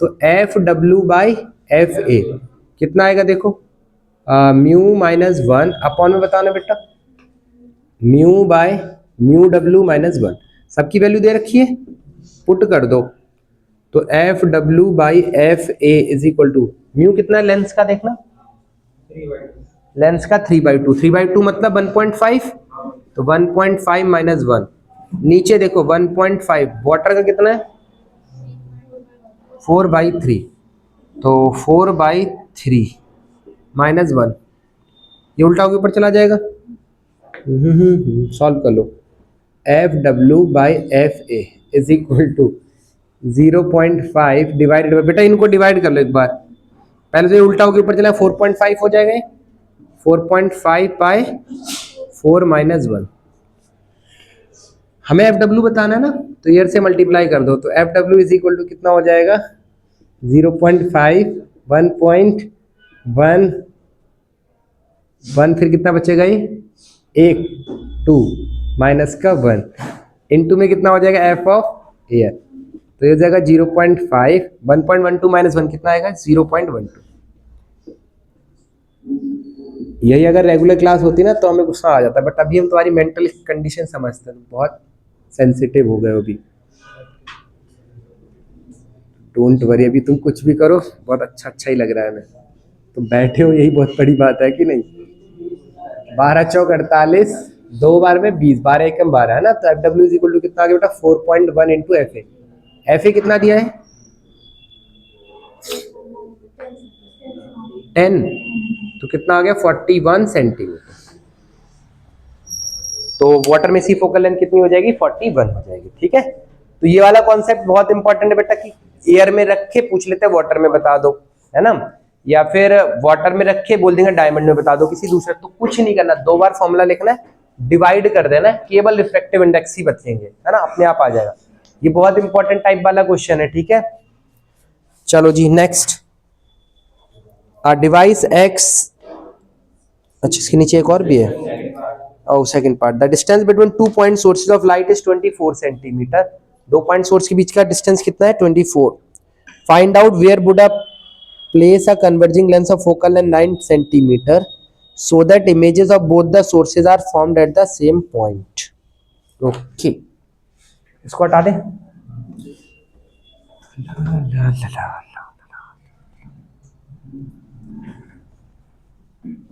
[SPEAKER 1] तो FW/FA कितना आएगा, देखो म्यू -1 अपॉन में बताना बेटा, म्यू/म्यू W - 1, सबकी वैल्यू दे रखी है, पुट कर दो, तो FW/FA is equal to, mu कितना है लेंस का देखना, लेंस का 3/2, 3/2 मतलब 1.5, तो 1.5 - 1, नीचे देखो 1.5, वाटर का कितना है 4/3, तो 4/3 - 1, ये उल्टा होकर ऊपर चला जाएगा। सॉल्व कर लो, FW/FA is equal to 0.5 divided by, बेटा इनको डिवाइड कर लो एक बार, पहले तो ये उल्टा होकर ऊपर चला 4.5 हो जाएगा, 4.5/4 - 1, हमें FW बताना है ना, तो ईयर से मल्टीप्लाई कर दो, तो FW इज इक्वल टू कितना हो जाएगा 0.5, 1.1, फिर कितना बचेगा ये 1, 2 माइनस का 1 इनटू में कितना हो जाएगा F ऑफ एयर, तो ये हो जाएगा 0.5, 1.12 - 1 कितना आएगा 0.12। यही अगर रेगुलर क्लास होती ना तो हमें गुस्सा आ जाता, बट अभी हम तुम्हारी मेंटल कंडीशन समझते हैं, बहुत सेंसिटिव हो गए हो अभी। डोंट वरी, अभी तुम कुछ भी करो बहुत अच्छा ही लग रहा है हमें, तुम बैठे हो यही बहुत बड़ी बात है कि नहीं। 12 चौक 48, 2 बार में 20, 12 एकम 12 है ना, तो FW इज इक्वल टू कितना आ गया बेटा 4.1 इंटू FA, FA कितना दिया है 10, तो कितना आ गया 41 सेंटीमीटर, तो वाटर में सी फोकल लेंथ कितनी हो जाएगी 41 हो जाएगी, ठीक है। तो ये वाला कॉन्सेप्ट बहुत इंपॉर्टेंट है बेटा, कि एयर में रख के पूछ लेते हैं वाटर में बता दो, है ना, या फिर वाटर में रख के बोल देंगे डायमंड में बता दो किसी दूसरे, तो कुछ नहीं करना, 2 बार फॉर्मूला लिखना है, डिवाइड कर देना है, केवल रिफ्रैक्टिव इंडेक्स ही बचेंगे, है ना, अपने आप आ जाएगा। ये बहुत इंपॉर्टेंट टाइप वाला क्वेश्चन है, ठीक है। चलो जी नेक्स्ट, डिवाइस एक्स, अच्छा इसके नीचे एक और भी है, oh second part, the distance between 2 point sources of light is 24 centimeter, 2 point source के बीच का डिस्टेंस कितना है 24, find out where would a place a converging lens of focal length 9 centimeter so that images of both the sources are formed at the same point, okay, इसको हटा दें।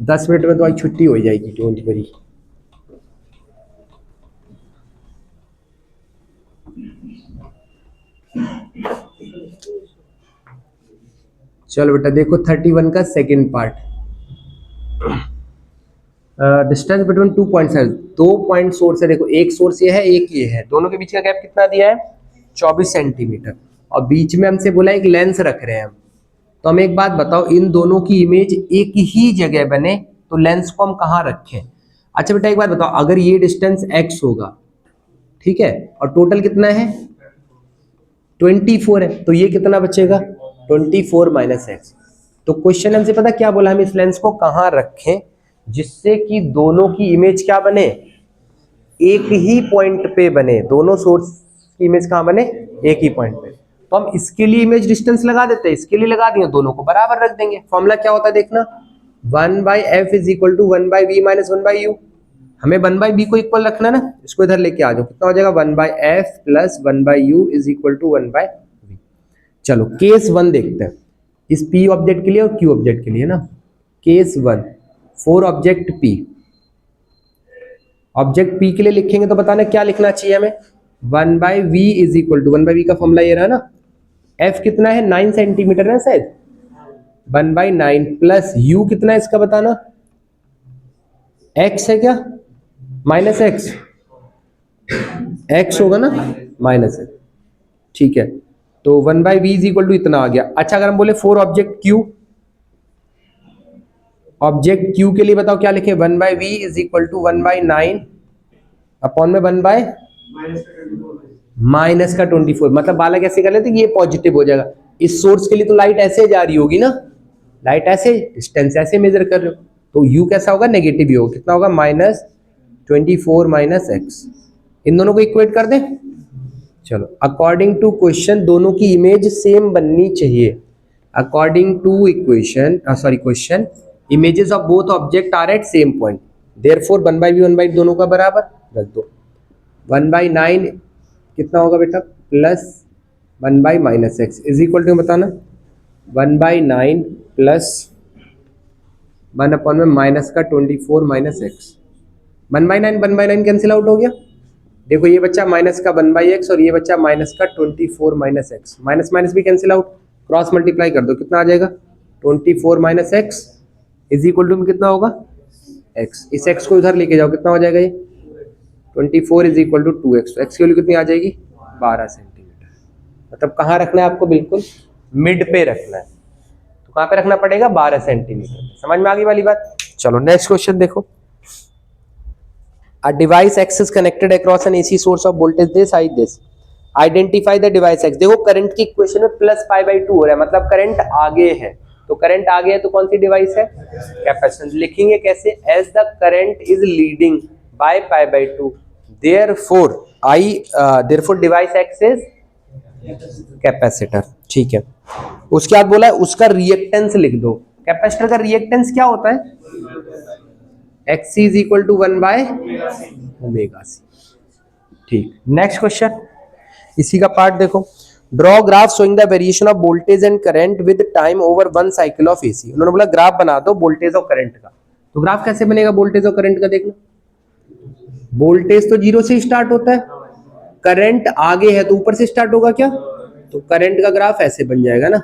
[SPEAKER 1] 10 minute में तो आज छुट्टी हो जाएगी, डोंट वरी। चलो बेटा देखो 31 का second part, distance between 2 points है, 2 पॉइंट सोर्स है, देखो एक सोर्स ये है एक ये है, दोनों के बीच का गैप कितना दिया है 24 सेंटीमीटर, और बीच में हमसे बोला एक लेंस रख रहे हैं हम, तो हमें एक बात बताओ, इन दोनों की इमेज एक ही जगह बने तो लेंस को हम कहाँ रखें। अच्छा बेटा एक बात बताओ, अगर ये डिस्टेंस x होगा, ठीक है, और टोटल कितना है 24 है, तो ये कितना बचेगा 24 माइनस एक्स। तो क्वेश्चन हमसे पता क्या बोला, हम इस लेंस को कहाँ रखें जिससे कि दोनों की इमेज क्या बने, एक ही पॉइंट पे बने, दोनों सोर्स की इमेज कहाँ बने एक ही पॉइंट पे। तो हम इसके लिए इमेज डिस्टेंस लगा देते हैं, इसके लिए लगा दिए, दोनों को बराबर रख देंगे। फॉर्मूला क्या होता है देखना, 1/f is equal to 1/v minus 1/u, हमें 1/b को इक्वल रखना ना, इसको इधर लेके आ जाओ, कितना हो जाएगा 1/f plus 1/u is equal to 1/v। चलो केस 1 देखते हैं, इस p ऑब्जेक्ट के लिए और q ऑब्जेक्ट के लिए ना। Case 1, 4 object p, object p के लिए लिखेंगे तो बताना क्या लिखना चाहिए हमें, 1/v is equal to, 1/v का फॉर्मूला ये रहा ना, f कितना है 9 सेंटीमीटर है शायद, 1/9 प्लस u कितना है इसका बताना, x है क्या माइनस x, x होगा ना माइनस x, ठीक है, तो 1/v इज इक्वल टू इतना आ गया। अच्छा अगर हम बोले 4 ऑब्जेक्ट q, ऑब्जेक्ट q के लिए बताओ क्या लिखे, 1/v is equal to 1/9 upon में 1 बाय माइनस का 24, मतलब बाला कैसे कर लेते, ये पॉजिटिव हो जाएगा, इस सोर्स के लिए तो लाइट ऐसे जा रही होगी ना, लाइट ऐसे डिस्टेंस ऐसे मेजर कर रहे हो, तो u कैसा होगा नेगेटिव ही होगा, कितना होगा -24 माइनस x, इन दोनों को इक्वेट कर दें। चलो अकॉर्डिंग टू क्वेश्चन दोनों की इमेज सेम बननी चाहिए, according to equation question images of both object are at same point, therefore 1/v 1/v दोनों का बराबर रख दो, 1/9 कितना होगा बेटा plus 1 minus x is equal to बताना 1/9 प्लस 1 अपॉन में माइनस का 24 माइनस एक्स, 1/9 कैंसिल आउट हो गया, देखो ये बच्चा माइनस का 1/x और ये बच्चा माइनस का 24 माइनस एक्स, माइनस माइनस भी कैंसिल आउट, क्रॉस मल्टीप्लाई कर दो कितना आ जाएगा 24 minus x is equal to में कितना होगा x, इस x को इधर लेके जाओ कितना हो जाएगा ये 24 इज इक्वल टू 2x, तो x की वैल्यू कितनी आ जाएगी 12 सेंटीमीटर, मतलब कहाँ रखना है आपको, बिल्कुल मिड पे रखना है, तो कहाँ पे रखना पड़ेगा 12 सेंटीमीटर, समझ में आ गई वाली बात। चलो नेक्स्ट क्वेश्चन देखो, a device x is connected across an AC source of voltage this height this, identify the device x, देखो करंट की इक्वेशन में +π/2 हो रहा है, मतलब करंट आगे है, तो करंट आगे है तो कौन सी डिवाइस है कैपेसिटेंस, लिखेंगे कैसे, as the current is leading by π/2 therefore device x is capacitor, ठीक है। उसके बाद बोला है उसका रिएक्टेंस लिख दो, कैपेसिटर का रिएक्टेंस क्या होता है XC is equal to 1/ωc, ठीक। नेक्स्ट क्वेश्चन इसी का पार्ट देखो, draw graph showing the variation of voltage and current with time over 1 cycle of AC, उन्होंने बोला ग्राफ बना दो वोल्टेज और करंट का, तो ग्राफ कैसे बनेगा वोल्टेज और करंट का, देखना वोल्टेज तो 0 से स्टार्ट होता है, करंट आगे है तो ऊपर से स्टार्ट होगा क्या, तो करंट का ग्राफ ऐसे बन जाएगा ना,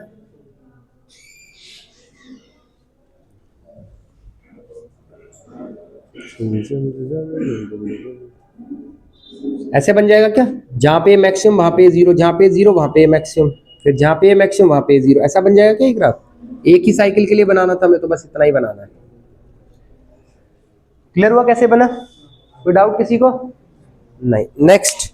[SPEAKER 1] ऐसे बन जाएगा क्या, जहां पे मैक्सिमम वहां पे 0, जहां पे 0 वहां पे मैक्सिमम, फिर जहां पे मैक्सिमम वहां पे 0, ऐसा बन जाएगा क्या ये ग्राफ, एक ही साइकिल के लिए बनाना था, हमें तो बस इतना ही बनाना है। क्लियर हुआ कैसे बना? कोई डाउट किसी को? नहीं। Next,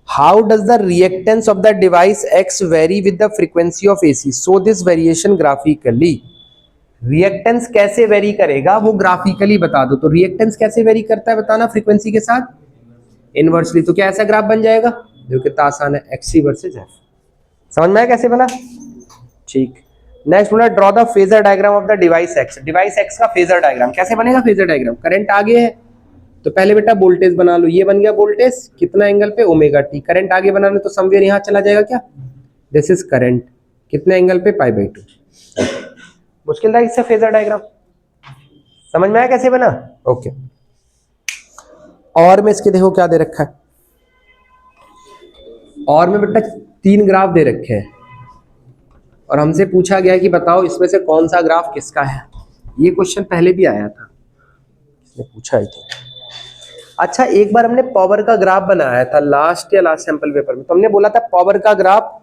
[SPEAKER 1] how does the reactance of the device x very with the frequency of AC, so this variation graphically. Reactance कैसे वेरी करेगा वो ग्राफिकली बता दो। तो रिएक्टेंस कैसे वेरी करता है बताना, फ्रीक्वेंसी के साथ इनवर्सली। तो क्या ऐसा ग्राफ बन जाएगा? जो कितना आसान है, एक्सी वर्सेज एफ। समझ में आया कैसे बना? ठीक। नेक्स्ट बोला draw the phasor diagram of the device x. Device x का फेजर डायग्राम कैसे बनेगा? फेजर डायग्राम, करंट आगे है तो पहले बेटा वोल्टेज बना लो, ये बन गया वोल्टेज, कितना एंगल पे? Omega T. करंट आगे बनाने तो समवेयर यहां चला जाएगा क्या? दिस इज करंट, कितने एंगल पे? Pi by 2। मुश्किल था इससे फेजर डायग्राम? समझ में आया कैसे बना? ओके। और में इसके देखो क्या दे रखा है, और में बेटा 3 ग्राफ दे रखे हैं और हमसे पूछा गया कि बताओ इसमें से कौन सा ग्राफ किसका है। ये क्वेश्चन पहले भी आया था, इसने पूछा ही था। अच्छा, एक बार हमने पावर का ग्राफ बनाया था लास्ट सैंपल पेपर में, तो हमने बोला था पावर का ग्राफ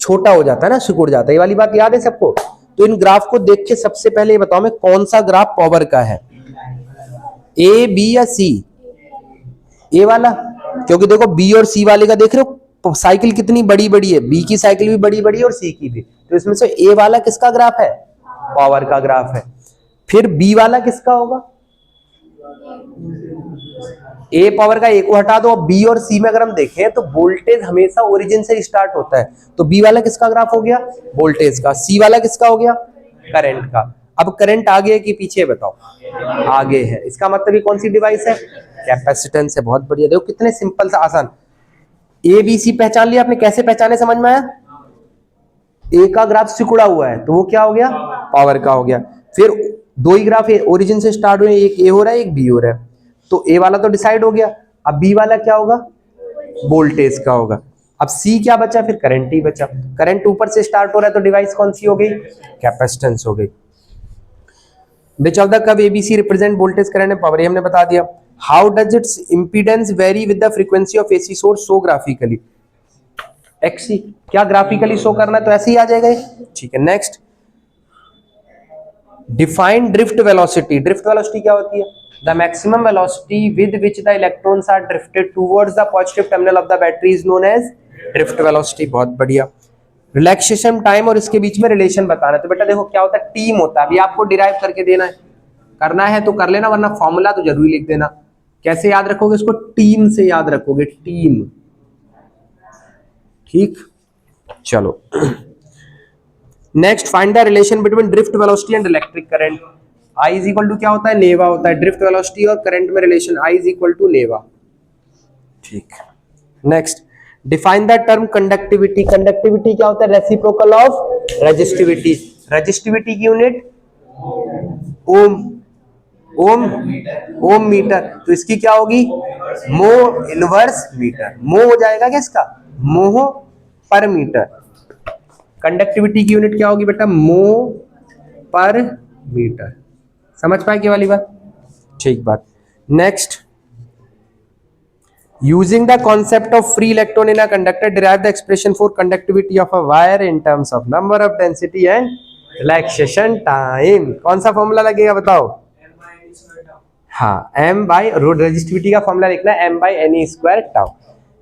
[SPEAKER 1] छोटा हो जाता है ना, सिकुड़ जाता है। ये वाली बात याद है सबको? तो इन ग्राफ को देख के सबसे पहले ये बताओ मैं कौन सा ग्राफ पावर का है, ए, बी या सी? ए वाला, क्योंकि देखो बी और सी वाले का देख रहे हो साइकिल कितनी बड़ी बड़ी है, बी की साइकिल भी बड़ी बड़ी है और सी की भी। तो इसमें से ए वाला किसका ग्राफ है? पावर का ग्राफ है। फिर बी वाला किसका होगा? ए पावर का, ए को हटा दो। बी और सी में अगर हम देखें तो वोल्टेज हमेशा ओरिजिन से स्टार्ट होता है, तो बी वाला किसका ग्राफ हो गया? वोल्टेज का। सी वाला किसका हो गया? करंट का। अब करंट आगे है कि पीछे बताओ? आगे है। इसका मतलब ये कौन सी डिवाइस है? कैपेसिटेंस है। बहुत बढ़िया। देखो कितने सिंपल सा आसान। ए बी सी पहचान लिया आपने, कैसे पहचाने समझ में आया? ए का ग्राफ सिकुड़ा हुआ है तो वो क्या हो गया? पावर का हो गया। फिर 2 ही ग्राफ ओरिजिन से स्टार्ट हुए, एक ए हो रहा है एक बी हो रहा है, तो ए वाला तो डिसाइड हो गया। अब बी वाला क्या होगा? वोल्टेज का होगा। अब सी क्या बचा? फिर करंट ही बचा। करंट ऊपर से स्टार्ट हो रहा है तो डिवाइस कौन सी हो गई? कैपेसिटेंस हो गई। Which of the curve ABC represent voltage, current and power? ये हमने बता दिया। How does its impedance vary with the frequency of AC source? So graphically, XC क्या ग्राफिकली शो करना है तो ऐसे ही आ जाएगा ये। ठीक है। Next, define drift velocity. Drift velocity क्या होती है? The maximum velocity with which the electrons are drifted towards the positive terminal of the battery is known as drift velocity. बहुत बढ़िया। रिलैक्सेशन टाइम और इसके बीच में रिलेशन बताना है। तो बेटा देखो क्या होता है, टीम होता है। अभी आपको डिराइव करके देना है, करना है तो कर लेना, वरना फॉर्मूला तो जरूरी लिख देना। कैसे याद रखोगे इसको? टीम से याद रखोगे, टीम। ठीक, चलो। Next, find the relation between drift velocity and electric current. I is equal to क्या होता है? नेवा होता है। ड्रिफ्ट वेलोसिटी और करंट में relation I is equal to नेवा। ठीक। Next, define the term conductivity. Conductivity क्या होता है? Reciprocal of resistivity. रेजिस्टिविटी की unit ohm. Ohm, ohm metre. तो इसकी क्या होगी? मो इनवर्स मीटर। मो हो जाएगा क्या इसका? मोह पर मीटर। कंडक्टिविटी की यूनिट क्या होगी बेटा? मो पर मीटर। समझ पाए क्या वाली बात? ठीक बात। Next, using the concept of free electron in a conductor, derive the expression for conductivity of a wire in terms of number of density and relaxation time। कौन सा फॉर्मूला लगेगा बताओ? हाँ, m by रेजिस्टिविटी का formula लिखना है, m by ne square tau।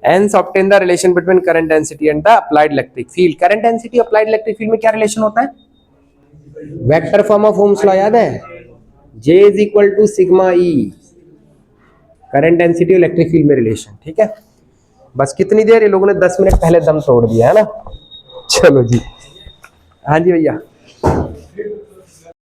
[SPEAKER 1] hence obtain the relation between current density and the applied electric field। current density applied electric field में क्या रिलेशन होता है? Vector form of Ohm's law याद है? J is equal to sigma E। Current density electric field में relation. ठीक है, बस कितनी देर? ये लोगों ने 10 मिनट पहले दम तोड़ दिया है ना। चलो जी, हाँ जी भैया।